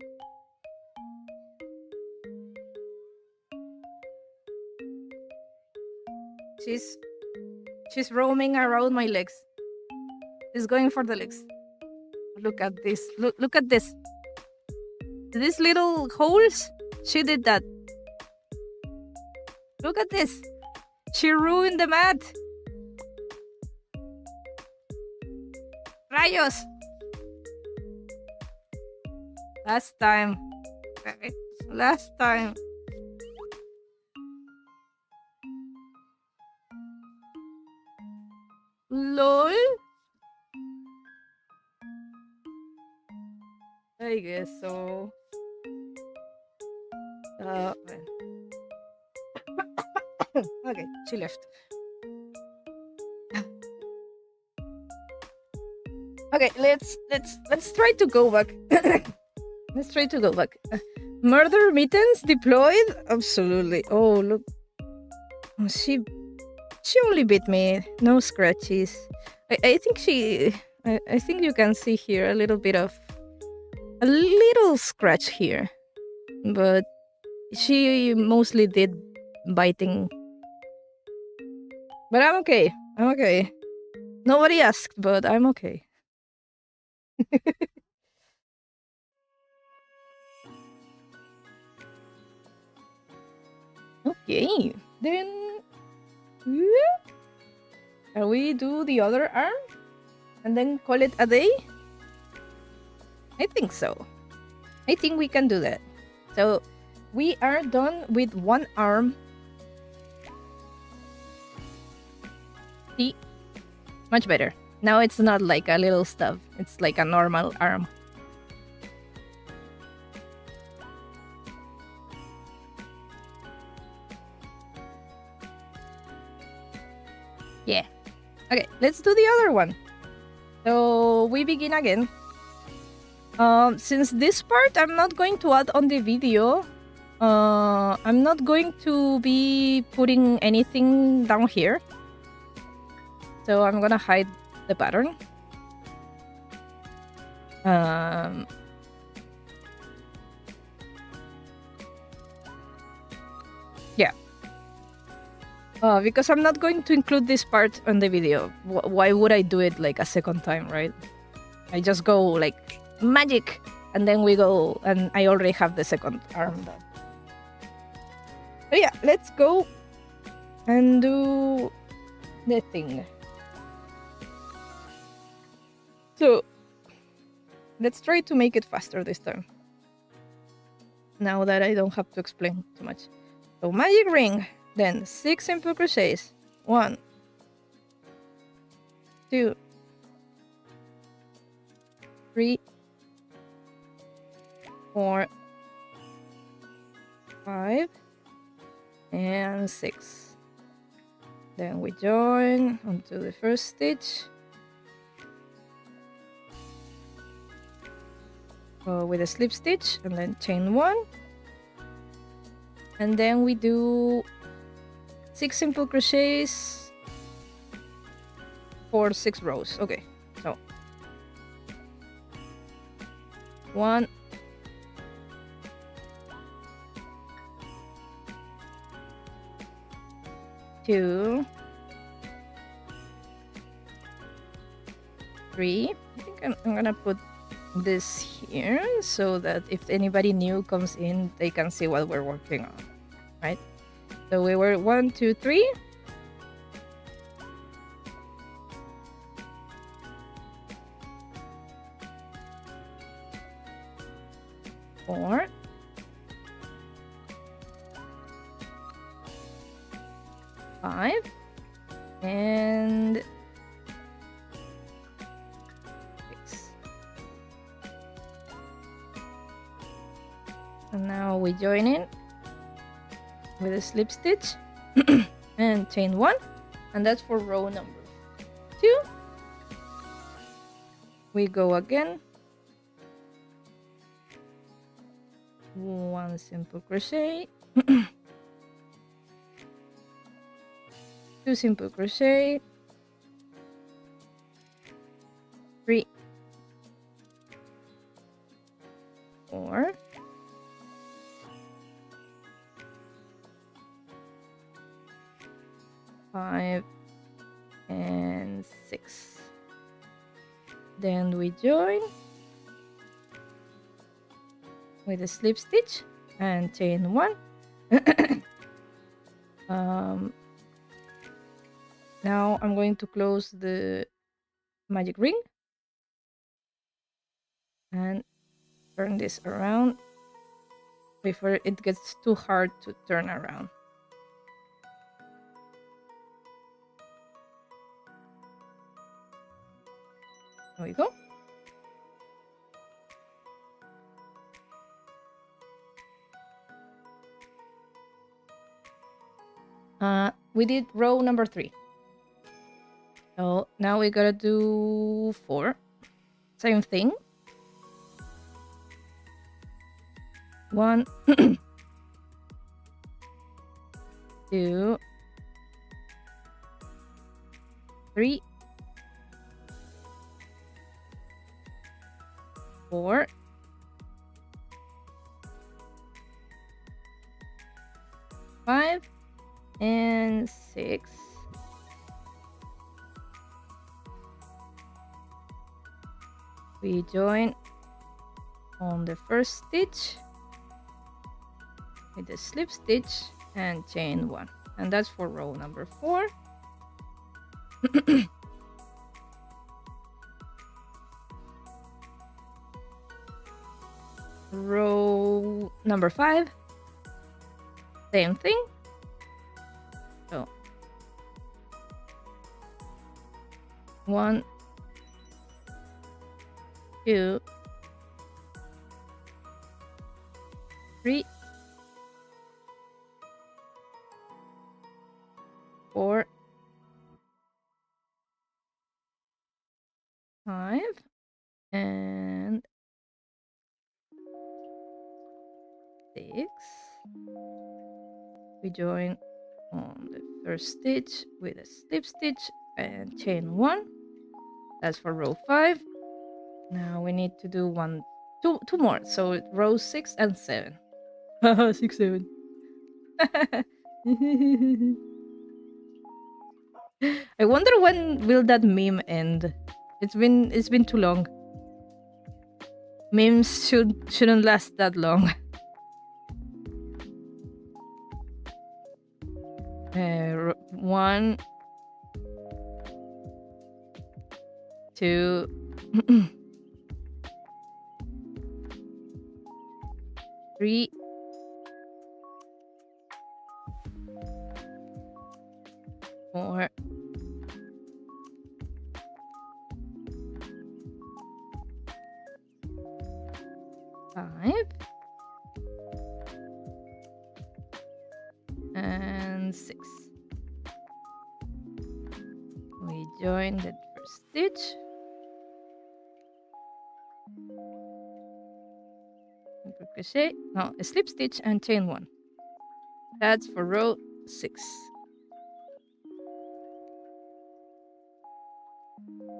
She's roaming around my legs. She's going for the legs. Look at this. Look at this. These little holes. She did that. Look at this. She ruined the mat. Rayos. Last time. Last time. LOL? I guess so. Okay, she left. Okay, let's try to go back. Let's try to go back. Murder mittens deployed? Absolutely. Oh, look. Oh, she only bit me. No scratches. I think I think you can see here a little scratch here. But she mostly did biting. But I'm okay. Nobody asked, but I'm okay. Okay, then shall we do the other arm and then call it a day? I think so. I think we can do that. So we are done with one arm. See? Much better. Now it's not like a little stuff. It's like a normal arm. Yeah. Okay, let's do the other one. So we begin again. Since this part I'm not going to add on the video, I'm not going to be putting anything down here. So I'm gonna hide the pattern. Yeah. Because I'm not going to include this part on the video. Why would I do it like a second time, right? I just go like magic, and then we go, and I already have the second arm done. So yeah, let's go and do the thing. So let's try to make it faster this time. Now that I don't have to explain too much. So magic ring, then 6 simple crochets. 1, 2, 3, 4, 5, and 6. Then we join onto the first stitch with a slip stitch, and then chain 1, and then we do 6 simple crochets for 6 rows. Okay, so 1, 2, 3. I think I'm gonna put this here so that if anybody new comes in, they can see what we're working on, right? So we were 1, 2, 3. 4, 5, and 6. And now we join in with a slip stitch and chain 1, and that's for row number 2. We go again, 1 simple crochet, 2 simple crochet, 3, 4, 5, and 6. Then we join with a slip stitch and chain 1. Now I'm going to close the magic ring and turn this around before it gets too hard to turn around. There we go. We did row number 3. So now we gotta do 4. Same thing. 1, 2, 3, 4, 5, and 6. We join on the first stitch with a slip stitch and chain 1, and that's for row number 4. Row number 5, same thing. So 1, 2, 3, 4, 5, and 6. We join on the first stitch with a slip stitch and chain 1. That's for row 5. Now we need to do two more. So row 6 and 7. 6, 7. I wonder when will that meme end. It's been too long. Memes shouldn't last that long. 1, 2. 3, 4, 5, and 6. We join the first stitch. Crochet, no, a slip stitch and chain 1. That's for row 6.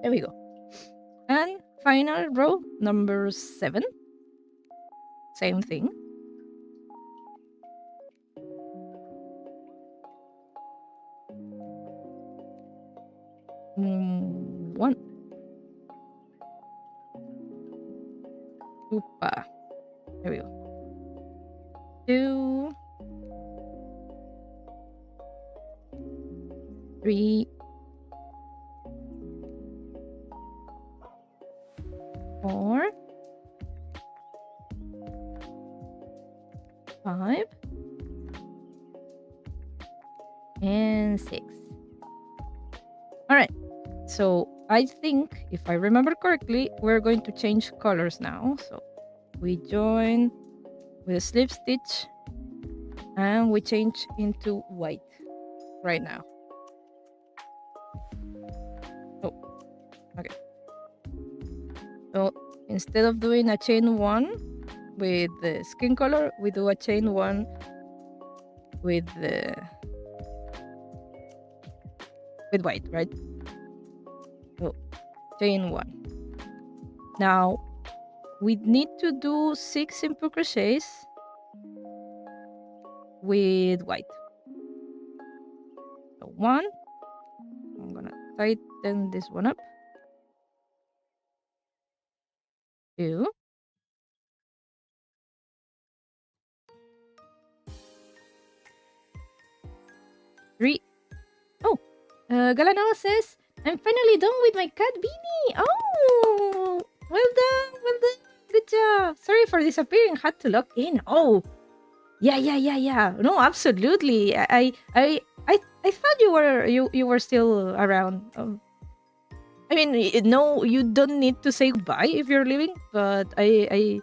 There we go. And final row number 7. Same thing. 1. Oopa. There we go. 2, 3, 4, 5, and 6. All right. So I think, if I remember correctly, we're going to change colors now. So we join with a slip stitch and we change into white right now. Oh, okay. So instead of doing a chain 1 with the skin color, we do a chain 1 with the white, right? So chain 1. Now we need to do 6 simple crochets with white. So 1. I'm gonna tighten this one up. 2. 3. Oh, Galanoa says, I'm finally done with my cat beanie. Oh, well done, well done. Good job. Sorry for disappearing. Had to log in. Oh, yeah. No, absolutely. I thought you were still around. I mean, no, you don't need to say goodbye if you're leaving. But I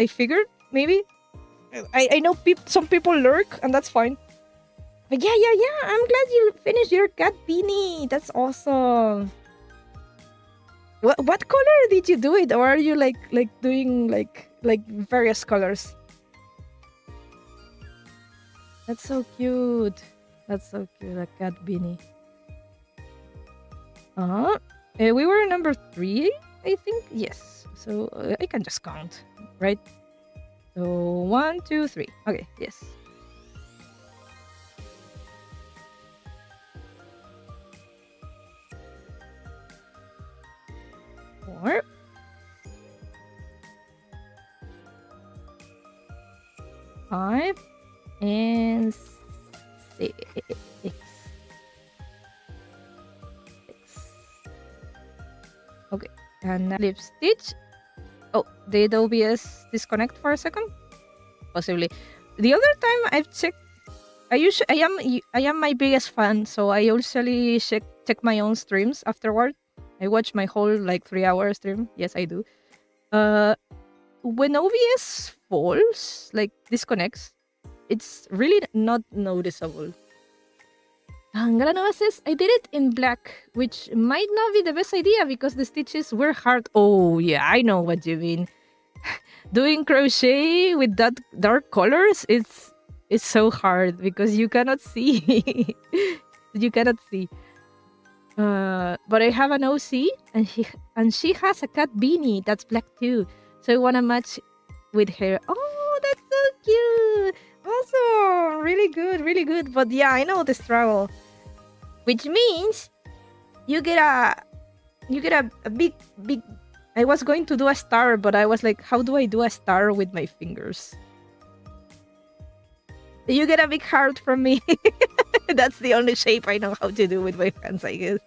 figured maybe. I know some people lurk, and that's fine. But yeah. I'm glad you finished your cat beanie. That's awesome. What color did you do it, or are you like doing like various colors? That's so cute. That's so cute. A cat beanie. We were number 3, I think. Yes. So I can just count, right? So 1, 2, 3. Okay. Yes. 4, 5, and 6. Okay, and now slip stitch. Oh, did OBS disconnect for a second? Possibly. The other time I've checked, I am my biggest fan, so I usually check my own streams afterward. I watch my whole 3-hour stream. Yes, I do. When OBS falls, disconnects, it's really not noticeable. Granova says, I did it in black, which might not be the best idea because the stitches were hard. Oh, yeah, I know what you mean. Doing crochet with that dark colors, it's so hard because you cannot see. You cannot see. But I have an OC, and she has a cat beanie that's black too. So I want to match with her. Oh, that's so cute. awesome! Really good, really good. But yeah, I know the struggle, which means you get a big. I was going to do a star, but I was like, how do I do a star with my fingers? You get a big heart from me. That's the only shape I know how to do with my hands, I guess.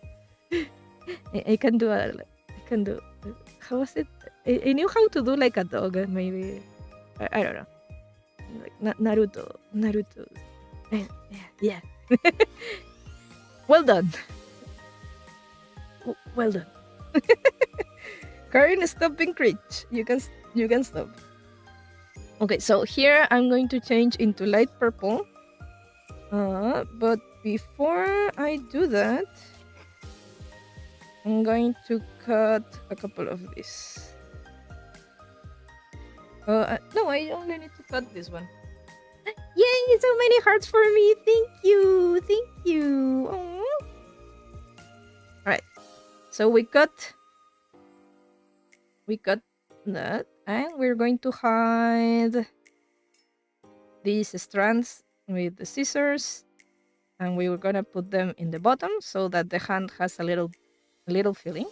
I can do a. I can do. How was it? I knew how to do like a dog, maybe. I don't know. Like Naruto. Naruto. Yeah. Well done. Well done. Karin, stop being cringe. You can stop. Okay, so here I'm going to change into light purple. But before I do that, I'm going to cut a couple of these. No, I only need to cut this one. Yay, so many hearts for me. Thank you. Alright. So we cut that, and we're going to hide these strands with the scissors, and we were gonna put them in the bottom so that the hand has a little feeling.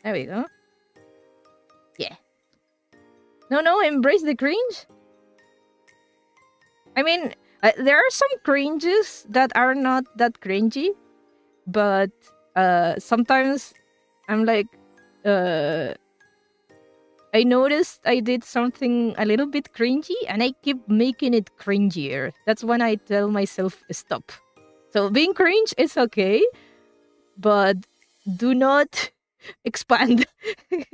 There we go. Yeah. No, embrace the cringe. I mean, there are some cringes that are not that cringy, but sometimes I'm like, I noticed I did something a little bit cringy, and I keep making it cringier. That's when I tell myself stop. So being cringe is okay, but do not expand.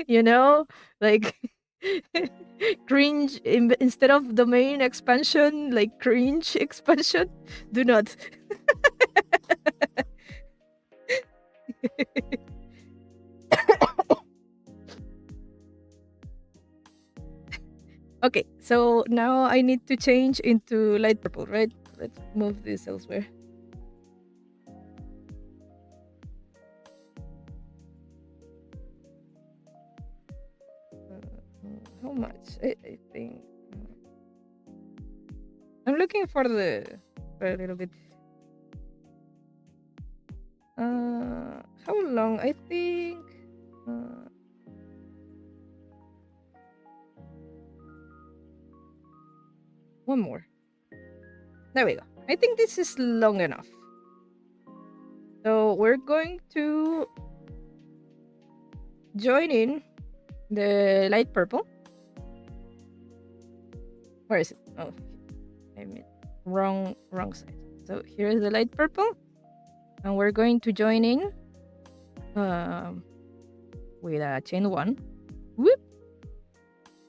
You know, like cringe instead of domain expansion, like cringe expansion. Do not. Okay, so now I need to change into light purple, right? Let's move this elsewhere. How much? I think I'm looking for a little bit. How long? I think. One more. There we go. I think this is long enough. So we're going to join in the light purple. Where is it? Oh, I made wrong side. So here is the light purple, and we're going to join in with a chain 1. Whoop!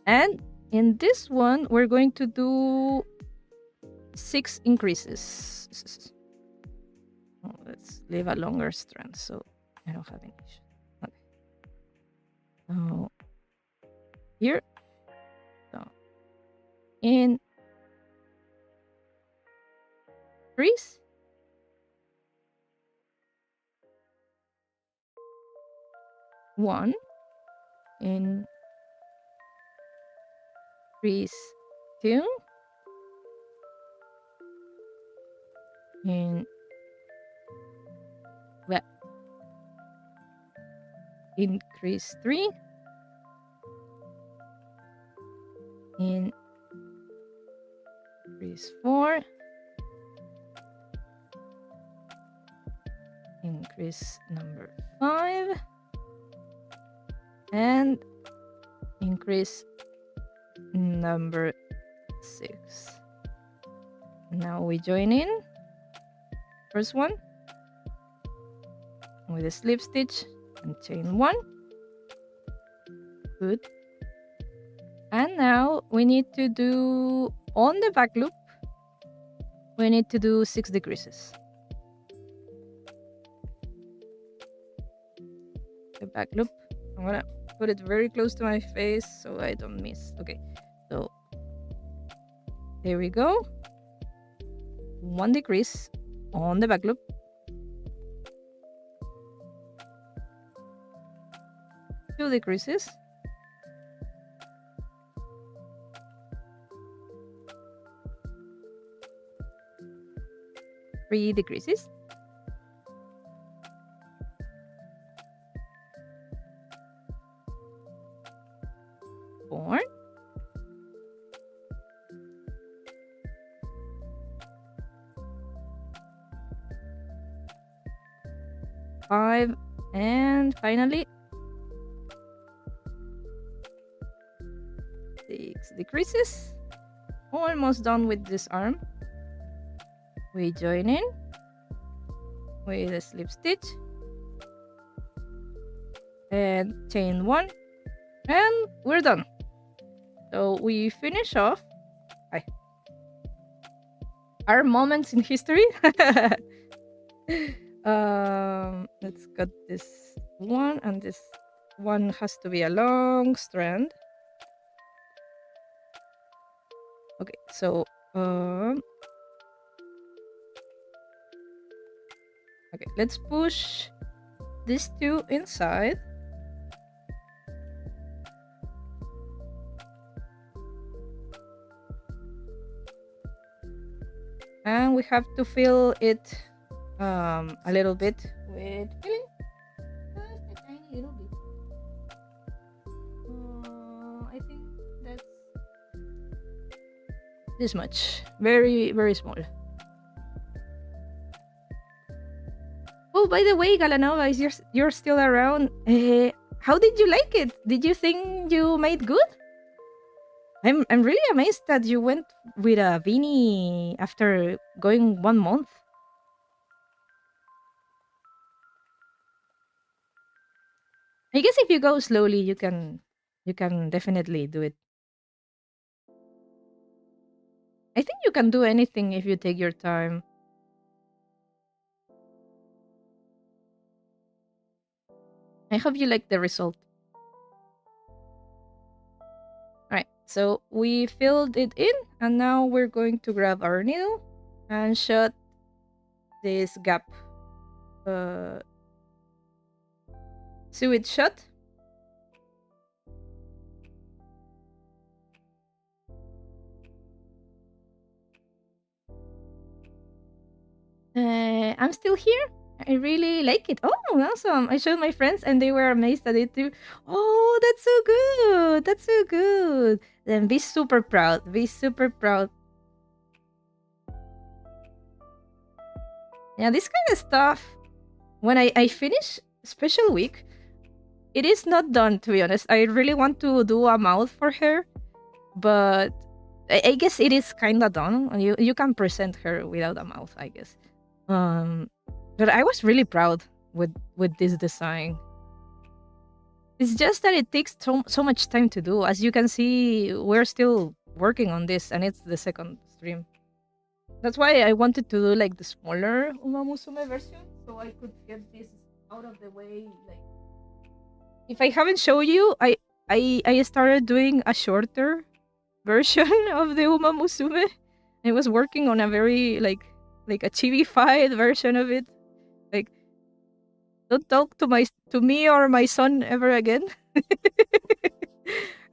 And in this one, we're going to do 6 increases. Oh, let's leave a longer strand so I don't have any issue. Okay. So here, so in increase, one, increase 2, in well, increase 3, increase 4, increase number 5, and increase number 6. Now we join in first one with a slip stitch and chain 1. Good. And now we need to do on the back loop, we need to do 6 decreases. The back loop, I'm gonna put it very close to my face so I don't miss. Okay, so there we go. 1 decrease on the back loop. 2 decreases. 3 decreases. 4. 5, and finally 6 decreases. Almost done with this arm. We join in with a slip stitch and chain 1, and we're done. So we finish off our moments in history. Let's cut this one, and this one has to be a long strand. Okay, so okay, let's push these two inside. And we have to fill it a little bit with filling. Just a tiny little bit. I think that's this much. Very, very small. Oh, by the way, Galanova, you're still around. How did you like it? Did you think you made good? I'm really amazed that you went with a beanie after going 1 month. I guess if you go slowly, you can definitely do it. I think you can do anything if you take your time. I hope you like the result. Alright, so we filled it in, and now we're going to grab our needle and shut this gap. Sew it shut. I'm still here. I really like it. Oh, awesome. I showed my friends and they were amazed at it too. Oh, that's so good. That's so good. Then be super proud. Be super proud. Yeah, this kind of stuff, when I finish special week, it is not done, to be honest. I really want to do a mouth for her, but I guess it is kind of done. You can present her without a mouth, I guess. But I was really proud with this design. It's just that it takes so much time to do. As you can see, we're still working on this, and it's the second stream. That's why I wanted to do like the smaller Uma Musume version, so I could get this out of the way. Like, if I haven't shown you, I started doing a shorter version of the Uma Musume. I was working on a very like a chibi-fied version of it. Like, don't talk to me or my son ever again.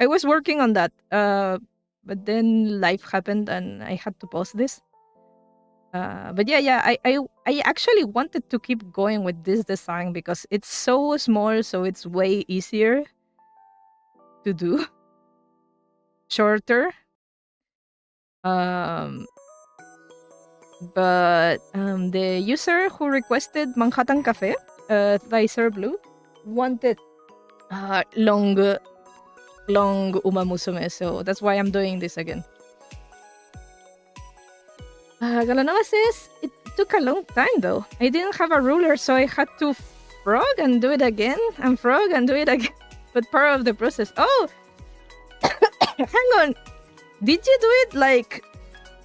I was working on that, but then life happened and I had to pause this. But yeah, I actually wanted to keep going with this design because it's so small, so it's way easier to do. Shorter. But the user who requested Manhattan Cafe, Dicer Blue, wanted long Uma Musume, so that's why I'm doing this again. Galanova says it took a long time though. I didn't have a ruler, so I had to frog and do it again, and frog and do it again. But part of the process. Oh, hang on. Did you do it like?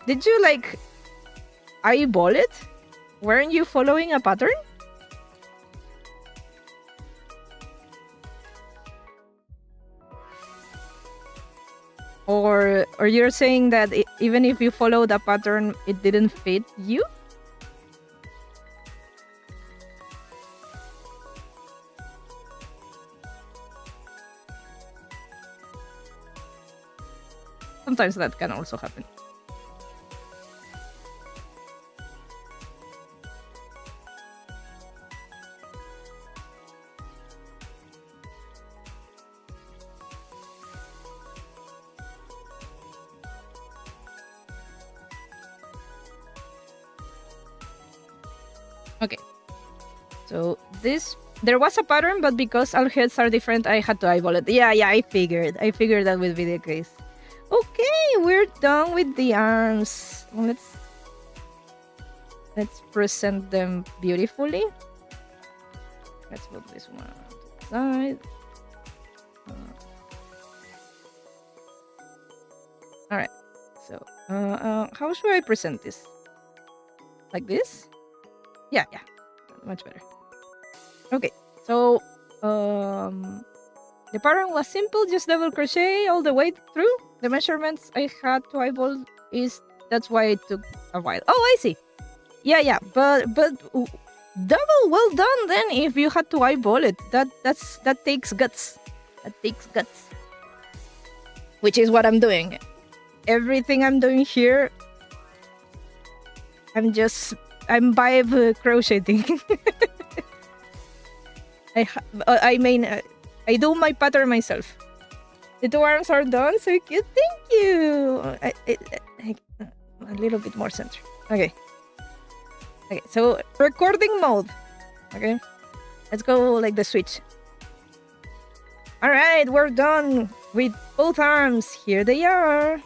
Did you like eyeball it? Weren't you following a pattern? Or you're saying that even if you follow the pattern, it didn't fit you? Sometimes that can also happen. So this, there was a pattern, but because our heads are different, I had to eyeball it. Yeah, I figured that would be the case. Okay, we're done with the arms. Let's present them beautifully. Let's put this one to the side. All right. So, how should I present this? Like this? Yeah, much better. Okay. So, the pattern was simple, just double crochet all the way through. The measurements I had to eyeball that's why it took a while. Oh, I see. Yeah, but double well done then if you had to eyeball it. That takes guts. That takes guts. Which is what I'm doing. Everything I'm doing here, I'm vibe crocheting. I do my pattern myself. The two arms are done, so cute. Thank you. A little bit more center. Okay, so recording mode. Okay, let's go like the switch. All right, we're done with both arms. Here they are.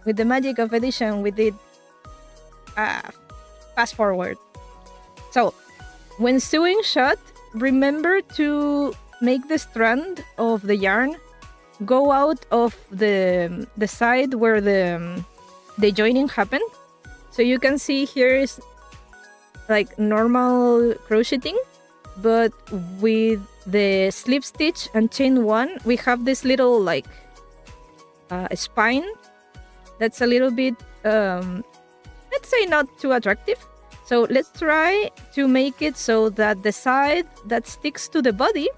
With the magic of edition, we did fast forward. So, when sewing shut, remember to make the strand of the yarn go out of the side where the joining happened. So you can see here is like normal crocheting, but with the slip stitch and chain one, we have this little like spine that's a little bit let's say not too attractive. So let's try to make it so that the side that sticks to the body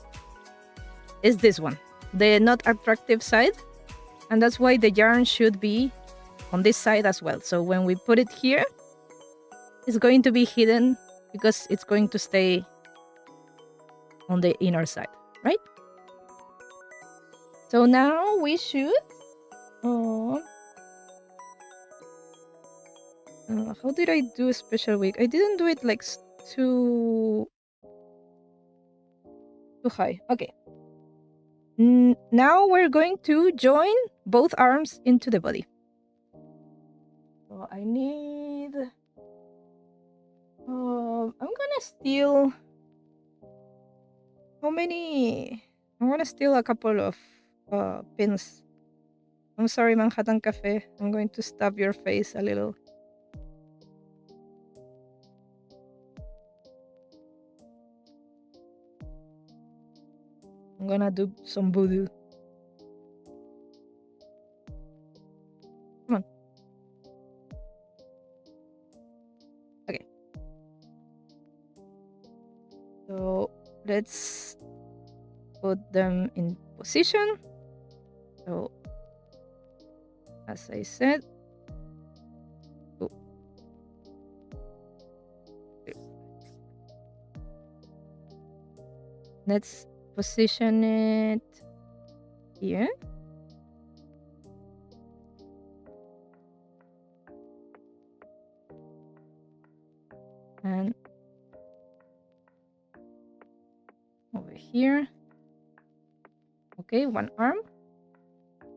is this one, the not attractive side, and that's why the yarn should be on this side as well. So when we put it here, it's going to be hidden because it's going to stay on the inner side, right? So now we should how did I do a special week? I didn't do it like too high. Okay. Now we're going to join both arms into the body. So I need... I'm gonna steal... How many... I'm gonna steal a couple of pins. I'm sorry, Manhattan Cafe. I'm going to stab your face a little. I'm gonna do some voodoo. Come on. Okay. So let's put them in position. So as I said, let's position it here. And over here. Okay, one arm.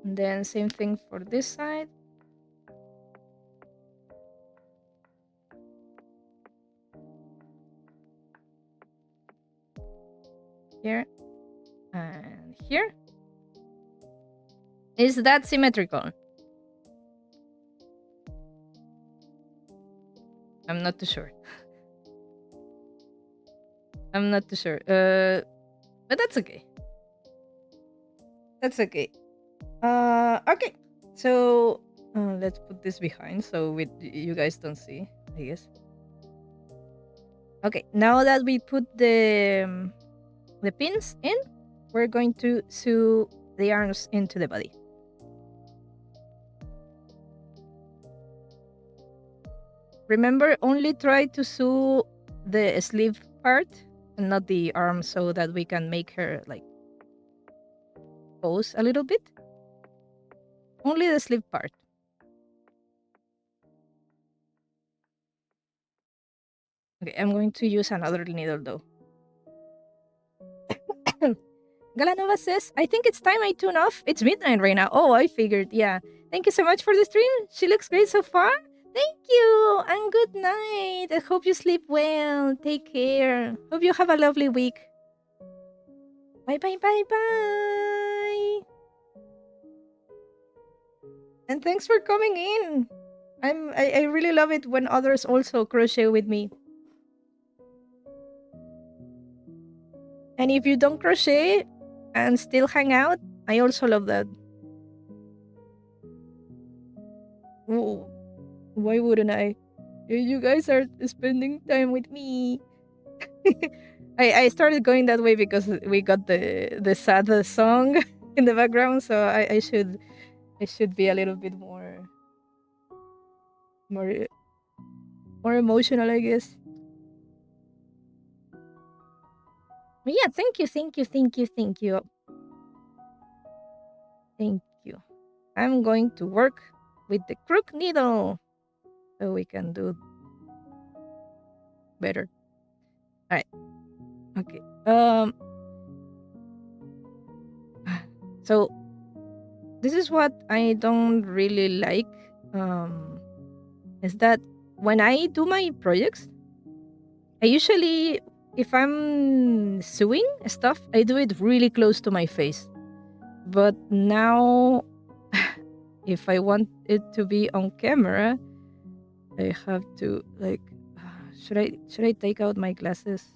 And then same thing for this side. Here and here. Is that symmetrical? I'm not too sure. I'm not too sure. But that's okay. That's okay. Okay. So let's put this behind so you guys don't see, I guess. Okay, now that we put the pins in, we're going to sew the arms into the body. Remember, only try to sew the sleeve part and not the arm so that we can make her like pose a little bit. Only the sleeve part. Okay, I'm going to use another needle though. Galanova says, I think it's time I tune off. It's midnight right now. Oh, I figured. Yeah. Thank you so much for the stream. She looks great so far. Thank you. And good night. I hope you sleep well. Take care. Hope you have a lovely week. Bye, bye, bye, bye. And thanks for coming in. I really love it when others also crochet with me. And if you don't crochet and still hang out, I also love that. Ooh, why wouldn't I? You guys are spending time with me. I started going that way because we got the sad song in the background, so I should be a little bit more more emotional, I guess. But yeah, thank you, thank you, thank you, thank you, thank you. I'm going to work with the crook needle so we can do better. All right. Okay. So this is what I don't really like. Is that when I do my projects, I usually, if I'm sewing stuff, I do it really close to my face. But now, if I want it to be on camera, I have to like. Should I take out my glasses?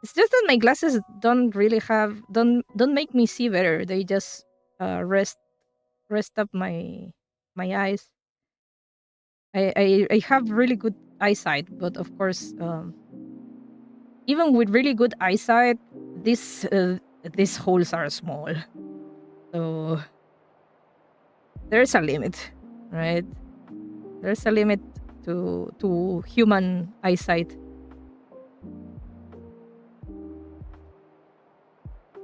It's just that my glasses don't really don't make me see better. They just rest up my eyes. I have really good eyesight, but of course, even with really good eyesight, these holes are small. So there's a limit, right? There's a limit to human eyesight.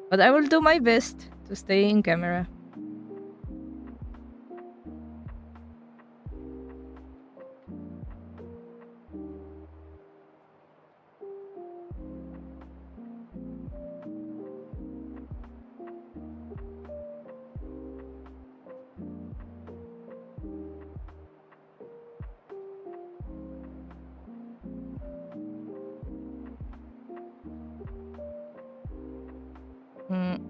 But I will do my best to stay in camera. Mm.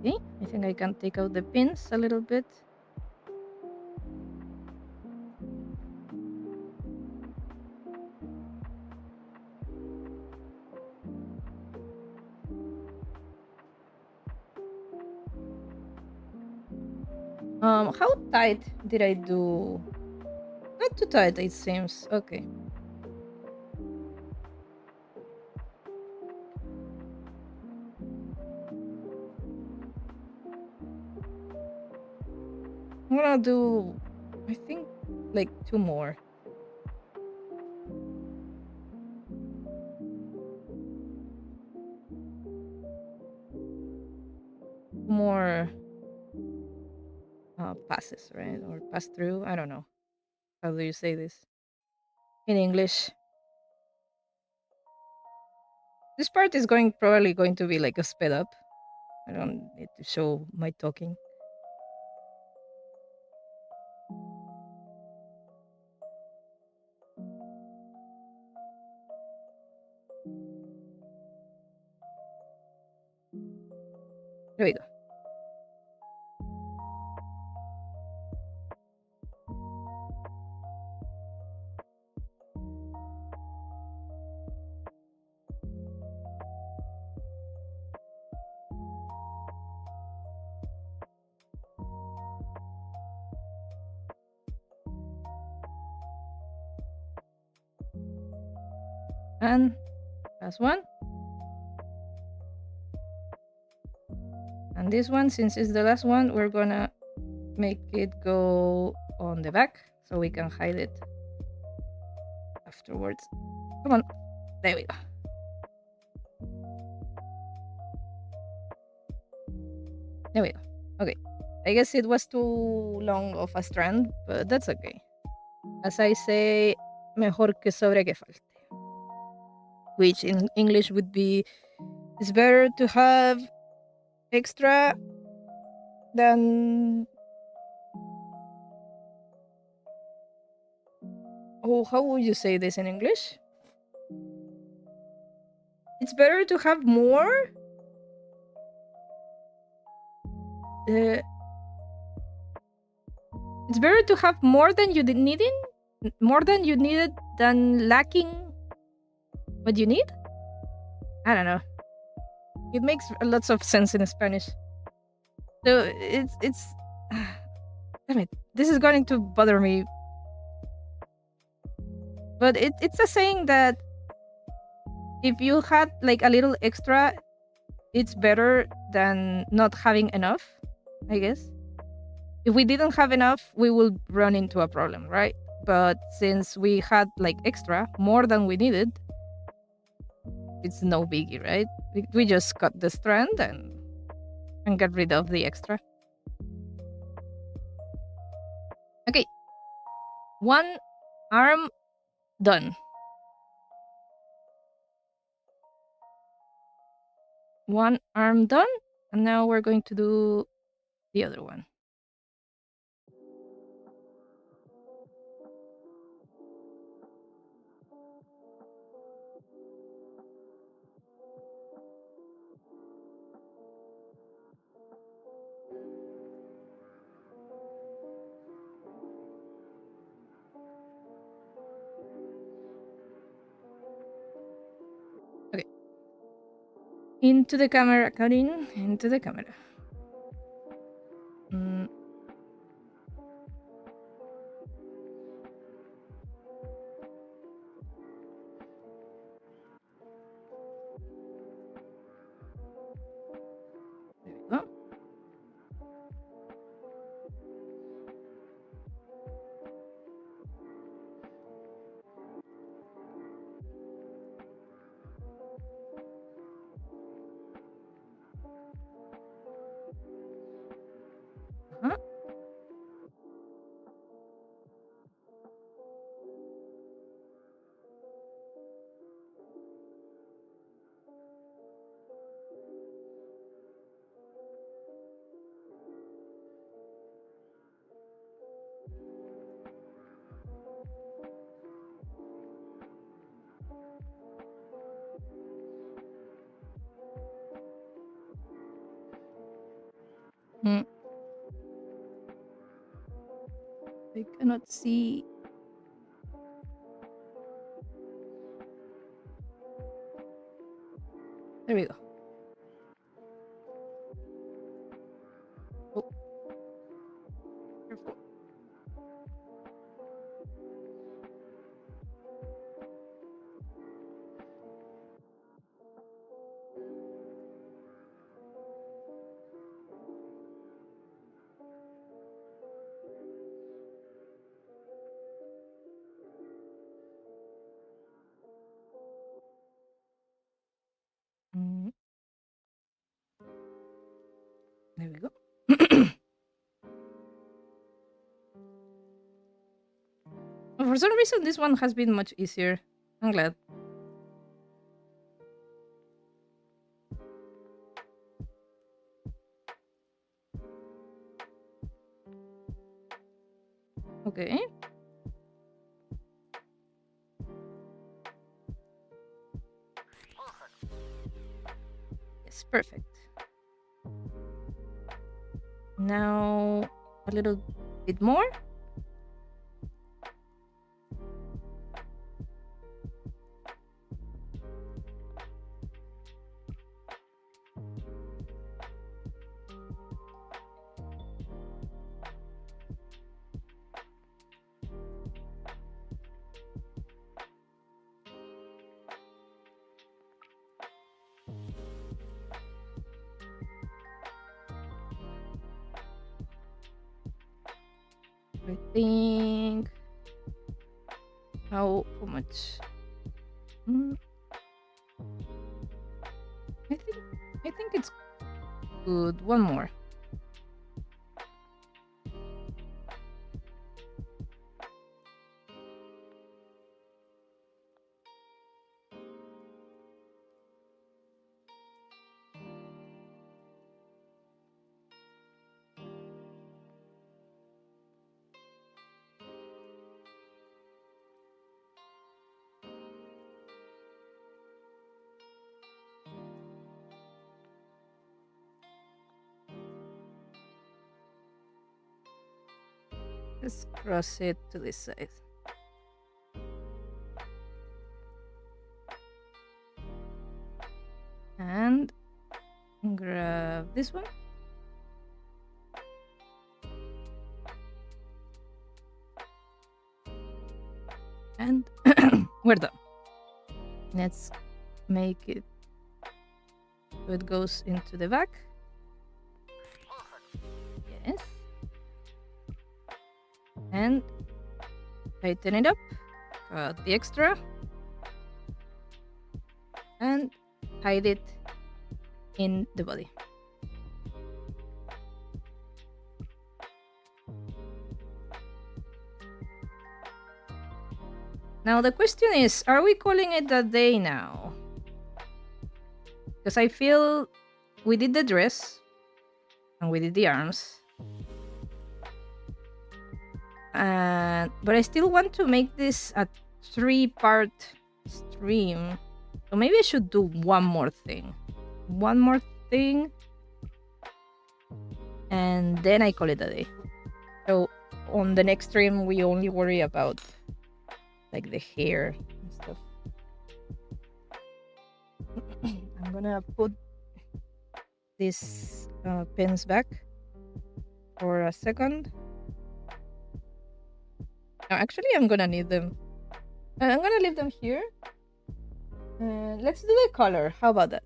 Okay, I think I can take out the pins a little bit. How tight did I do? Not too tight, it seems. Okay. I'm gonna do, I think, like 2 more. More passes, right? Or pass through. I don't know. How do you say this in English? This part is probably going to be like a sped up. I don't need to show my talking. There we go. And last one. And this one, since it's the last one, we're gonna make it go on the back so we can hide it afterwards. Come on. There we go. There we go. Okay. I guess it was too long of a strand, but that's okay. As I say, mejor que sobre que falte. Which in English would be, it's better to have extra than... Oh, how would you say this in English? It's better to have more. It's better to have more than you needed, than lacking what you need. I don't know. It makes lots of sense in Spanish. So it's. Damn it! This is going to bother me. But it's a saying that if you had like a little extra, it's better than not having enough, I guess. If we didn't have enough, we will run into a problem, right? But since we had like extra, more than we needed, it's no biggie, right? We just cut the strand and get rid of the extra. Okay. One arm done. One arm done. And now we're going to do the other one. Okay. Into the camera, Karin. Into the camera. There we go. Uh-huh. I cannot see. There we go. Oh. Careful. There we go. For some reason, this one has been much easier. I'm glad. Okay. Yes, perfect. Now a little bit more. I think how much? I think it's good. One more. Let's cross it to this side. And grab this one. And we're done. Let's make it so it goes into the back. Yes. And tighten it up. Cut the extra. And hide it in the body. Now the question is, are we calling it a day now? Because I feel we did the dress and we did the arms. But I still want to make this a 3-part stream. So maybe I should do one more thing. One more thing. And then I call it a day. So on the next stream, we only worry about like the hair and stuff. I'm gonna put these pins back for a second. No, actually, I'm gonna need them. I'm gonna leave them here. Let's do the color. How about that?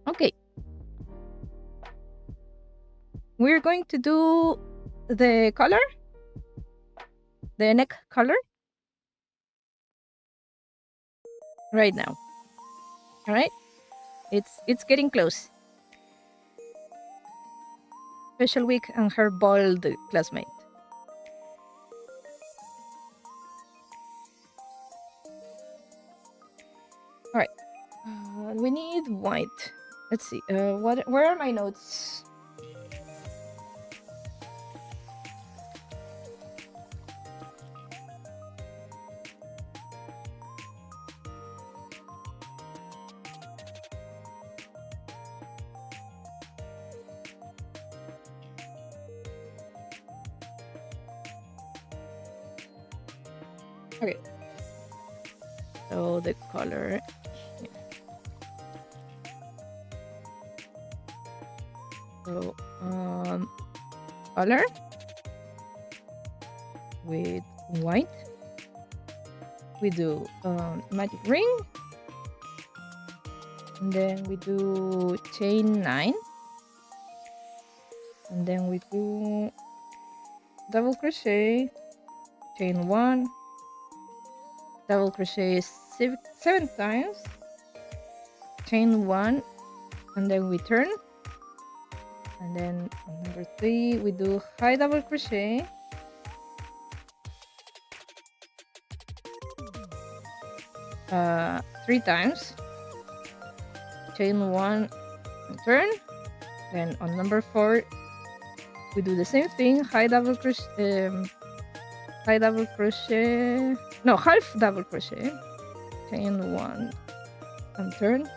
Okay. We're going to do the color. The neck color. Right now. All right? It's getting close. Special Week and her bald classmate. All right. We need white. Let's see. Where are my notes? Okay. So the color. So color with white. We do magic ring. And then we do chain 9. And then we do double crochet, chain 1, double crochet 7 times, chain 1, and then we turn. And then on number 3 we do high double crochet, three times, chain 1 and turn. Then on number 4 we do the same thing, half double crochet, chain 1 and turn.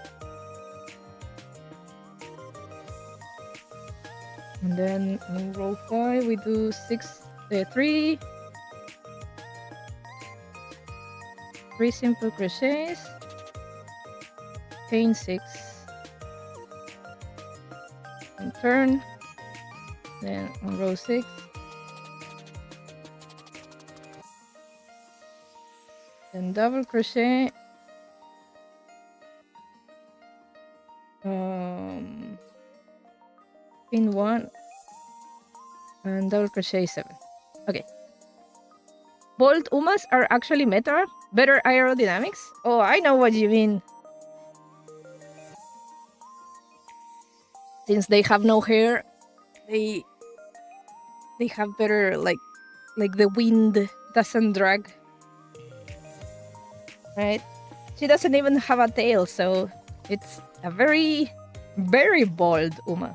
And then on row 5 we do 3 simple crochets, chain 6 and turn. Then on row 6 then double crochet, chain 1 and double crochet 7. Okay. Bold umas are actually better aerodynamics. Oh, I know what you mean. Since they have no hair, they have better like the wind doesn't drag. Right? She doesn't even have a tail, so it's a very, very bold uma.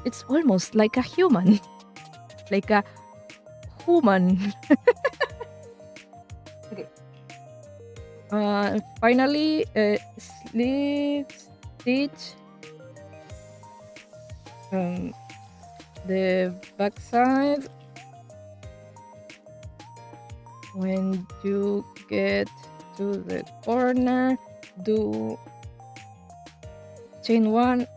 It's almost like a human. Like a human. Okay. Finally, slip stitch the back side. When you get to the corner, do chain 1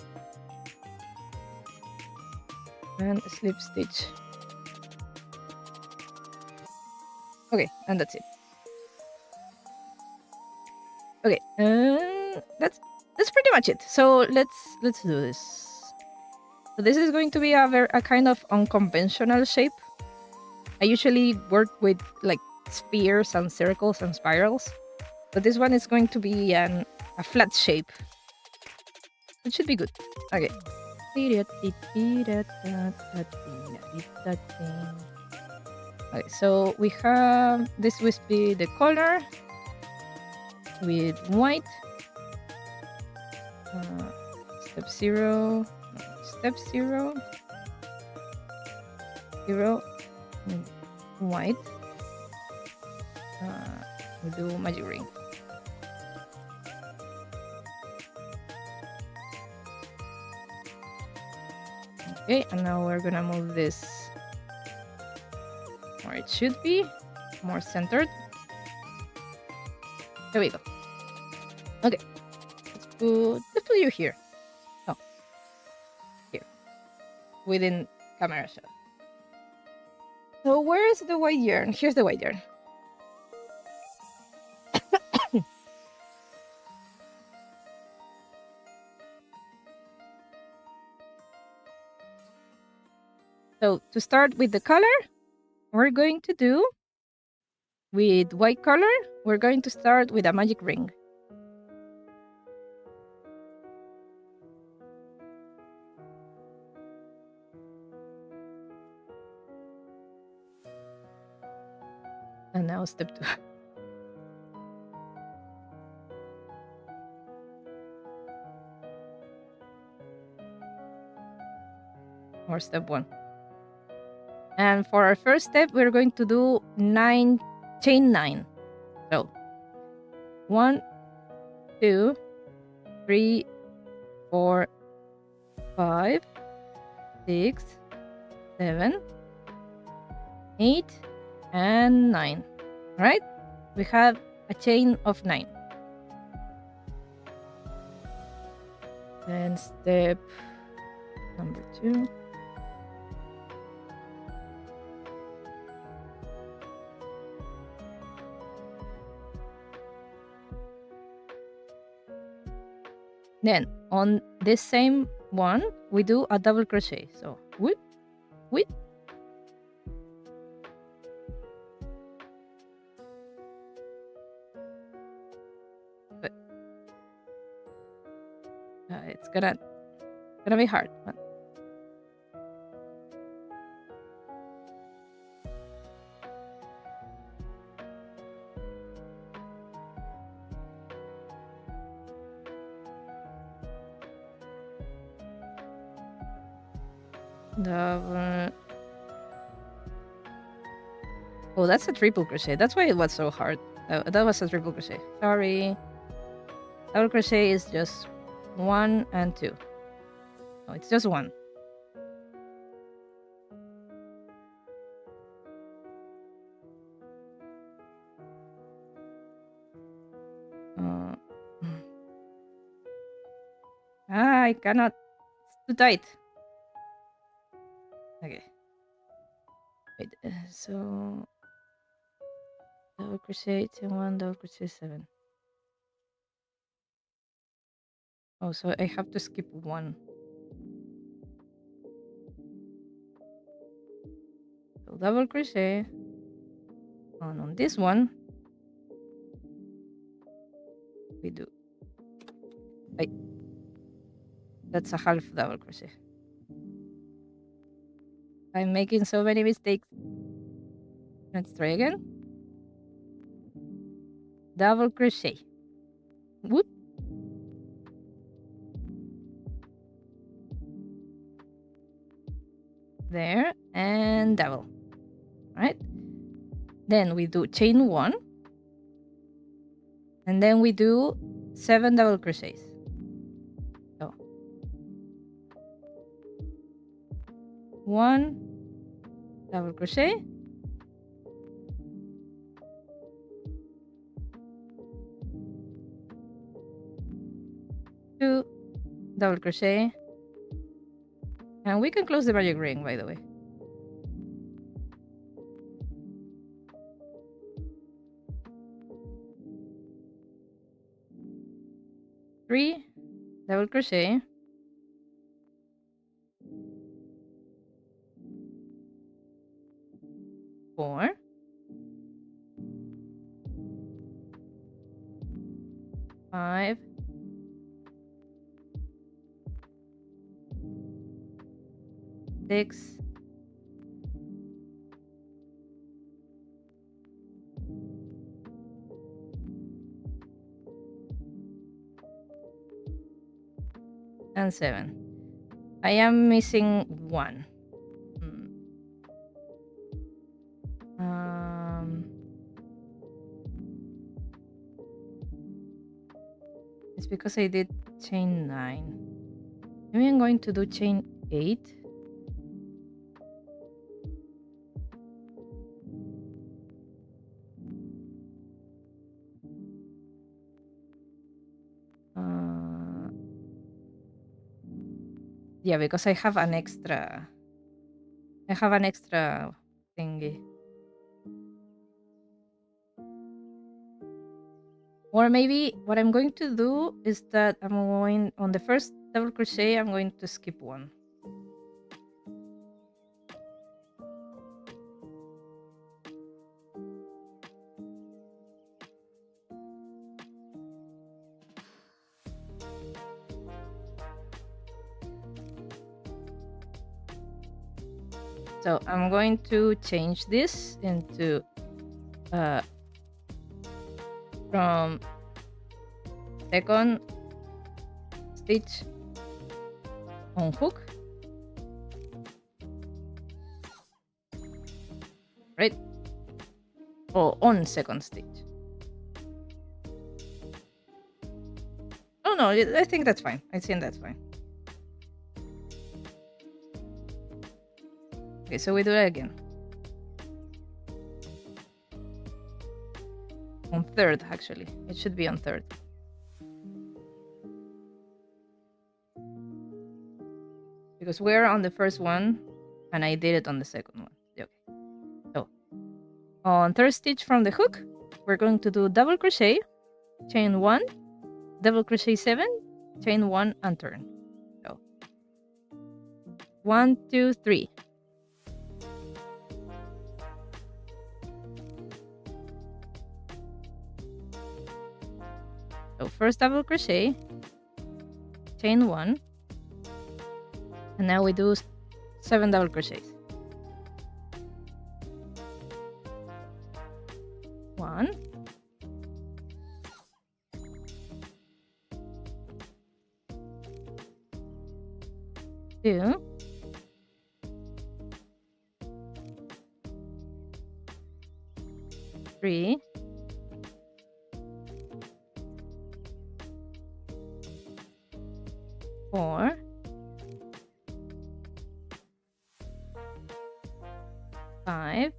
and slip stitch. Okay, and that's it. Okay, that's pretty much it. So let's do this. So this is going to be a kind of unconventional shape. I usually work with like spheres and circles and spirals, but this one is going to be a flat shape. It should be good. Okay. Okay, so we have this will be the color with white. Step 0, step 0, 0, white. We'll do magic ring. Okay, and now we're gonna move this where it should be, more centered. There we go. Okay, let's put you here. Oh, here, within camera shot. So where's the white yarn? Here's the white yarn. So to start with the color, we're going to do with white color, we're going to start with a magic ring. And now step 2. Or step 1. And for our first step, we're going to do chain 9. So 1, 2, 3, 4, 5, 6, 7, 8, and 9. All right? We have a chain of 9. Then step number 2. Then on this same one, we do a double crochet. So whip, whip. But it's gonna be hard. But double. Oh, that's a triple crochet. That's why it was so hard. That was a triple crochet. Sorry. Double crochet is just 1 and 2. Oh, it's just 1. I cannot. It's too tight. Okay. Wait. So double crochet, chain 1, double crochet 7. Oh, so I have to skip 1. double crochet, and on this one we do, that's a half double crochet. I'm making so many mistakes. Let's try again. Double crochet. Whoop. There, and double. Right? Then we do chain 1, and then we do 7 double crochets. So 1 double crochet, 2 double crochet, and we can close the magic ring, by the way. 3 double crochet, 4, 5, 6, 7. I am missing 1. It's because I did chain 9. Maybe I'm going to do chain 8. Yeah, because I have an extra thingy. Or maybe what I'm going to do is that I'm going on the first double crochet, I'm going to skip 1. So I'm going to change this into from second stitch on hook, right? Or on second stitch. Oh no, I think that's fine. I think that's fine. Okay, so we do that again. On third, actually. It should be on third. Because we're on the first one, and I did it on the second one. Okay. So, on third stitch from the hook, we're going to do double crochet, chain 1, double crochet 7, chain 1, and turn. So, 1, 2, 3. So first double crochet, chain 1, and now we do 7 double crochets. 1, 2, 3, 4, 5,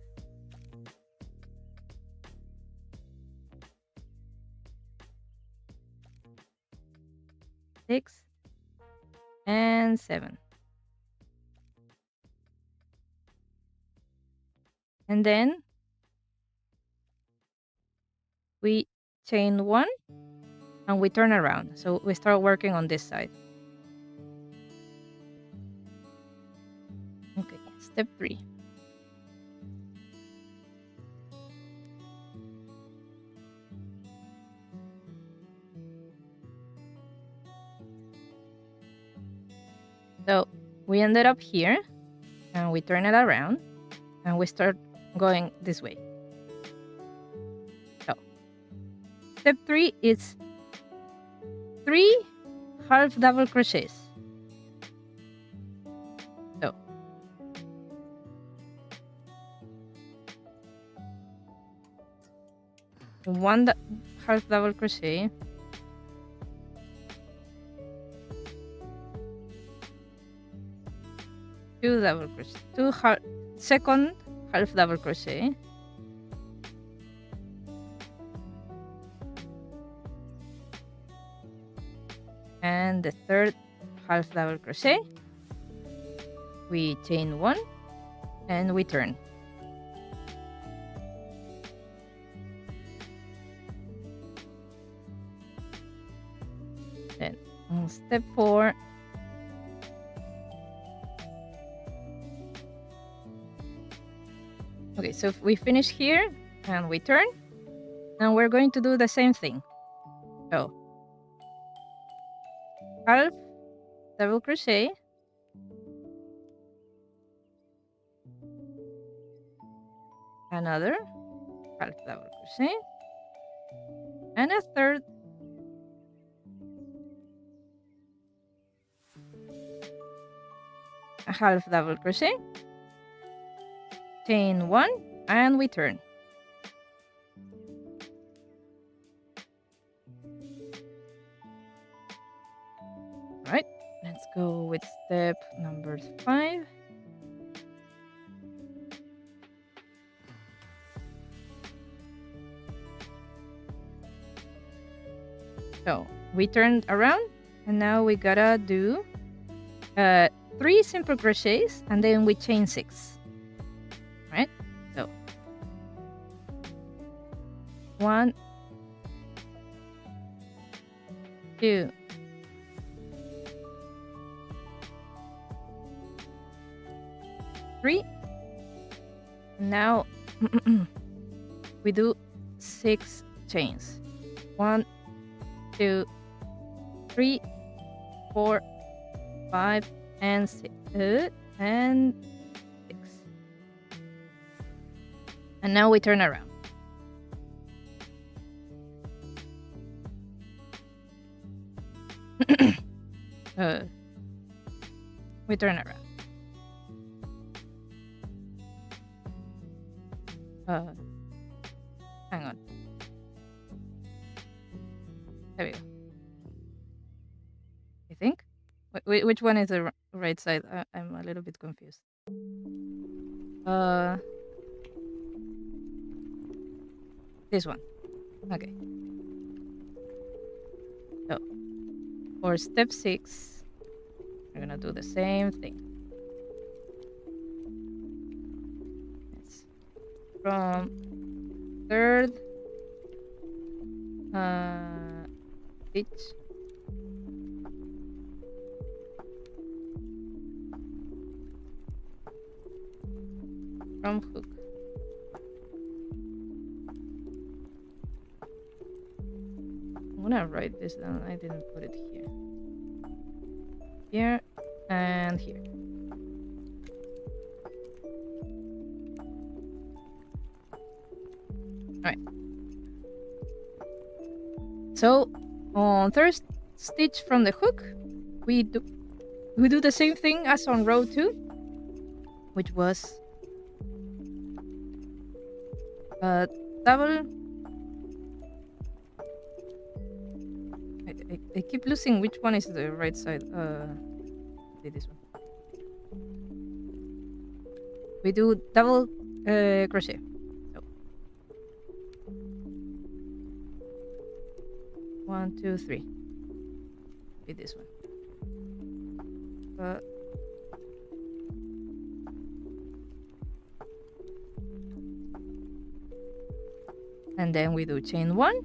6, and 7. And then we chain 1 and we turn around. So we start working on this side. Okay, step 3. we ended up here, and we turn it around, and we start going this way. So step 3 is 3 half double crochets. So one half double crochet, two double crochet, second half double crochet, and the third half double crochet. We chain 1 and we turn. Then on step 4, okay, so if we finish here and we turn, and we're going to do the same thing. So half double crochet, another half double crochet, and a third, a half double crochet, chain 1, and we turn. Right, let's go with step number 5. So we turned around, and now we gotta do 3 simple crochets, and then we chain 6. Right, so 1, 2, 3. Now we do 6 chains. 1, 2, 3, 4, 5, and 6, and 6. And now we turn around. We turn around. Hang on. There we go. I think. Which one is the right side? I'm a little bit confused. This one. Okay. So for step 6, we're gonna do the same thing. It's from third stitch from hook. I'm gonna write this down. I didn't put it here. Here and here. Alright. So on third stitch from the hook, we do the same thing as on row 2, which was double. I keep losing which one is the right side. This one. We do double crochet. So 1, 2, 3. With this one. And then we do chain 1,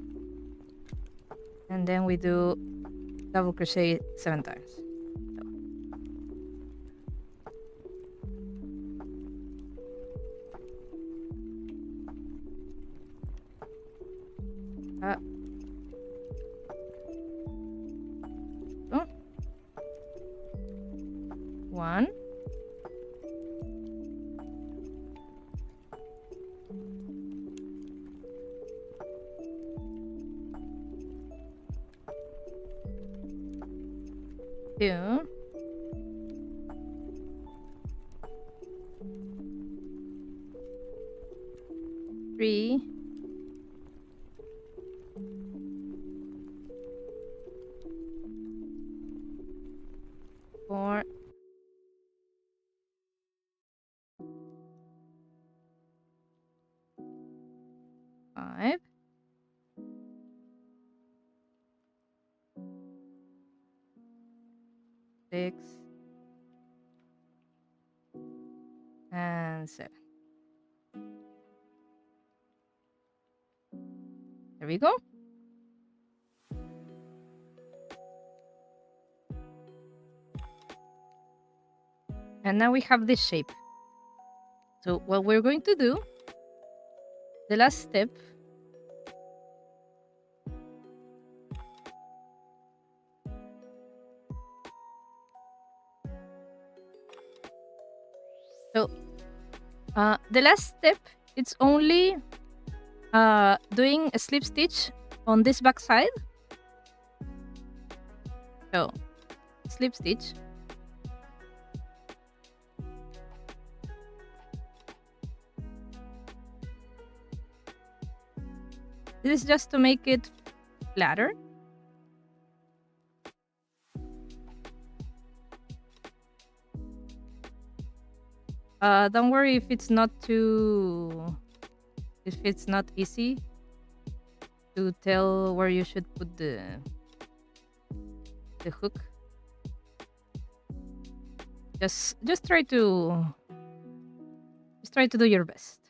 and then we do double crochet 7 times. So 1, 2, 3, 4, 5, 6, and 7. There we go. And now we have this shape. So what we're going to do, the last step, so the last step, it's only doing a slip stitch on this back side. So slip stitch. This is just to make it flatter. Don't worry if it's not easy to tell where you should put the hook. Just try to do your best.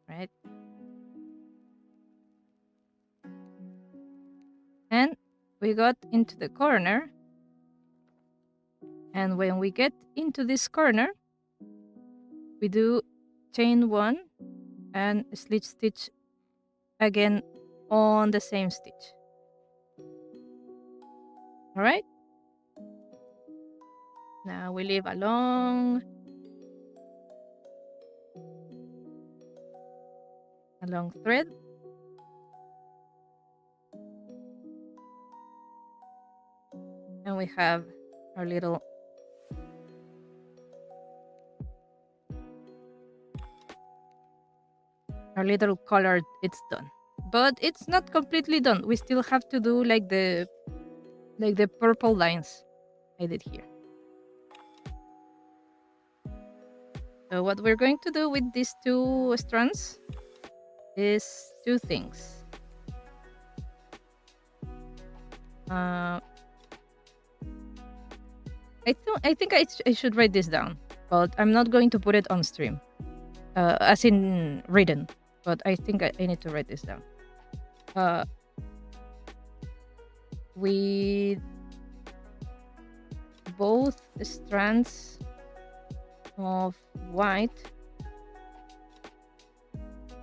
Right? And we got into the corner. And when we get into this corner, we do chain 1 and slip stitch again on the same stitch. All right? Now we leave a long thread. And we have our little collar. It's done, but it's not completely done. We still have to do like the purple lines I did here. So what we're going to do with these 2 strands is 2 things. I think I should write this down, but I'm not going to put it on stream, as in written. But I think I need to write this down. With both strands of white,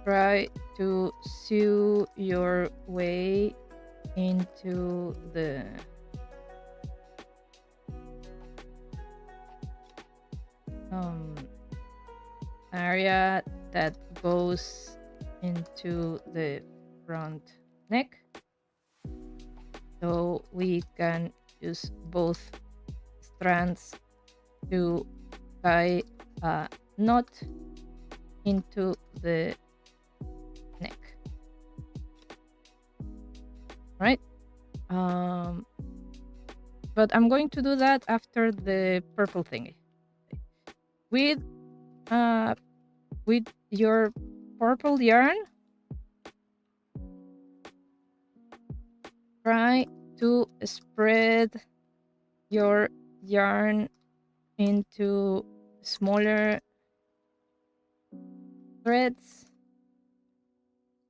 try to sew your way into the area that goes into the front neck, so we can use both strands to tie a knot into the neck. Right? But I'm going to do that after the purple thingy. With your purple yarn, try to spread your yarn into smaller threads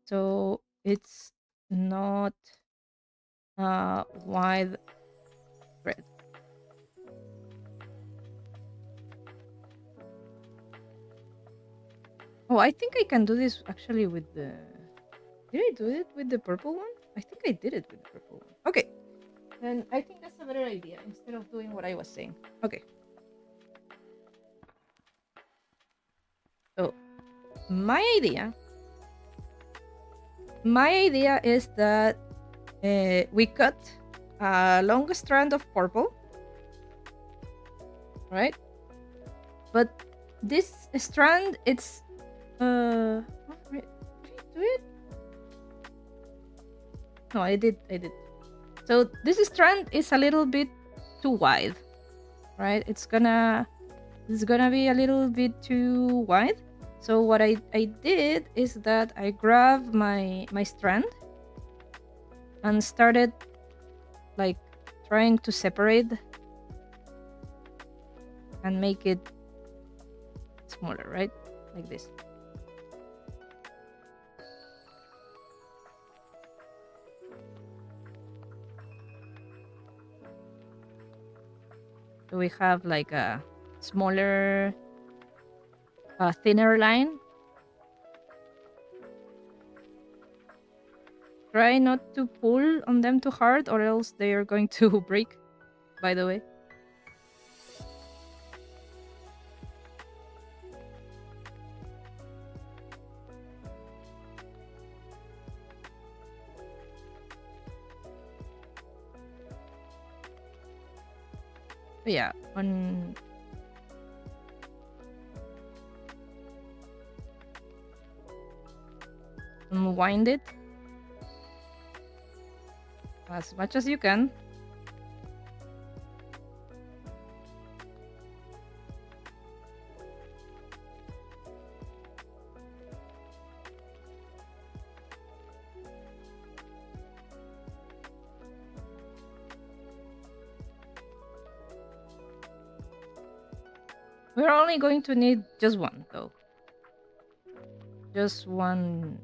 so it's not a wide thread. Oh, I think I can do this actually with the... Did I do it with the purple one? I think I did it with the purple one. Okay. Then I think that's a better idea instead of doing what I was saying. Okay. So, my idea is that we cut a long strand of purple, right? But this strand, it's wait, did I do it? No, I did. So this strand is a little bit too wide, right? It's gonna be a little bit too wide. So what I did is that I grabbed my strand and started like trying to separate and make it smaller, right? Like this. So we have like a smaller, thinner line. Try not to pull on them too hard or else they are going to break, by the way. But yeah, unwind it as much as you can. We're only going to need just one, though. Just one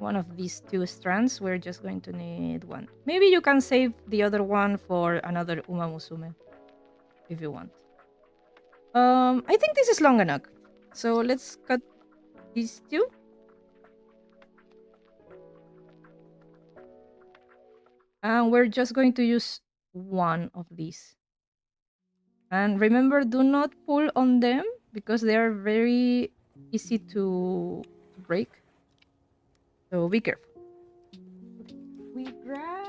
of these two strands. We're just going to need one. Maybe you can save the other one for another umamusume if you want. I think this is long enough. So let's cut these two. And we're just going to use one of these. And remember, do not pull on them because they are very easy to break. So be careful. We grab.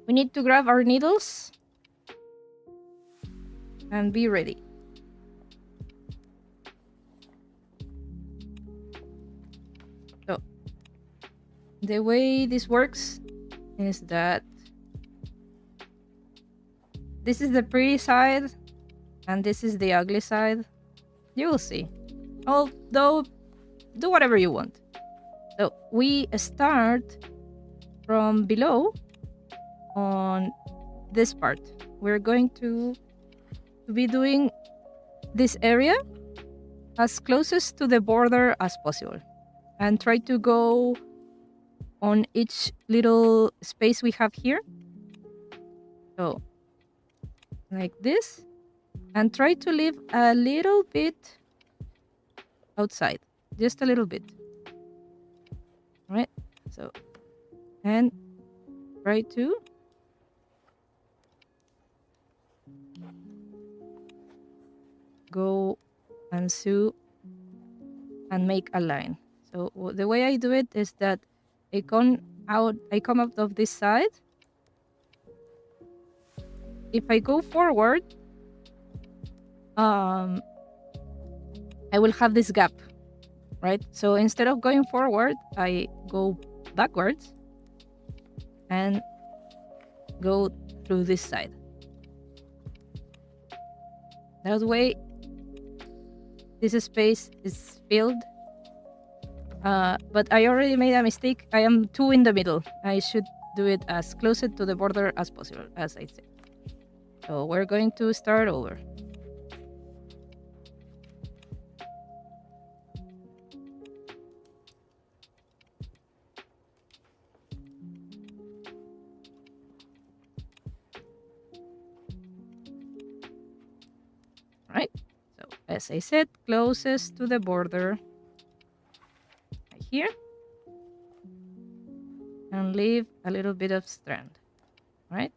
We need to grab our needles and be ready. So the way this works is that this is the pretty side and this is the ugly side. You will see. Although, do whatever you want. So we start from below on this part. We're going to be doing this area as closest to the border as possible. And try to go on each little space we have here. So, like this. And try to leave a little bit outside. Just a little bit. Right? So, and try to go and sew and make a line. So the way I do it is that I come out of this side. If I go forward, I will have this gap, right? So instead of going forward, I go backwards and go through this side. That way, this space is filled. But I already made a mistake. I am too in the middle. I should do it as close to the border as possible, as I said. So we're going to start over. Right? So as I said, closest to the border. Right here. And leave a little bit of strand. Right?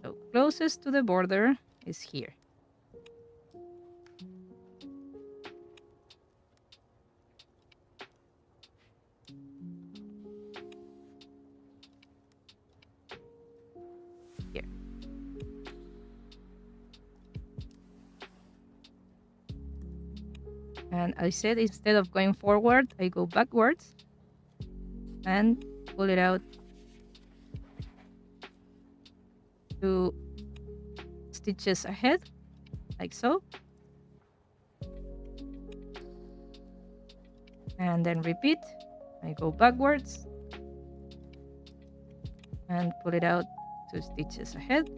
So closest to the border is here. And I said instead of going forward, I go backwards and pull it out 2 stitches ahead, like so. And then repeat. I go backwards and pull it out 2 stitches ahead.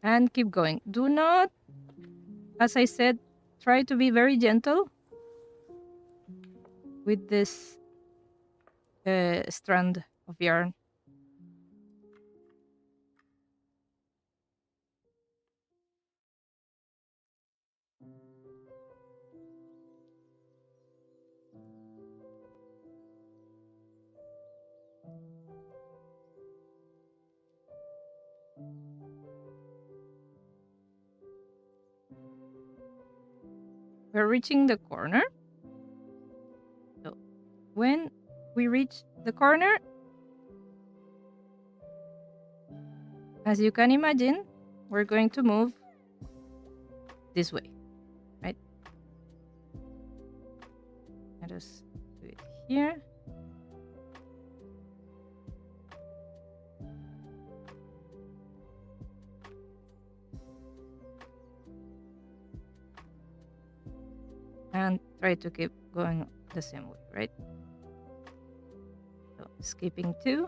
And keep going. Do not, as I said, try to be very gentle with this strand of yarn. We're reaching the corner. So when we reach the corner, as you can imagine, we're going to move this way, right? Let us do it here. And try to keep going the same way, right? So skipping 2.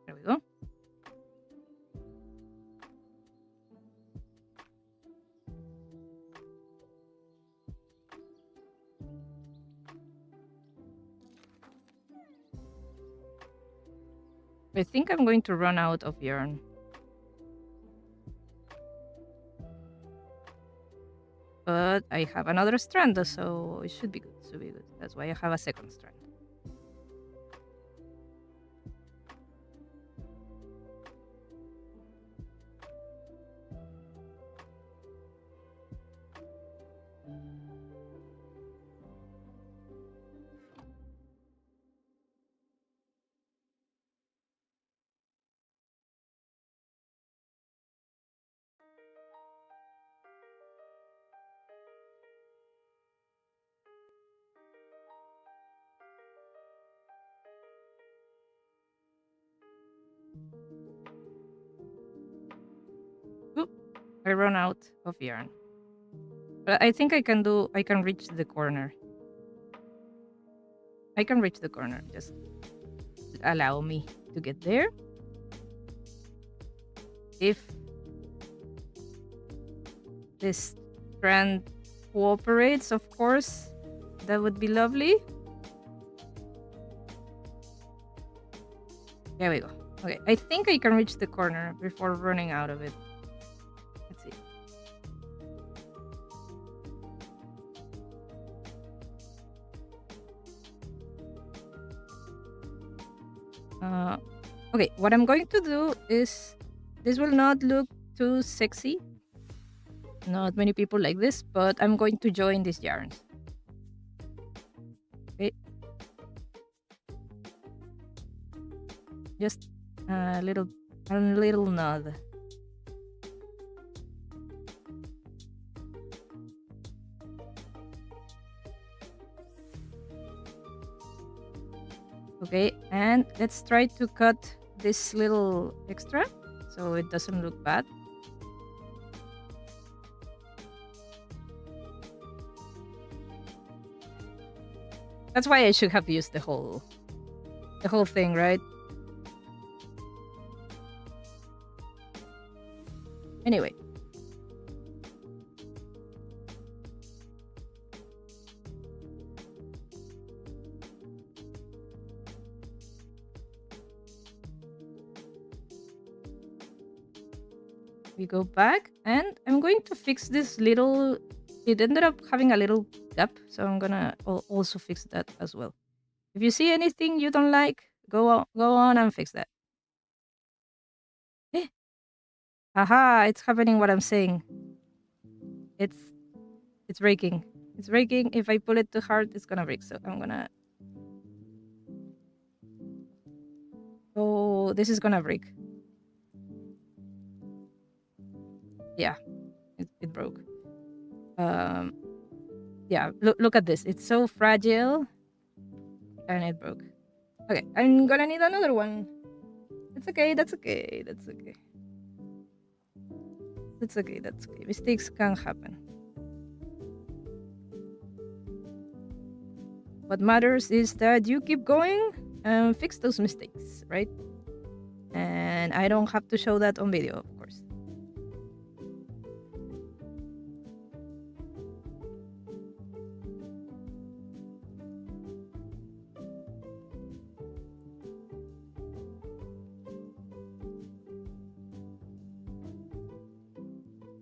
There we go. I think I'm going to run out of yarn. But I have another strand, so it should be good. Should be good. That's why I have a second strand. Oop, I run out of yarn. But I think I can reach the corner. I can reach the corner. Just allow me to get there. If this strand cooperates, of course, that would be lovely. There we go. Okay, I think I can reach the corner before running out of it. Let's see. Okay, what I'm going to do is, this will not look too sexy. Not many people like this, but I'm going to join these yarns. Okay. Just a little nod. Okay, and let's try to cut this little extra so it doesn't look bad. That's why I should have used the whole thing, right? Anyway. We go back and I'm going to fix this little it ended up having a little gap, so I'm gonna also fix that as well. If you see anything you don't like, go on and fix that. Eh. Aha, it's happening what I'm saying. It's breaking. It's breaking. If I pull it too hard, it's gonna break. So I'm gonna... Oh, this is gonna break. Yeah, it broke. Yeah, look at this. It's so fragile. And it broke. Okay, I'm gonna need another one. It's okay, that's okay, that's okay. That's okay, that's okay. Mistakes can happen. What matters is that you keep going and fix those mistakes, right? And I don't have to show that on video, of course.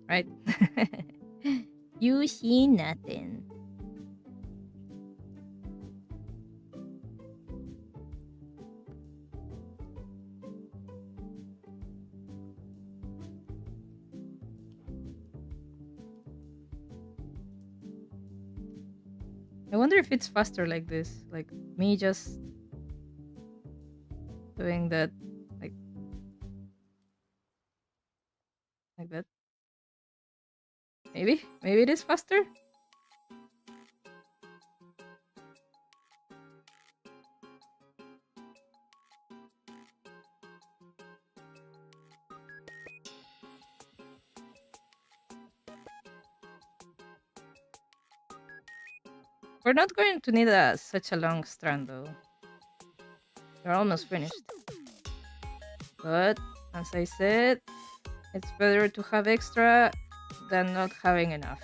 Right? You see nothing. I wonder if it's faster like this. Like me just doing that like that. Maybe it is faster. We're not going to need such a long strand though. We're almost finished. But as I said, it's better to have extra than not having enough.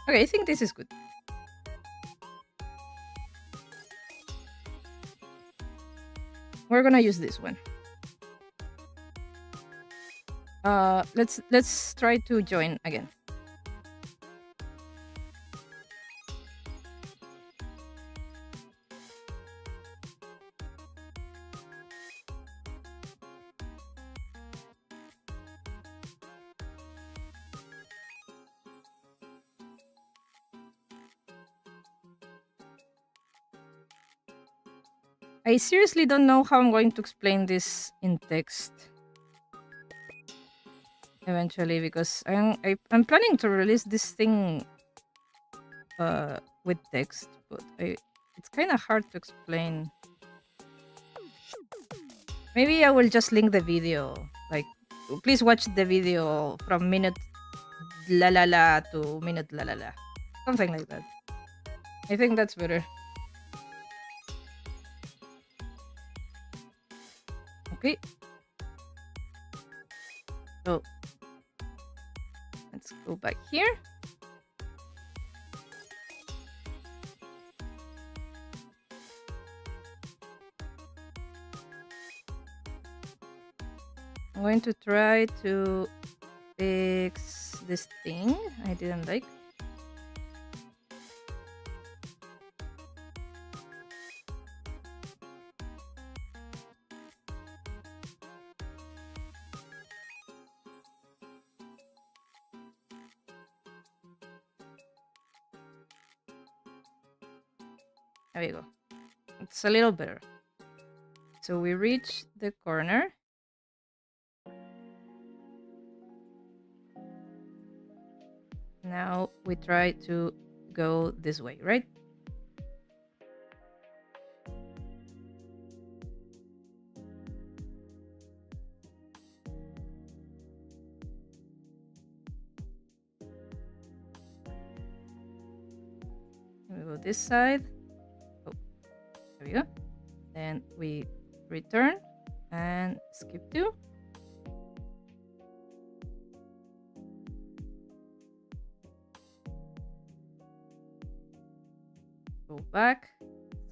Okay, I think this is good. We're gonna use this one. Let's try to join again. I seriously don't know how I'm going to explain this in text eventually, because I'm planning to release this thing with text, but it's kind of hard to explain. Maybe I will just link the video. Like, please watch the video from minute la la la to minute la la la. Something like that. I think that's better. Okay. So let's go back here. I'm going to try to fix this thing I didn't like. There we go. It's a little better. So we reach the corner. Now we try to go this way, right? We go this side. Oh, there we go. Then we return and skip 2. back,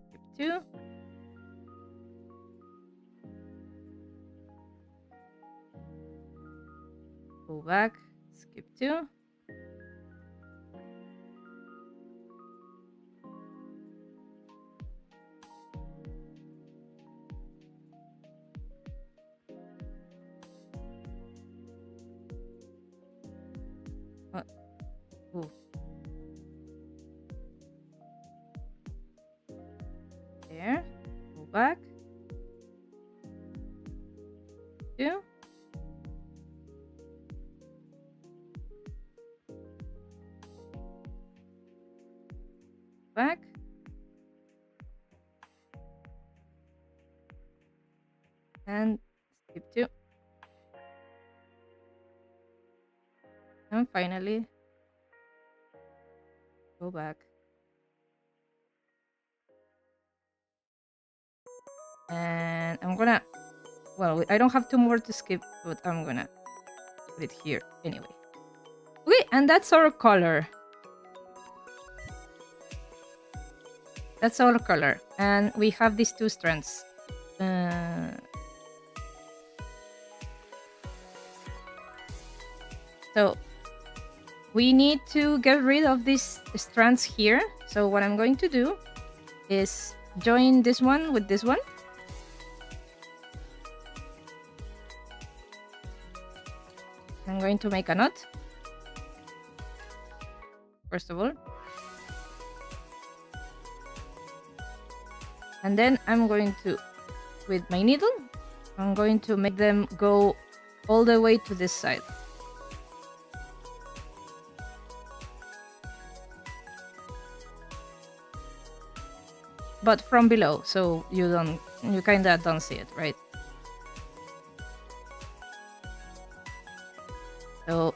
skip 2. Go back, skip 2. Ooh. There, go back, 2. Back. And skip 2. And finally, go back. And I'm gonna, well, I don't have 2 more to skip, but I'm gonna put it here anyway. Okay, and that's our color. That's our color. And we have these 2 strands. So we need to get rid of these strands here. So what I'm going to do is join this one with this one. I'm going to make a knot, first of all. And then I'm going to, with my needle, I'm going to make them go all the way to this side. But from below, so you kinda don't see it, right? So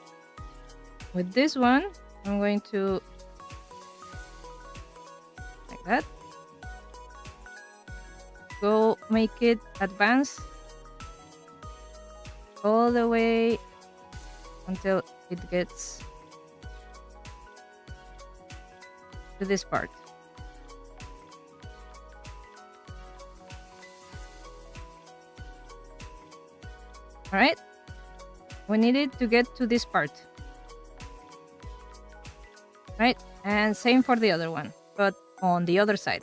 with this one, I'm going to, like that, go make it advance all the way until it gets to this part. All right, we need it to get to this part, right? And same for the other one, but on the other side.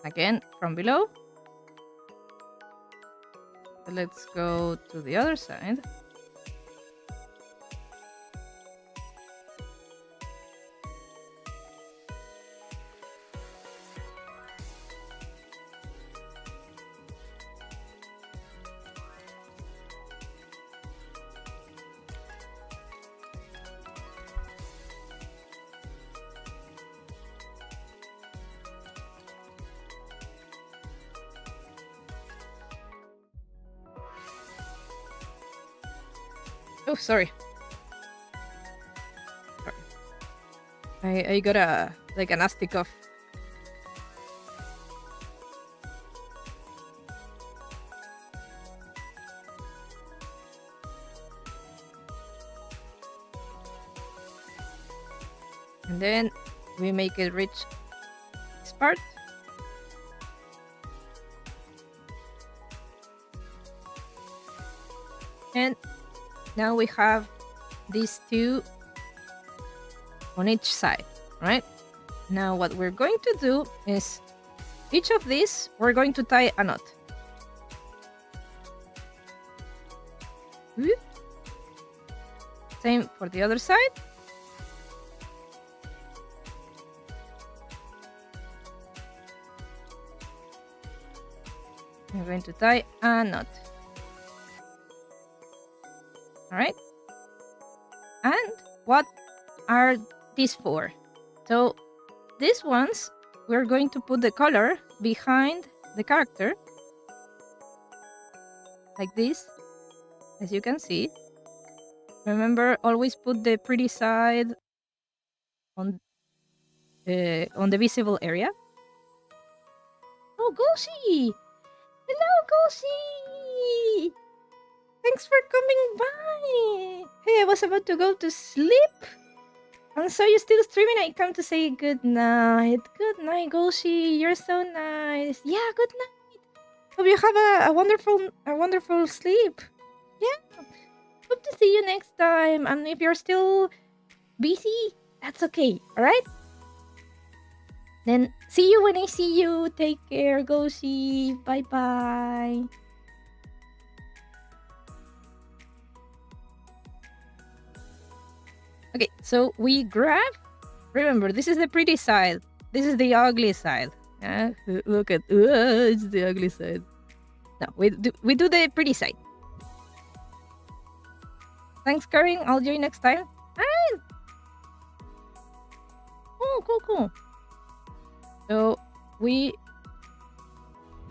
Again, from below. So let's go to the other side. Oh, sorry. I got a nasty cough. And then we make it reach this part. And now we have these 2 on each side, right? Now what we're going to do is each of these we're going to tie a knot. Same for the other side. I'm going to tie a knot. All right. And what are these for? So these ones, we're going to put the color behind the character, like this, as you can see. Remember, always put the pretty side on the visible area. Oh, Goshi! Hello, Goshi! Thanks for coming by! Hey, I was about to go to sleep. And so you're still streaming? I come to say good night. Good night, Goshi. You're so nice. Yeah, good night. Hope you have a wonderful sleep. Yeah. Hope to see you next time. And if you're still busy, that's okay. All right? Then see you when I see you. Take care, Goshi. Bye-bye. Okay, so we grab. Remember, this is the pretty side. This is the ugly side. Look at it's the ugly side. No, we do the pretty side. Thanks, Karin. I'll join next time. Alright. Oh, cool. So we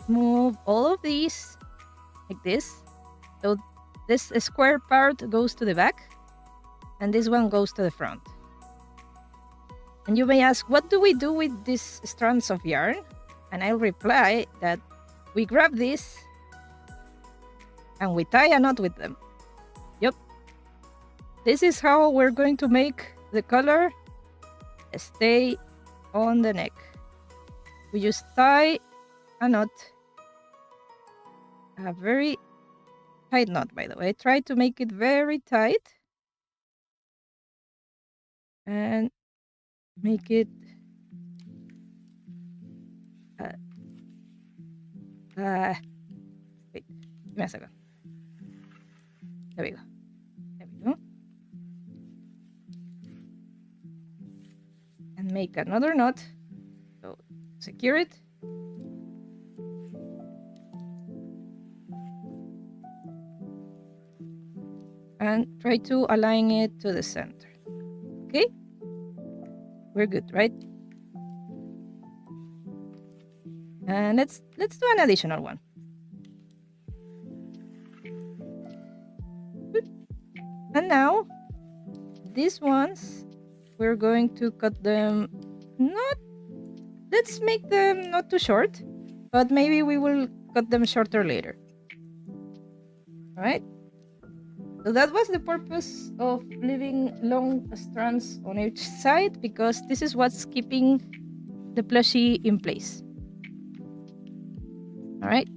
move all of these like this. So this square part goes to the back, and this one goes to the front. And you may ask, what do we do with these strands of yarn? And I'll reply that we grab this and we tie a knot with them. Yep. This is how we're going to make the color stay on the neck. We just tie a knot. A very tight knot, by the way. Try to make it very tight. And make it wait, give me a second. There we go. And make another knot. So secure it. And try to align it to the center. Okay? We're good, right? And let's do an additional one. Good. And now these ones, we're going to cut them let's make them not too short, but maybe we will cut them shorter later. All right? So that was the purpose of leaving long strands on each side, because this is what's keeping the plushie in place. All right.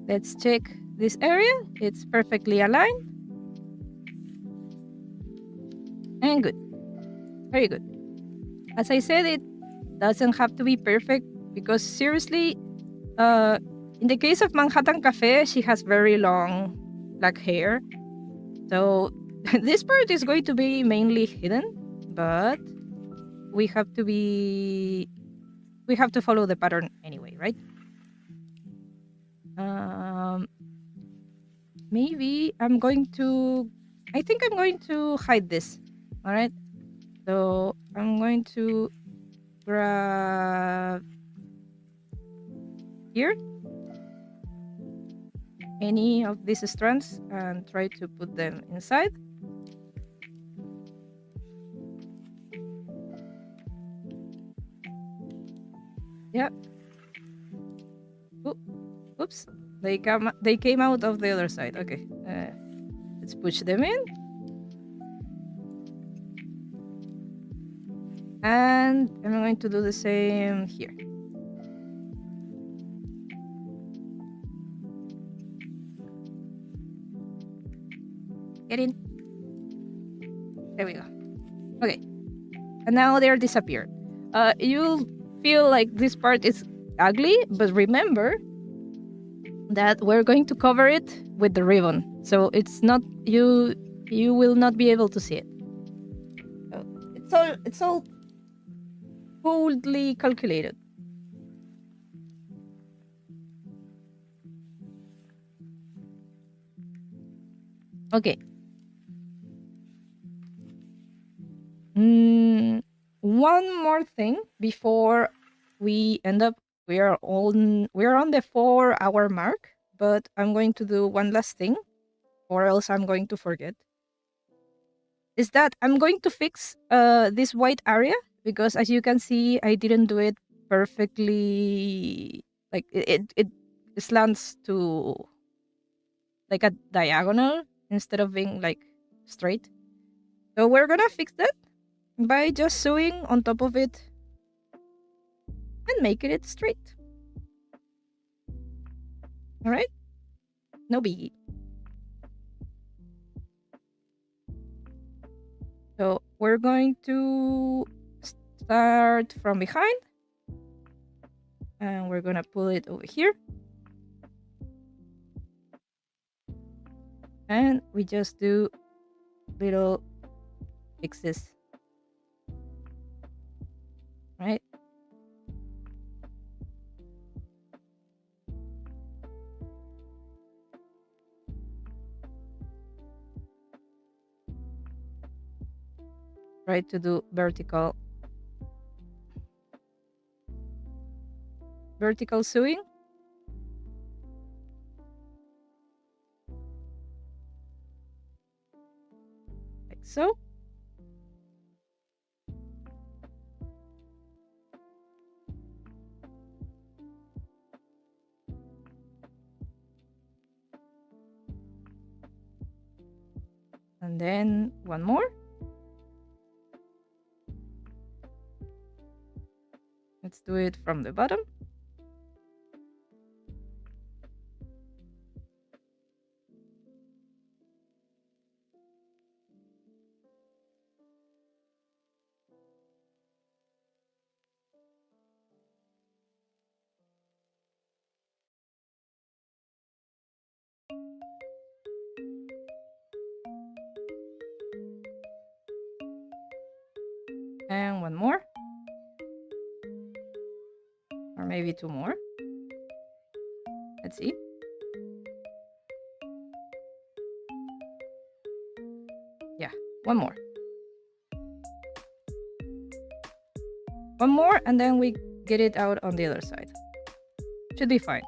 Let's check this area. It's perfectly aligned. And good. Very good. As I said, it doesn't have to be perfect, because seriously, in the case of Manhattan Cafe, she has very long black hair. So this part is going to be mainly hidden, but we have to follow the pattern anyway, right? Maybe I think I'm going to hide this. All right. So I'm going to grab here any of these strands and try to put them inside. Yeah. Oops. They came out of the other side. Okay. Let's push them in. And I'm going to do the same here. Get in. There we go. Okay. And now they're disappeared. You'll feel like this part is ugly, but remember that we're going to cover it with the ribbon. So it's not you will not be able to see it. So it's all coldly calculated. Okay. One more thing before we end up. We are on the 4-hour mark, but I'm going to do one last thing, or else I'm going to forget. Is that I'm going to fix this white area, because as you can see, I didn't do it perfectly, like it slants to like a diagonal instead of being like straight. So we're gonna fix that by just sewing on top of it and making it straight. All right, no biggie. So we're going to start from behind and we're gonna pull it over here. And we just do little fixes, right? Try to do vertical sewing. Like so. And then one more. Let's do it from the bottom. And one more. Or maybe two more. Let's see. Yeah, one more. One more, and then we get it out on the other side. Should be fine.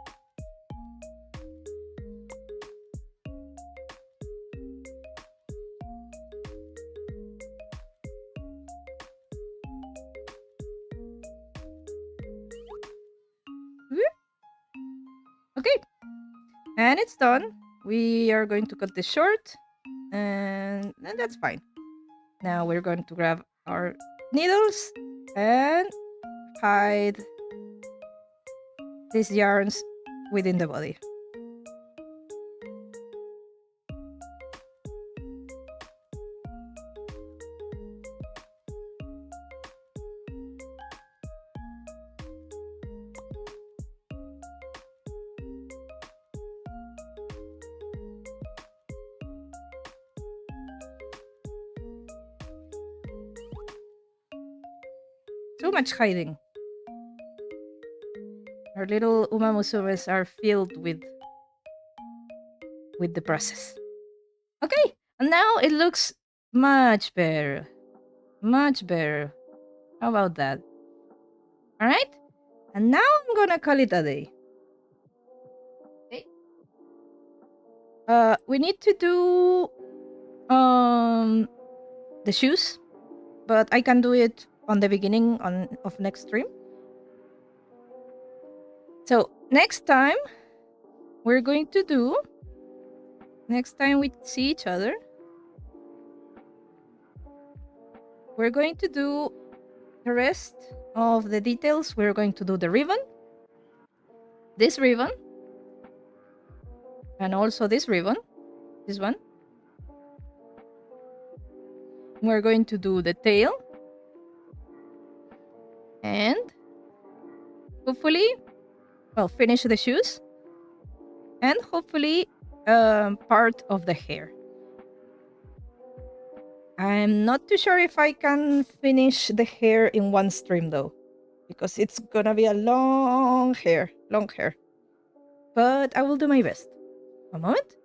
Okay, and it's done. We are going to cut this short, and that's fine. Now we're going to grab our needles and hide these yarns within the body. Too much hiding. Our little umamusumes are filled with the process. Okay, and now it looks much better. Much better. How about that? All right, and now I'm gonna call it a day. Okay. We need to do the shoes, but I can do it on the beginning of next stream. So next time we're going to do, next time we see each other, we're going to do the rest of the details. We're going to do the ribbon, this ribbon, and also this ribbon, this one. We're going to do the tail, and hopefully, well, finish the shoes, and hopefully part of the hair. I'm not too sure if I can finish the hair in one stream though, because it's gonna be a long hair. But I will do my best. A moment.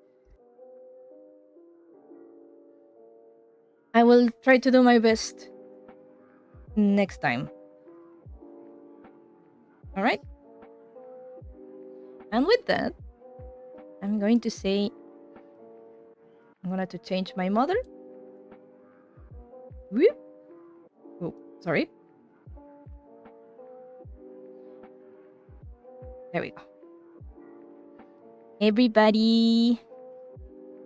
I will try to do my best next time. All right? And with that, I'm going to say, I'm going to change my mother. Whoop. Oh, sorry. There we go. Everybody,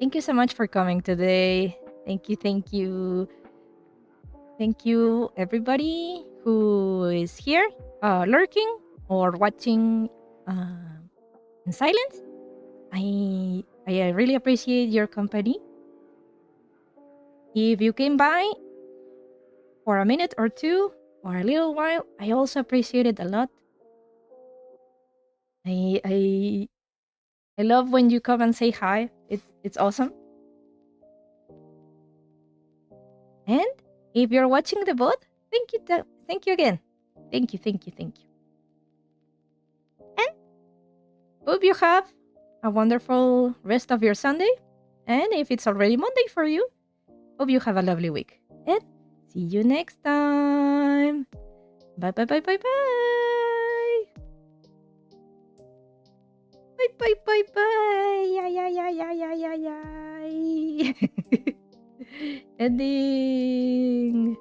thank you so much for coming today. Thank you, thank you. Thank you, everybody who is here, lurking or watching in silence. I really appreciate your company. If you came by for a minute or two or a little while, I also appreciate it a lot. I love when you come and say hi. It's awesome. And if you're watching the VOD, thank you again. Thank you. And hope you have a wonderful rest of your Sunday. And if it's already Monday for you, hope you have a lovely week. And see you next time. Bye. Bye. Yeah. Ending.